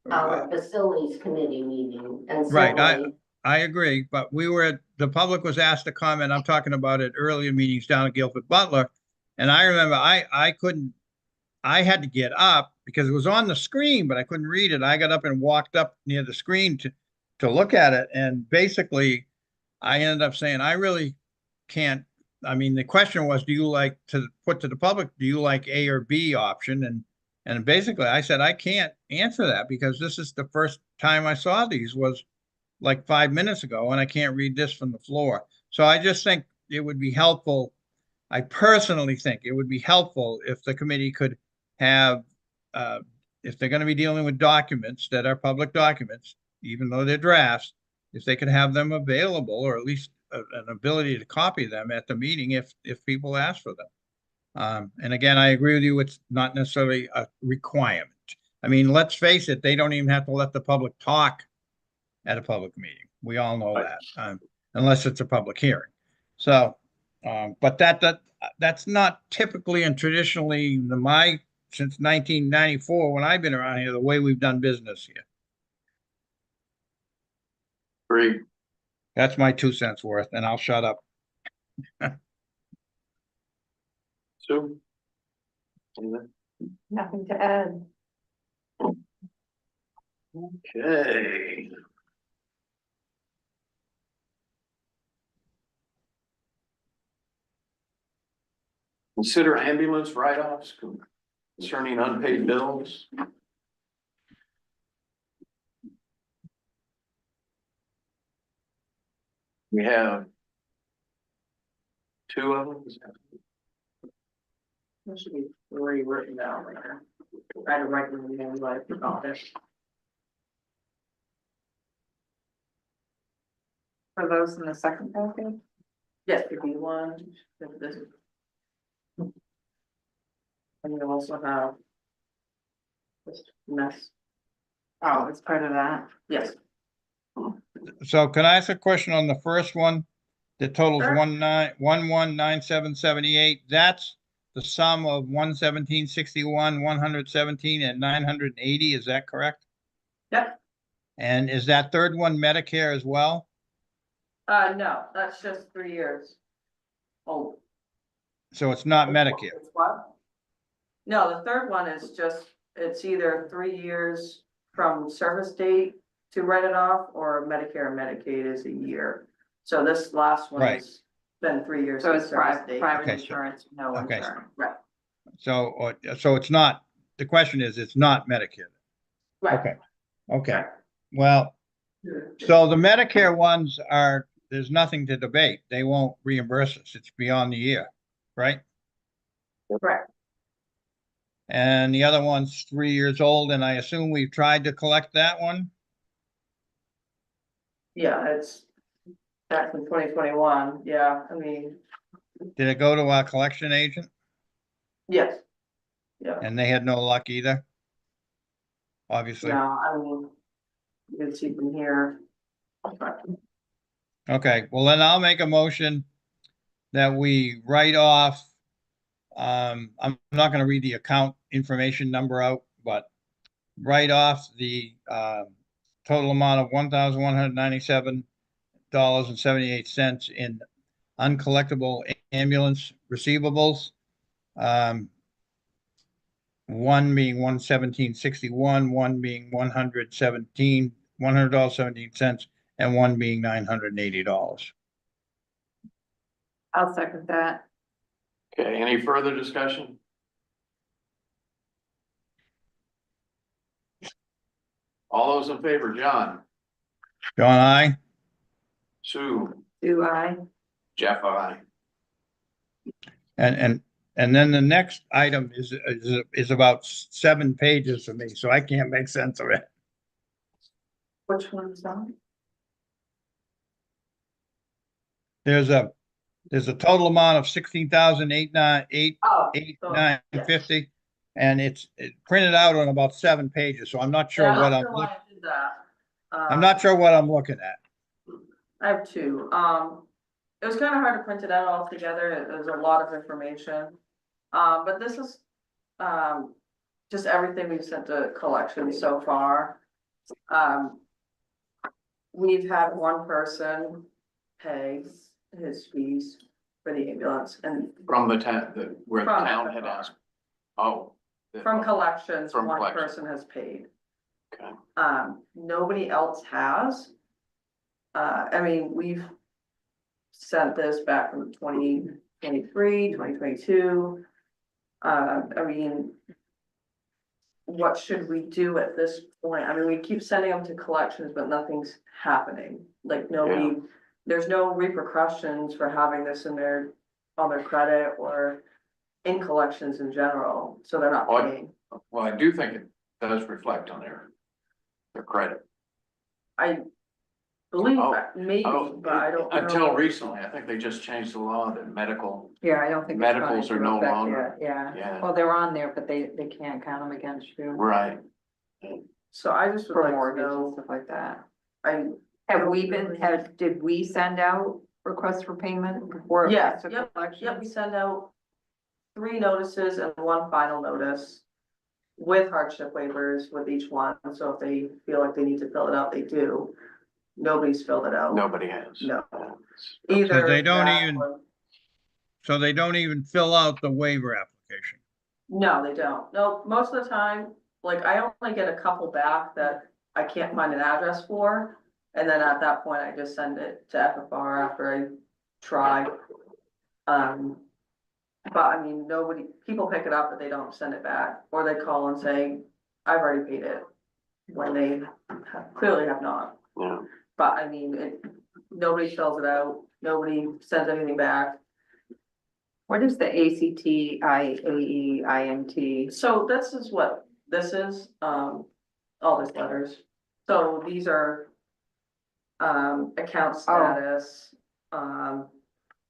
our facilities committee meeing, and right, certainly. I agree, but the public was asked to comment. I'm talking about at earlier meetings down at Guilford Butler. And I remember I had to get up because it was on the screen, but I couldn't read it. I got up and walked up near the screen to look at it. And basically, I ended up saying, I really can't. I mean, the question was, do you like to put to the public, do you like A or B option? And basically I said, I can't answer that because this is the first time I saw these was like 5 minutes ago, and I can't read this from the floor. So I just think it would be helpful. I personally think it would be helpful if the committee could have, if they're going to be dealing with documents that are public documents, even though they're drafts, if they could have them available, or at least an ability to copy them at the meeting if people ask for them. And again, I agree with you, it's not necessarily a requirement. I mean, let's face it, they don't even have to let the public talk at a public meeting. We all know that, unless it's a public hearing. So, but that's not typically and traditionally since 1994, when I've been around here, the way we've done business here. Agreed. That's my 2 cents worth, and I'll shut up. Nothing to add. Okay. Consider ambulance write-offs concerning unpaid bills. We have two of them. There should be three written down right there. I had to write them in like, oh, this. For those in the second package? Yes, there be one, this. And you also have. This mess, Oh, it's part of that. yes, So can I ask a question on the first one? The totals Sure. 1,997,78. That's the sum of 117,61, 117, and 980. Is that correct? yep, And is that third one Medicare as well? no, that's just 3 years. Oh. So it's not Medicare. It's what? No, the third one is just, it's either 3 years from service date to write it off, or Medicare and Medicaid is a year. So this last one Right. has been 3 years. So from it's service private, date. private Okay, so- insurance, no okay. insurance. Right, So it's not, the question is, it's not Medicare. right. Okay, okay. Well, so the Medicare ones are, there's nothing to debate. They won't reimburse us. It's beyond the year, right? Correct. And the other one's 3 years old, and I assume we've tried to collect that one? Yeah, it's back from 2021, yeah, I mean, Did it go to our collection agent? yes. Yeah, And they had no luck either? Obviously. no, I mean, you can see from here. Okay, well then I'll make a motion that we write off. I'm not gonna read the account information number out, but write off the total amount of $1,197.78 in uncollectible ambulance receivables. One being 117.61, one being $100.17, and one being $980. I'll second that. Okay, any further discussion? All those in favor, John, John, I. Sue, Do I? Jeff, I. And then the next item is about 7 pages for me, so I can't make sense of it. Which one's that? There's a total amount of 16,898 Oh, eight so, nine yes. 50, and it's printed out on about 7 pages, so I'm not sure Yeah, what I'm I'm sure why I did that. I'm not sure what I'm looking at. I have two, it was kind of hard to print it out all together, there's a lot of information. But this is, just everything we've sent to collections so far. We've had one person pay his fees for the ambulance, and From the town, where the From town had FFR. asked. Oh. from collections, From one collections. person has paid. Okay. Nobody else has. I mean, we've sent this back from 2023, 2022. I mean, what should we do at this point? I mean, we keep sending them to collections, but nothing's happening. Like nobody, there's no repercussions for having this in their, on their credit or in collections in general, so they're not Oh, paying. Well, I do think it does reflect on their credit. I believe Oh, that, maybe, but I don't know. Until recently, I think they just changed the law that medical, Yeah, I don't think. it's gone Medicals are into no effect longer- yet, Yeah, yeah, well, they're on there, but they can't count them against you. right. So I just would For like to mortgage and know, stuff like that. Did we send out requests for payment before? it Yeah, went to yep, collections? yep, we send out 3 notices and 1 final notice. With hardship waivers with each one, so if they feel like they need to fill it out, they do. Nobody's filled it out. Nobody has. No. So Either they don't that even- or- So they don't even fill out the waiver application. No, they don't. No, most of the time, like I only get a couple back that I can't find an address for. And then at that point, I just send it to FFR after I try. Um, but I mean, people pick it up, but they don't send it back, or they call and say, I've already paid it. When they clearly have not. Yeah. But I mean, nobody fills it out, nobody sends anything back. What is the ACTIAEINT? So this is what this is, all these letters. So these are account status, and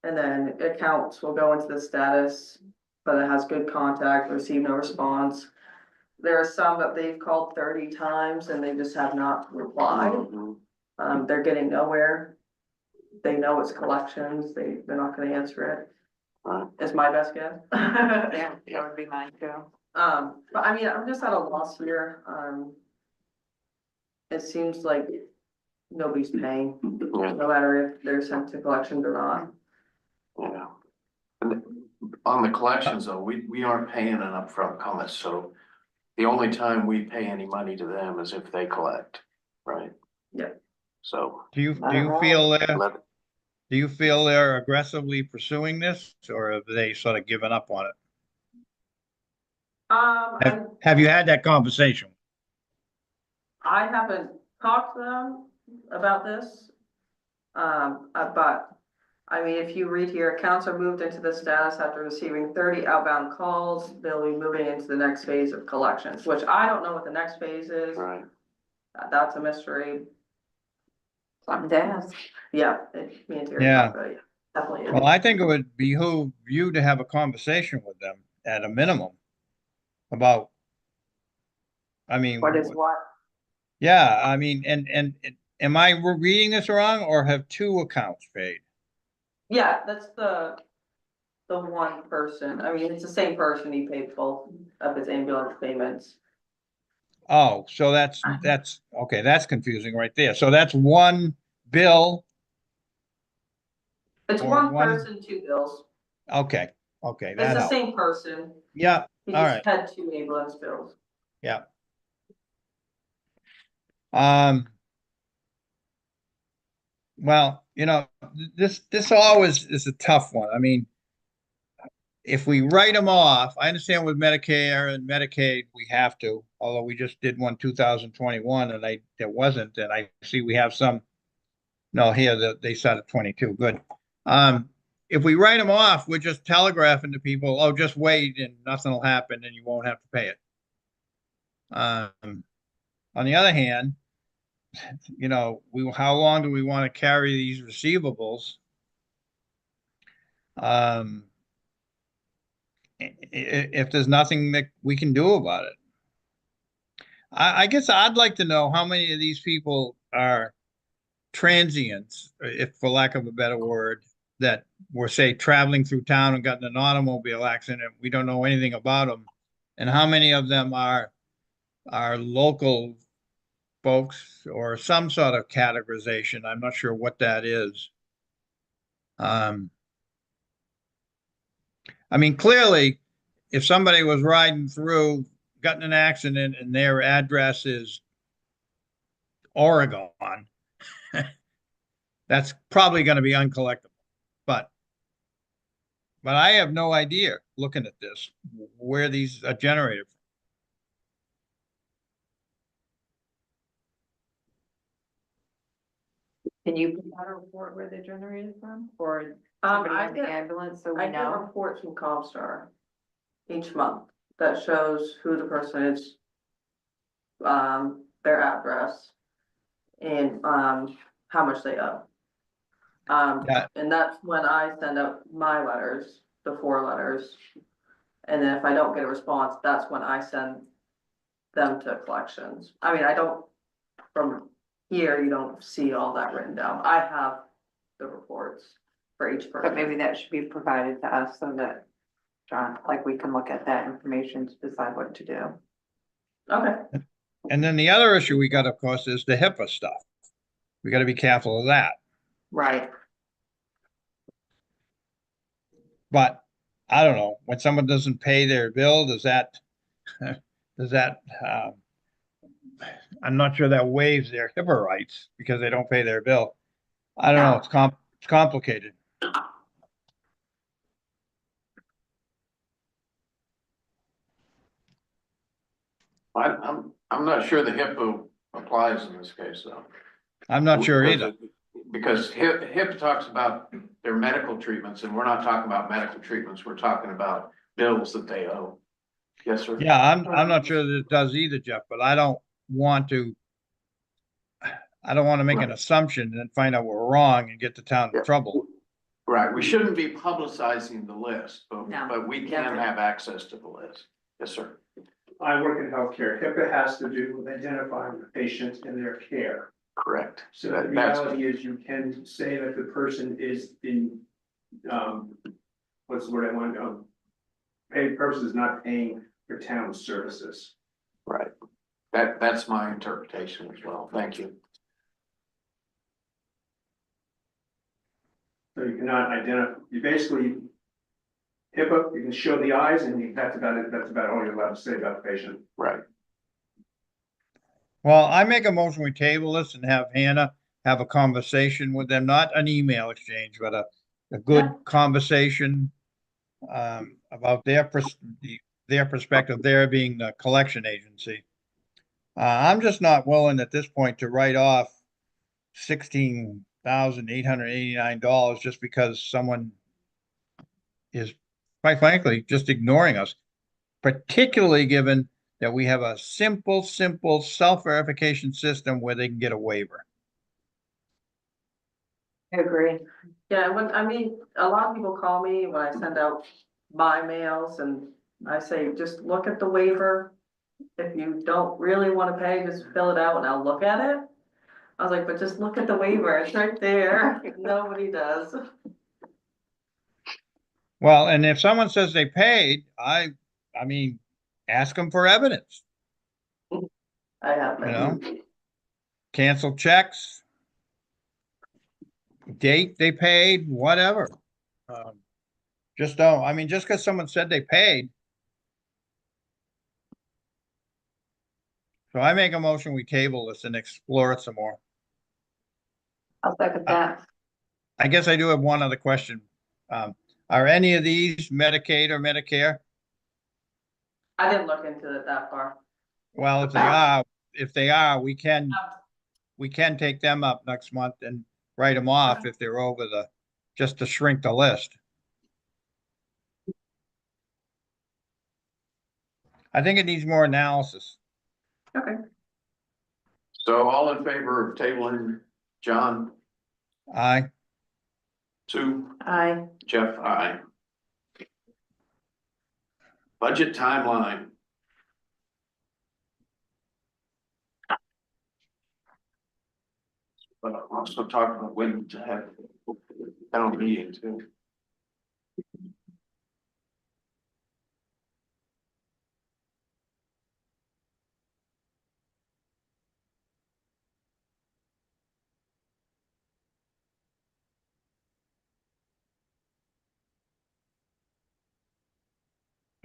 then accounts will go into the status, but it has good contact, receive no response. There are some that they've called 30 times and they just have not replied. They're getting nowhere. They know it's collections, they're not gonna answer it. Is my best guess. Yeah, that would be mine too. But I mean, I'm just at a loss here. It seems like nobody's paying, no matter if they're sent to collections or not. Yeah. And on the collections though, we aren't paying an upfront cost, so the only time we pay any money to them is if they collect, right? Yeah. So. Do you feel they're aggressively pursuing this, or have they sort of given up on it? Have you had that conversation? I haven't talked to them about this. But I mean, if you read here, accounts are moved into the status after receiving 30 outbound calls, they'll be moving into the next phase of collections, which I don't know what the next phase is. Right. That's a mystery. Something to ask. Yeah, me and Terry Yeah. talked about it. Definitely is. Well, I think it would behoove you to have a conversation with them at a minimum about, I mean. What is what? Yeah, I mean, and am I reading this wrong, or have two accounts paid? Yeah, that's the one person. I mean, it's the same person. He paid both of his ambulance payments. Oh, so that's okay, that's confusing right there. So that's one bill. It's Or one one- person, two bills. Okay, It's that the helps. same person. Yeah, He all just right. had two ambulance bills. Yeah. Well, this always is a tough one. I mean, if we write them off, I understand with Medicare and Medicaid, we have to, although we just did one 2021 and there wasn't, and I see we have some, no, here, they started 22, good. If we write them off, we're just telegraphing to people, oh, just wait and nothing will happen and you won't have to pay it. On the other hand, how long do we want to carry these receivables? If there's nothing that we can do about it. I guess I'd like to know how many of these people are transients, if for lack of a better word, that were, say, traveling through town and got in an automobile accident. We don't know anything about them. And how many of them are local folks or some sort of categorization. I'm not sure what that is. I mean, clearly, if somebody was riding through, got in an accident, and their address is Oregon, that's probably going to be uncollectible. But I have no idea, looking at this, where these are generated from. Can you put out a report where they're generated from, or somebody I in the get- ambulance, so we I get know? reports from Comstar each month that shows who the person is, their address, and how much they owe. Yeah. And that's when I send out my letters, the 4 letters. And then if I don't get a response, that's when I send them to collections. I mean, I don't, from here, you don't see all that written down. I have the reports for each person. But maybe that should be provided to us so that, John, like we can look at that information to decide what to do. Okay. And then the other issue we got, of course, is the HIPAA stuff. We got to be careful of that. Right. But I don't know, when someone doesn't pay their bill, does that, does that, I'm not sure that waives their HIPAA rights because they don't pay their bill. I don't know, it's complicated. I'm not sure the HIPAA applies in this case, though. I'm not sure either. Because HIPAA talks about their medical treatments, and we're not talking about medical treatments, we're talking about bills that they owe. Yes, sir? Yeah, I'm not sure that it does either, Jeff, but want to, I don't want to make an assumption and then find out we're wrong and get the town in Yeah. trouble. Right, we shouldn't be publicizing the list, No. but we can have access to the list. Yes, sir. I work in healthcare. HIPAA has to do with identifying the patient and their care. Correct. So the reality is you can say that the person is in, what's the word I want, paid person is not paying for town services. Right. That's my interpretation as well. Thank you. So you cannot identify, you basically, HIPAA, you can show the eyes and that's about it. That's about all you're allowed to say about the patient. Right. Well, I make a motion, we table this and have Hannah have a conversation with them, not an email exchange, but a good conversation about their perspective, their being the collection agency. I'm just not willing at this point to write off $16,889 just because someone is, quite frankly, just ignoring us, particularly given that we have a simple self-verification system where they can get a waiver. I agree. Yeah, I mean, a lot of people call me when I send out my mails and I say, just look at the waiver. If you don't really want to pay, just fill it out and I'll look at it. I was like, but just look at the waiver, it's right there. Nobody does. Well, and if someone says they paid, I mean, ask them for evidence, I have. you know, canceled checks, date they paid, whatever. Just don't, I mean, just because someone said they paid. So I make a motion, we table this and explore it some more. I'll second that. I guess I do have one other question. Are any of these Medicaid or Medicare? I didn't look into it that far. Well, if they are, we can take them up next month and write them off if they're over just to shrink the list. I think it needs more analysis. Okay. So all in favor of tabling, John, Aye. Sue, Aye. Jeff, aye. Budget timeline. But I'm also talking about when to have town meeting too.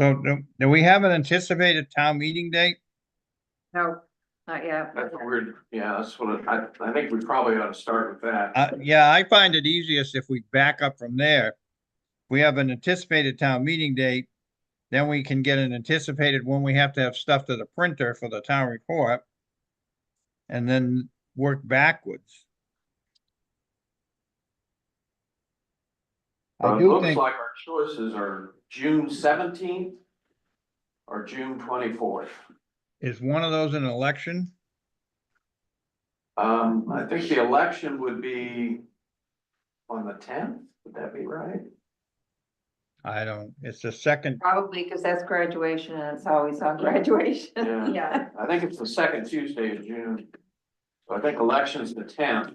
So do we have an anticipated town meeting date? No, not yet. That's weird. Yeah, that's what I think we probably ought to start with that. Yeah, I find it easiest if we back up from there. We have an anticipated town meeting date, then we can get an anticipated when we have to have stuff to the printer for the town report. And then work backwards. I It do looks think, like our choices are June 17th or June 24th. is one of those an election? I think the election would be on the 10th. Would that be right? It's the second, Probably because that's graduation and it's always on graduation. Yeah. I think it's the second Tuesday of June. So I think election's the 10th.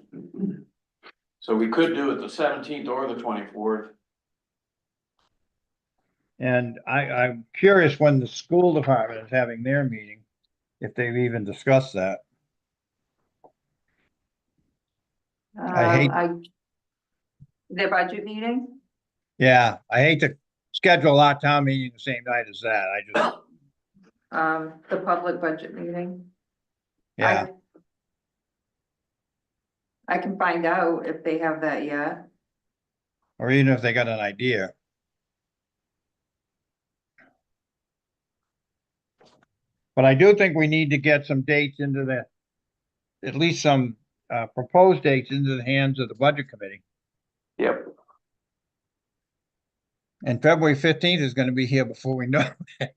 So we could do it the 17th or the 24th. and I'm curious when the school department is having their meeting, if they've even discussed that. I hate- Their budget meeting? Yeah, I hate to schedule our town meeting the same night as that. I just, The public budget meeting. yeah. I can find out if they have that yet. Or even if they got an idea. But I do think we need to get some dates into at least some proposed dates into the hands of the budget committee. Yep. And February 15th is going to be here before we know it.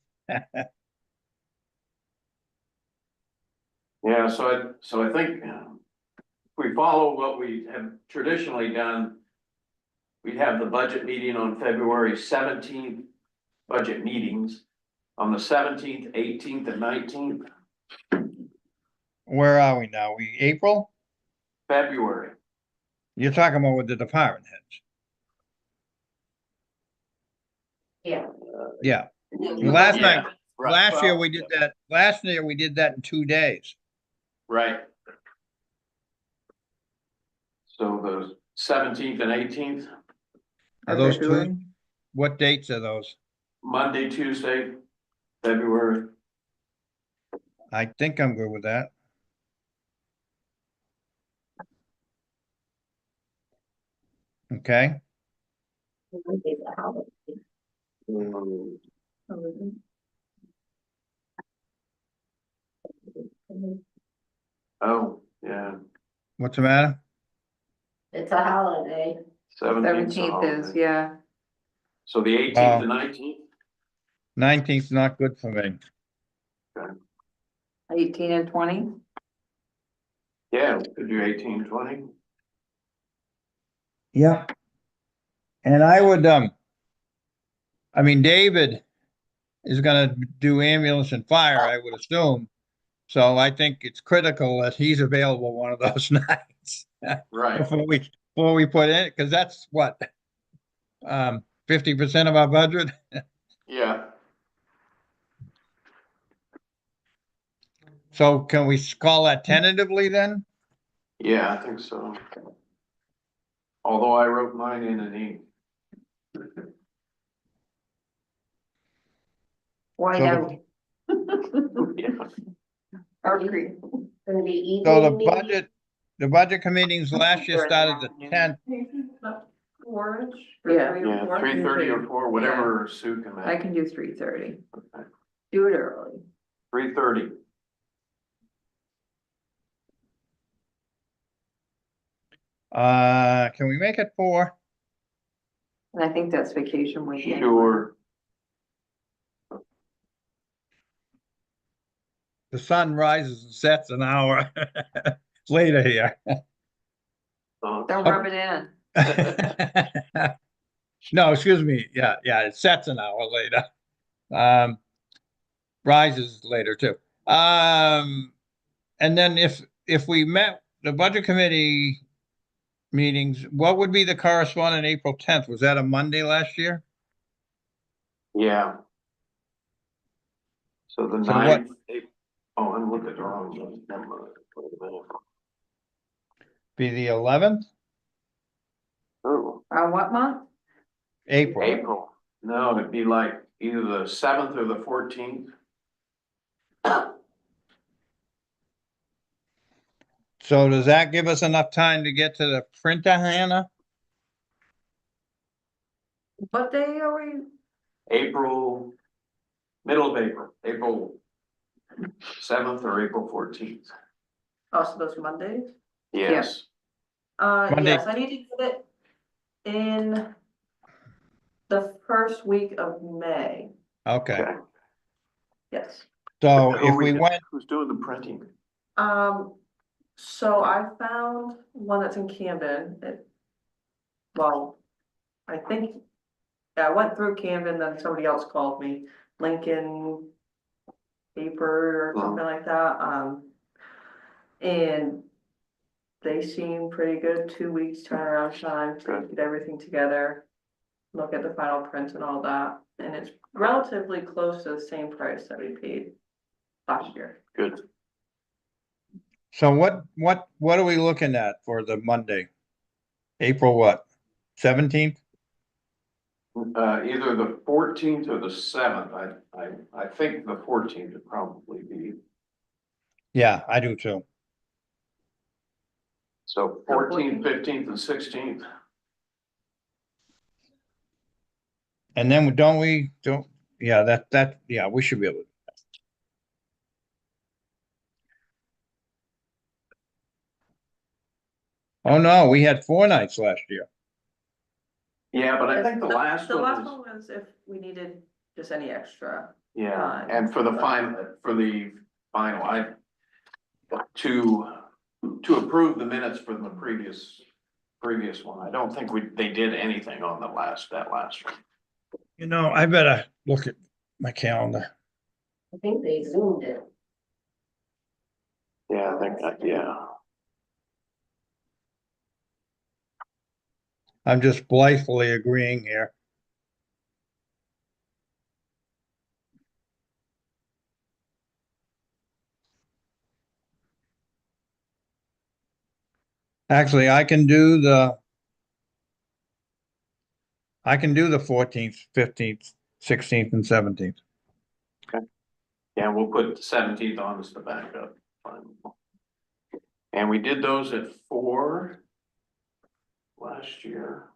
Yeah, so I think if we follow what we have traditionally done, we'd have the budget meeting on February 17th, budget meetings on the 17th, 18th, and 19th, Where are we now? We April? February. You're talking about with the department heads. Yeah. Yeah. Last Yeah, night, right, last year well, we did that. Last year we did that in 2 days. Right. So the 17th and 18th, Are those two? What dates are those? Monday, Tuesday, February. I think I'm good with that. Okay. Oh, yeah, What's the matter? It's a holiday. 17th is, yeah. So the 18th and 19th? 19th, not good for me. 18 and 20. Yeah, we could do 18, 20. Yeah. And I would, I mean, David is gonna do ambulance and fire, I would assume. So I think it's critical that he's available one of those nights. Right. Before we put in, because that's what, 50% of our budget. Yeah. So can we call that tentatively then? Yeah, I think so. Although I wrote mine in ink. Why So no? Yeah. Mercury. Gonna be So evening meeting. the budget committees last year started the 10th. Orange? Yeah, 3:30 or 4, whatever Sue can I make. can do 3:30. Do it early. 3:30. Can we make it 4? And I think that's vacation weekend. Sure. The sun rises and sets an hour later here. Don't rub it in. No, excuse me. Yeah, it sets an hour later. Rises later too. And then if we met the budget committee meetings, what would be the corresponding April 10th? Was that a Monday last year? Yeah. So the So 9th. Oh, I'm looking at the wrong one. Wait a minute. Be the 11th? Oh, What month? April. April. No, it'd be like either the 7th or the 14th. So does that give us enough time to get to the printer, Hannah? What day are we? April, middle of April, April 7th or April 14th. Oh, so those Mondays? Yes. Monday. Yes, I need to get it in the first week of May. Okay. Yes. So if we went, Who's doing the printing? So I found one that's in Camden. Well, I think, yeah, I went through Camden, then somebody else called me, Lincoln Paper or something like that. And they seem pretty good, 2 weeks turnaround time to get everything together. Look at the final print and all that, and it's relatively close to the same price that we paid last year. Good. so what are we looking at for the Monday? April what? 17th? Either the fourteenth or the seventh, I think the fourteenth would probably be, Yeah, I do too. so 14th, 15th and sixteenth. And then don't, yeah, yeah, we should be able to. Oh, no, we had 4 nights last year. Yeah, but I think the last The last one is, one was if we needed just any extra. yeah, and for the final, to approve the minutes for the previous one, I don't think they did anything on that last one. You know, I better look at my calendar. I think they zoomed it. Yeah, I think, yeah. I'm just blithely agreeing here. Actually, I can do the 14th, 15th, 16th and 17th. Yeah, we'll put the 17th on as the backup. Fine. And we did those at 4 last year.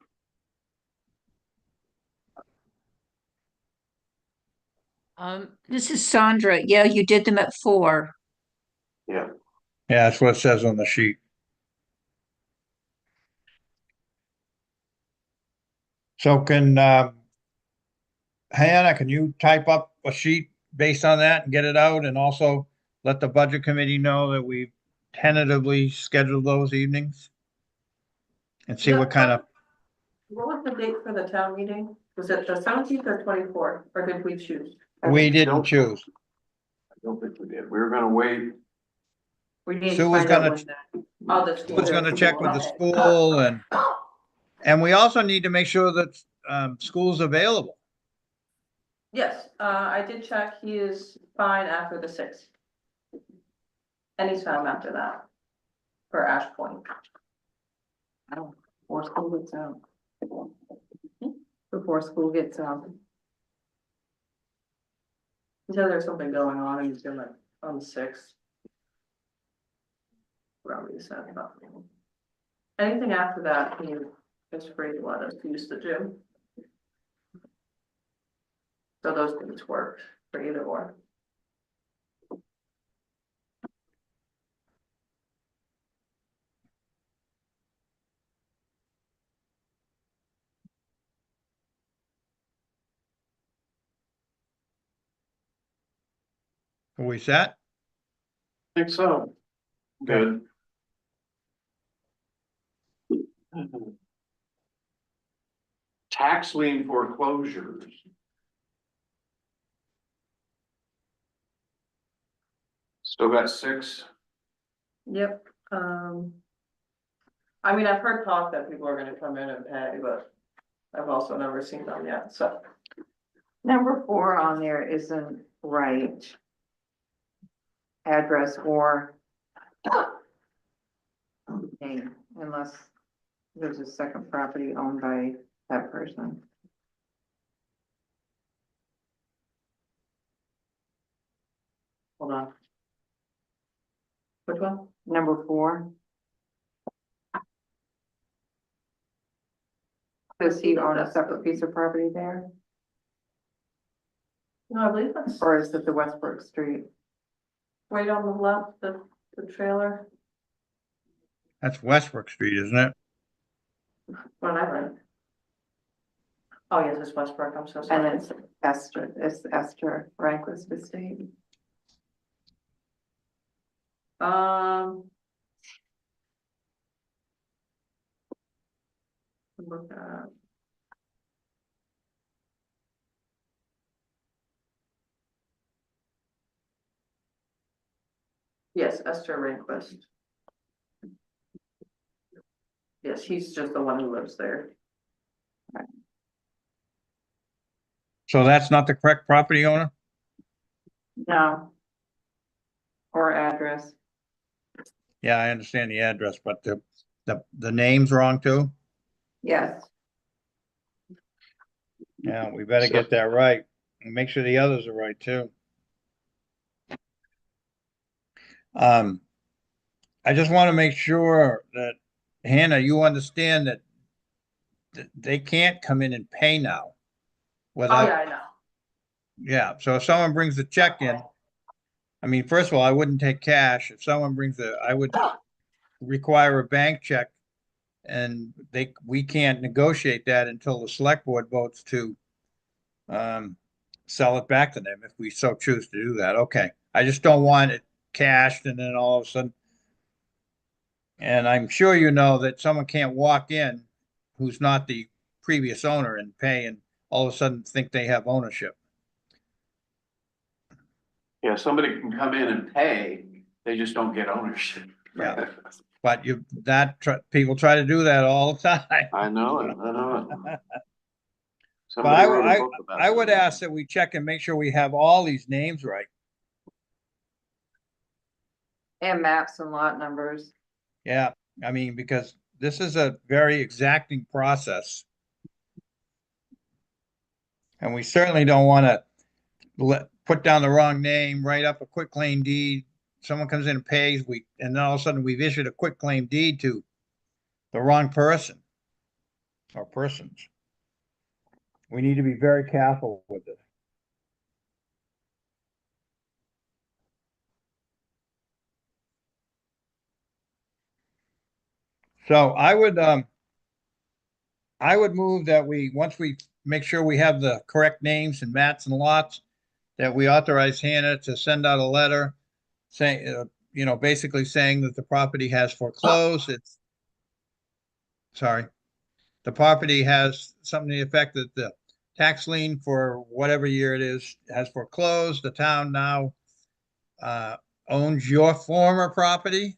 This is Sandra. Yeah, you did them at 4. Yeah. Yeah, that's what it says on the sheet. So Hannah, can you type up a sheet based on that and get it out, and also let the budget committee know that we tentatively scheduled those evenings? And see what kind of, What was the date for the town meeting? Was it the 17th or 24th, or did we choose? we didn't choose. I don't think we did. We were gonna wait. We need Sue to was find out gonna, when that. Oh, the school. was gonna check with the school, and we also need to make sure that school's available. Yes, I did check. He is fine after the 6th. Anytime after that. For Ash Point. Oh, before school gets out. Before school gets out. He said there's something going on and he's gonna, on the 6th. Whatever he said about me. Anything after that, he is free to let us use the gym. So those things worked for either or. Are we set? I think so. Good. Tax lien foreclosures. Still got 6. Yep, I mean, I've heard talk that people are gonna come in and pay, but I've also never seen them yet, so. Number 4 on there isn't right. Address or name, unless there's a second property owned by that person. Hold on. Which one? Number 4. Does he own a separate piece of property there, No, I believe that's or is it the Westbrook Street? right on the left, the trailer, That's Westbrook Street, isn't it? what I read. Oh, yes, it's Westbrook, I'm so And sorry. it's Esther Franklin estate. Look at. Yes, Esther Rehnquist. Yes, he's just the one who lives there. So that's not the correct property owner? No. Or address. Yeah, I understand the address, but the name's wrong too? Yes. Yeah, we better get that right and make sure the others are right too. I just want to make sure that, Hannah, you understand that they can't come in and pay now Oh, without, yeah, I know. yeah, so if someone brings the check in, I mean, first of all, I wouldn't take cash. If someone brings I would require a bank check, and we can't negotiate that until the select board votes to sell it back to them if we so choose to do that. Okay, I just don't want it cashed and then all of a sudden, and I'm sure you know that someone can't walk in who's not the previous owner and pay and all of a sudden think they have ownership. Yeah, somebody can come in and pay, they just don't get ownership. Yeah. But people try to do that all the time. I know it, I know it. But Somebody wrote a book about I it. would ask that we check and make sure we have all these names right. And maps and lot numbers. Yeah, I mean, because this is a very exacting process. And we certainly don't want to put down the wrong name, write up a quitclaim deed. Someone comes in and pays, and then all of a sudden we've issued a quitclaim deed to the wrong person or persons. We need to be very careful with this. So I would move that once we make sure we have the correct names and mats and lots, that we authorize Hannah to send out a letter saying, basically saying that the property has foreclosed. The property has something to the effect that the tax lien for whatever year it is has foreclosed. The town now owns your former property.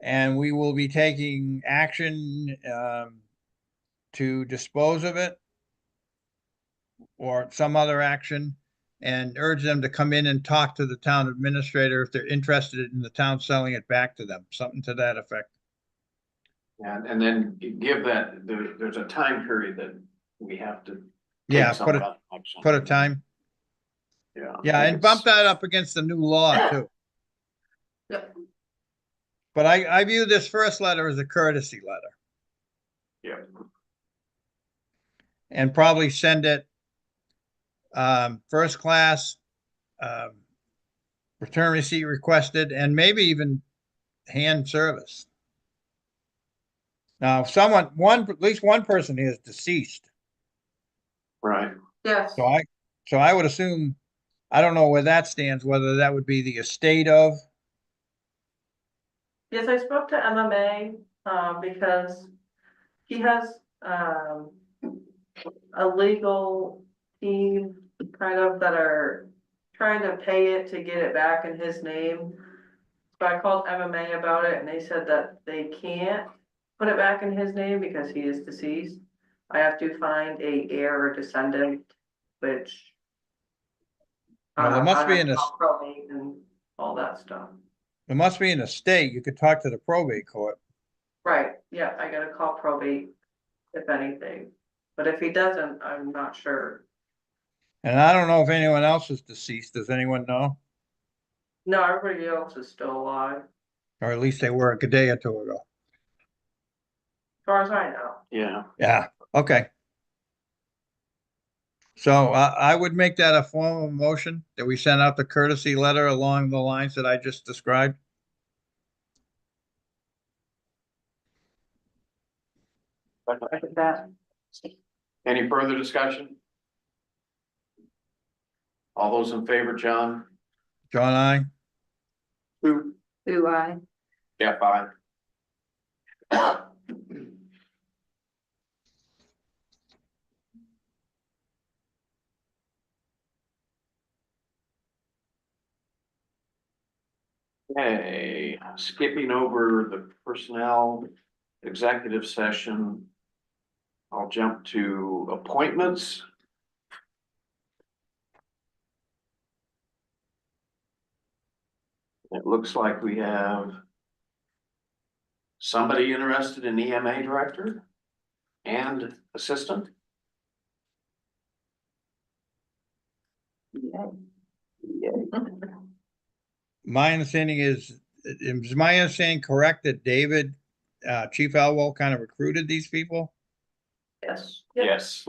And we will be taking action to dispose of it or some other action, and urge them to come in and talk to the town administrator if they're interested in the town selling it back to them, something to that effect. And then give that, there's a time period that we have to Yeah, take some action. put a time. Yeah. Yeah, and bump that up against the new law too. Yep. But I view this first letter as a courtesy letter. Yeah. And probably send it first class, return receipt requested, and maybe even hand service. Now, if at least one person is deceased. Right. Yes. So I would assume, I don't know where that stands, whether that would be the estate of. Yes, I spoke to MMA, because he has, a legal team kind of that are trying to pay it to get it back in his name. So I called MMA about it and they said that they can't put it back in his name because he is deceased. I have to find a heir or descendant, which. Well, there must be probate and all that stuff. There must be an estate. You could talk to the probate court. Right, yeah, I gotta call probate if anything, but if he doesn't, I'm not sure. And I don't know if anyone else is deceased. Does anyone know? No, everybody else is still alive, Or at least they were a day or two ago. as far as I know. Yeah. Yeah, okay. So I would make that a formal motion that we send out the courtesy letter along the lines that I just described. That. Any further discussion? All those in favor, John? John, I. Sue? Do I? Yeah, fine. Okay, skipping over the personnel executive session. I'll jump to appointments. It looks like we have somebody interested in EMA director and assistant? My understanding is my understanding correct that David, Chief Elwell kind of recruited these people? Yes. Yes.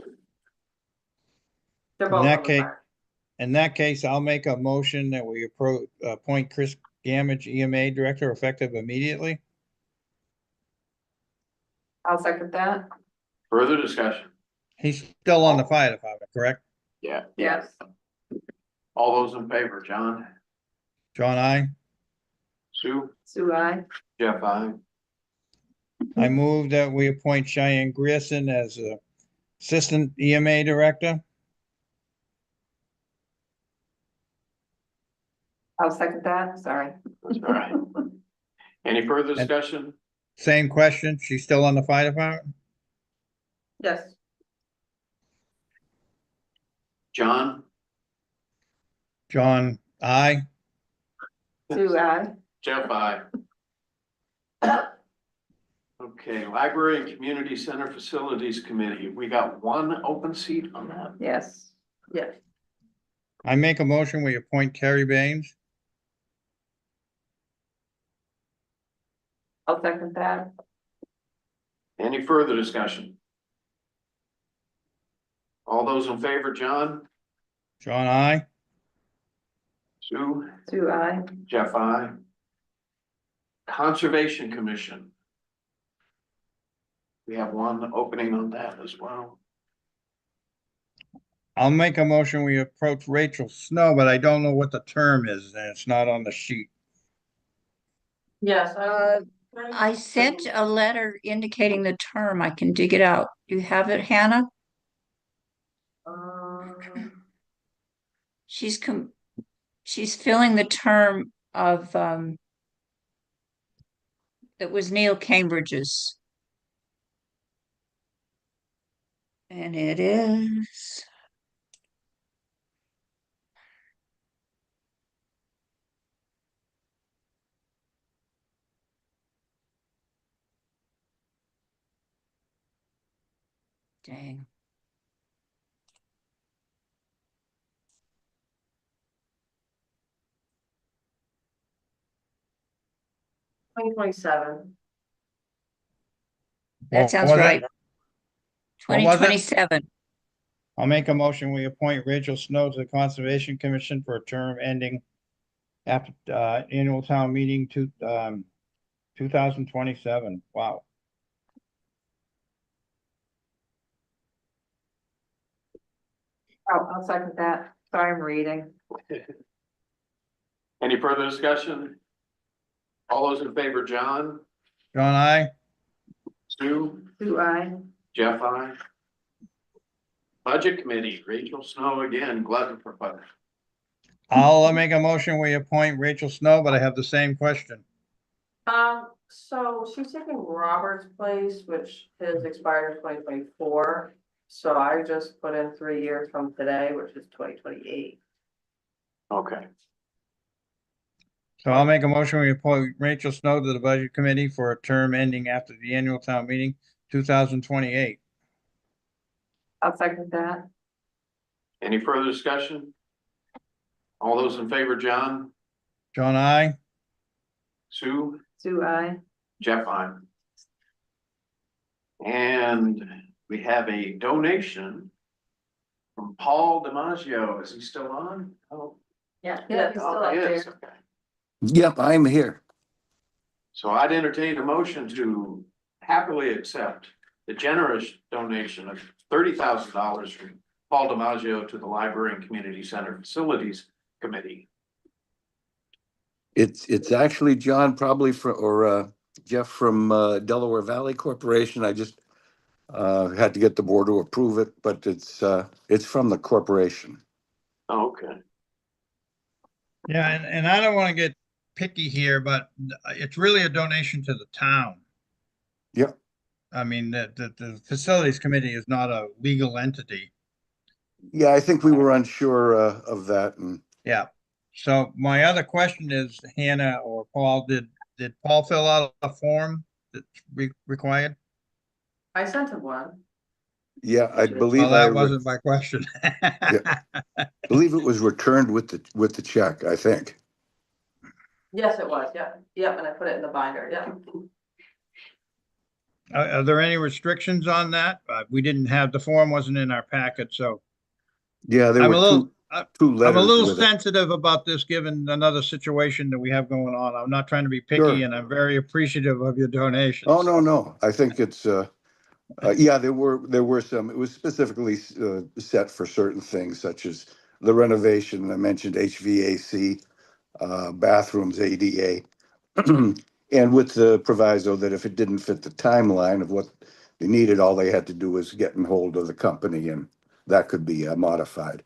They're In both that on the case, fire. in that case, I'll make a motion that we appoint Chris Gamage, EMA Director, effective immediately. I'll second that. Further discussion? He's still on the fire department, correct? Yeah. Yes. All those in favor, John, John, Sue, Sue, I. Jeff, I move that we appoint Cheyenne Grierson as Assistant EMA Director. I'll second that, sorry. That's all right. Any further discussion? Same question. She's still on the fire department? Yes. John, John, aye. Sue, I. Jeff, Okay, Library and Community Center Facilities Committee, we got one open seat on that. Yes. Yes. I make a motion, we appoint Terry Baines. I'll second that. Any further discussion? All those in favor, John, John, aye. Sue, Sue, I. Jeff, Conservation Commission. We have one opening on that as well. I'll make a motion, we approach Rachel Snow, but I don't know what the term is, and it's not on the sheet. Yes, I sent a letter indicating the term. I can dig it out. Do you have it, Hannah? She's filling the term of, it was Neil Cambridge's. And it is. Dang. twenty 2027. That What sounds was it? right. What was it? 2027. I'll make a motion, we appoint Rachel Snow to the Conservation Commission for a term ending after annual town meeting 2027. Wow. Oh, I'll second that. Sorry, I'm reading. Any further discussion? All those in favor, John, John, aye. Sue, Sue, I. Jeff, Budget Committee, Rachel Snow again, glutton for punishment. I'll make a motion, we appoint Rachel Snow, but I have the same question. So she's taking Robert's place, which has expired in 2024. So I just put in 3 years from today, which is 2028. Okay, So I'll make a motion, we appoint Rachel Snow to the Budget Committee for a term ending after the annual town meeting 2028. I'll second that. any further discussion? All those in favor, John, John, aye. Sue, Sue, I. Jeff, And we have a donation from Paul DiMaggio. Is he still on? Oh, Yeah. Yeah, he's still up he there. is, okay. Yep, I'm here. So I'd entertain a motion to happily accept the generous donation of $30,000 from Paul DiMaggio to the Library and Community Center Facilities Committee. It's actually John probably Jeff from Delaware Valley Corporation. I just had to get the board to approve it, but it's from the corporation. Oh, okay. Yeah, and I don't want to get picky here, but it's really a donation to the town. Yep. I mean, the Facilities Committee is not a legal entity. Yeah, I think we were unsure of that, and Yeah. So my other question is, Hannah or Paul, did Paul fill out a form that's required? I sent him one. Yeah, I Well, believe that wasn't my question. believe it was returned with the check, I think. Yes, it was, yep, and I put it in the binder, yep. Are there any restrictions on that? We didn't have, the form wasn't in our packet, so Yeah, there I'm were a little, two I'm a letters little with it. sensitive about this, given another situation that we have going on. I'm not trying to be picky, Sure. and I'm very appreciative of your donation. Oh, no, so. no. I think it's, yeah, there were some, it was specifically set for certain things such as the renovation. I mentioned HVAC, bathrooms, ADA. And with the proviso that if it didn't fit the timeline of what they needed, all they had to do was get in hold of the company and that could be modified.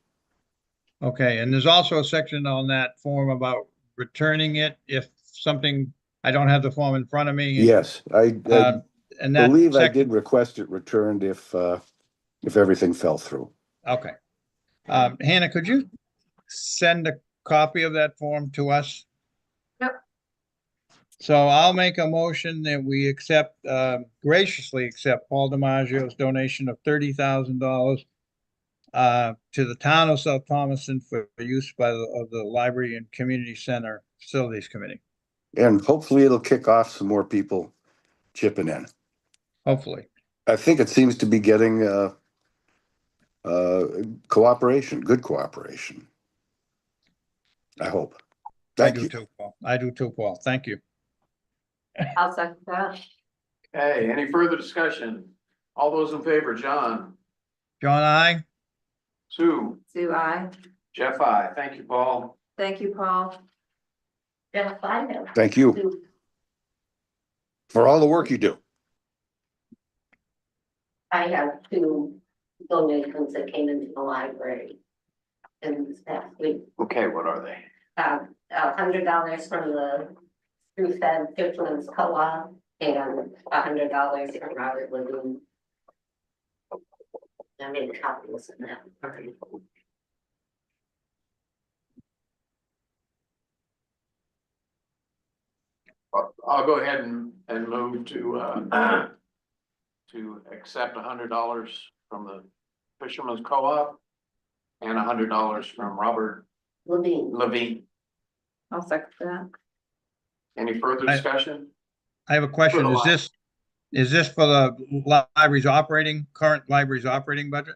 Okay, and there's also a section on that form about returning it if something, I don't have the form in front of me. Yes, I And that believe I section, did request it returned if everything fell through. okay. Hannah, could you send a copy of that form to us? Yep. So I'll make a motion that we accept, graciously accept Paul DiMaggio's donation of $30,000 to the town of South Thomaston for use by of the Library and Community Center Facilities Committee. And hopefully it'll kick off some more people chipping in. Hopefully. I think it seems to be getting cooperation, good cooperation. I hope. Thank you. Too, Paul. I do too, Paul. Thank you. I'll second that. Okay, any further discussion? All those in favor, John, John, I. Sue, Sue, I. Jeff, I. Thank you, Paul. Thank you, Paul. Jeff, I have. Thank you for all the work you do. I have 2 donations that came into the library in this past week. Okay, what are they? $100 from the Spruce-Fed Fisherman's Co-op and $100 from Robert Lagoon. I made copies of that. I'll go ahead and move to accept $100 from the Fisherman's Co-op and $100 from Robert Levine. I'll second that. Any further discussion? I have a question. Is this for the library's current library's operating budget?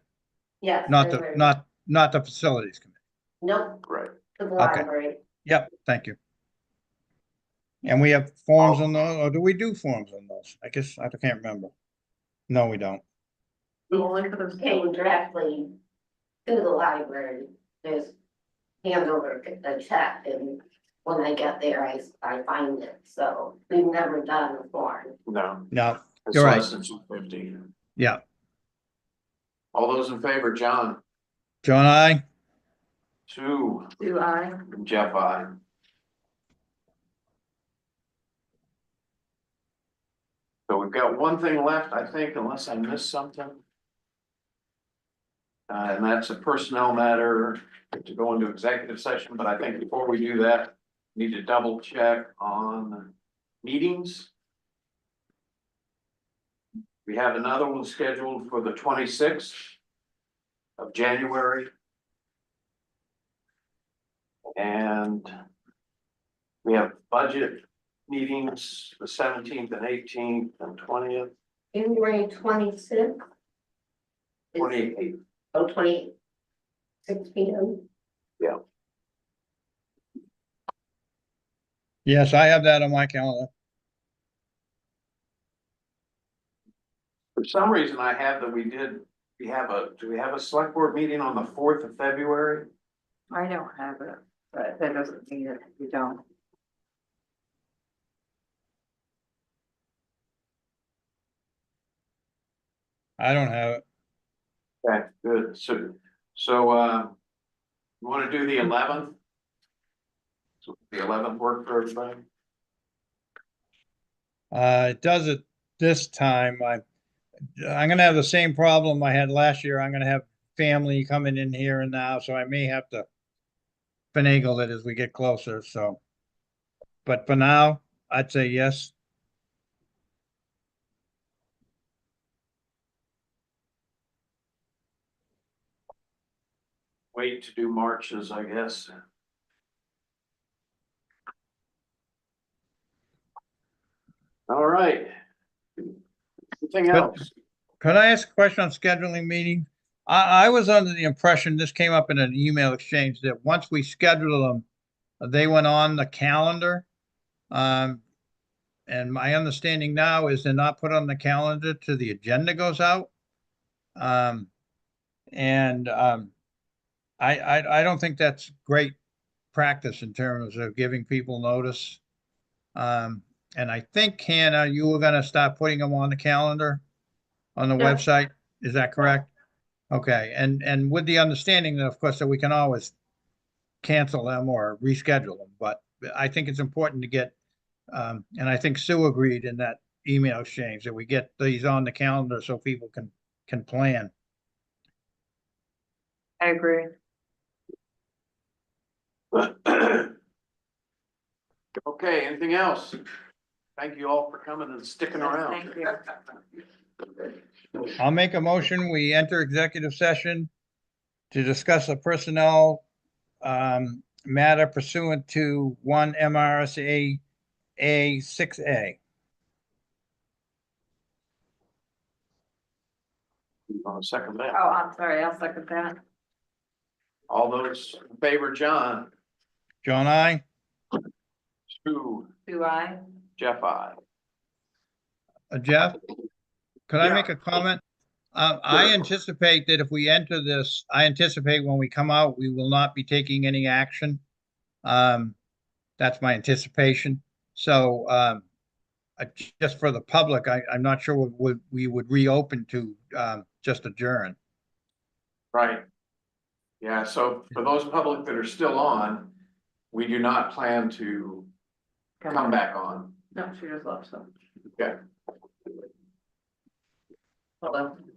Yes. Not the facilities committee? Nope. Right. To the Okay. library. Yep, thank you. And we have forms on those, or do we do forms on those? I guess I can't remember. No, we don't. Only for the Came directly to the library. There's hand over a check, and when I get there, I find it. So we've never done a form. No. No, It's you're right. less than $250. Yeah. All those in favor, John, John, I. Sue, Sue, I. Jeff, I. So we've got one thing left, I think, unless I missed something. And that's a personnel matter to go into executive session, but I think before we do that, need to double check on meetings. We have another one scheduled for the 26th of January. And we have budget meetings, the 17th and 18th and 20th. January 26th. 28th. Oh, 6 p.m. Yeah. Yes, I have that on my calendar. For some reason, I have that do we have a select board meeting on the 4th of February? I don't have it, but that doesn't mean that you don't. I don't have it. Okay, good. So, you want to do the 11th? So the 11th work for everybody? It does it this time. I'm gonna have the same problem I had last year. I'm gonna have family coming in here and now, so I may have to finagle it as we get closer, so. But for now, I'd say yes. wait to do marches, I guess. All right. Anything But- else? Could I ask a question on scheduling meeting? I was under the impression, this came up in an email exchange, that once we schedule them, they went on the calendar. And my understanding now is they're not put on the calendar till the agenda goes out. Um, and I don't think that's great practice in terms of giving people notice. And I think, Hannah, you were gonna start putting them on the calendar on the Yeah. website. Is that correct? Okay, and with the understanding that, of course, that we can always cancel them or reschedule them, but I think it's important to get, and I think Sue agreed in that email exchange that we get these on the calendar so people can plan. I agree. Okay, anything else? Thank you all for coming and sticking around. Thank you. I'll make a motion, we enter executive session to discuss a personnel matter pursuant to 1 MRSA 6A. Second that. Oh, I'm sorry, I'll second that. All those in favor, John, John, I. Sue, Do I? Jeff, I. Jeff, could I Yeah. make a comment? I anticipate that if we enter this, I anticipate when we come out, we will not be taking any action. That's my anticipation. So, just for the public, I'm not sure we would reopen to, just adjourn. Right. Yeah, so for those public that are still on, we do not plan to come back on. No, she just left, so. Okay. Hold on.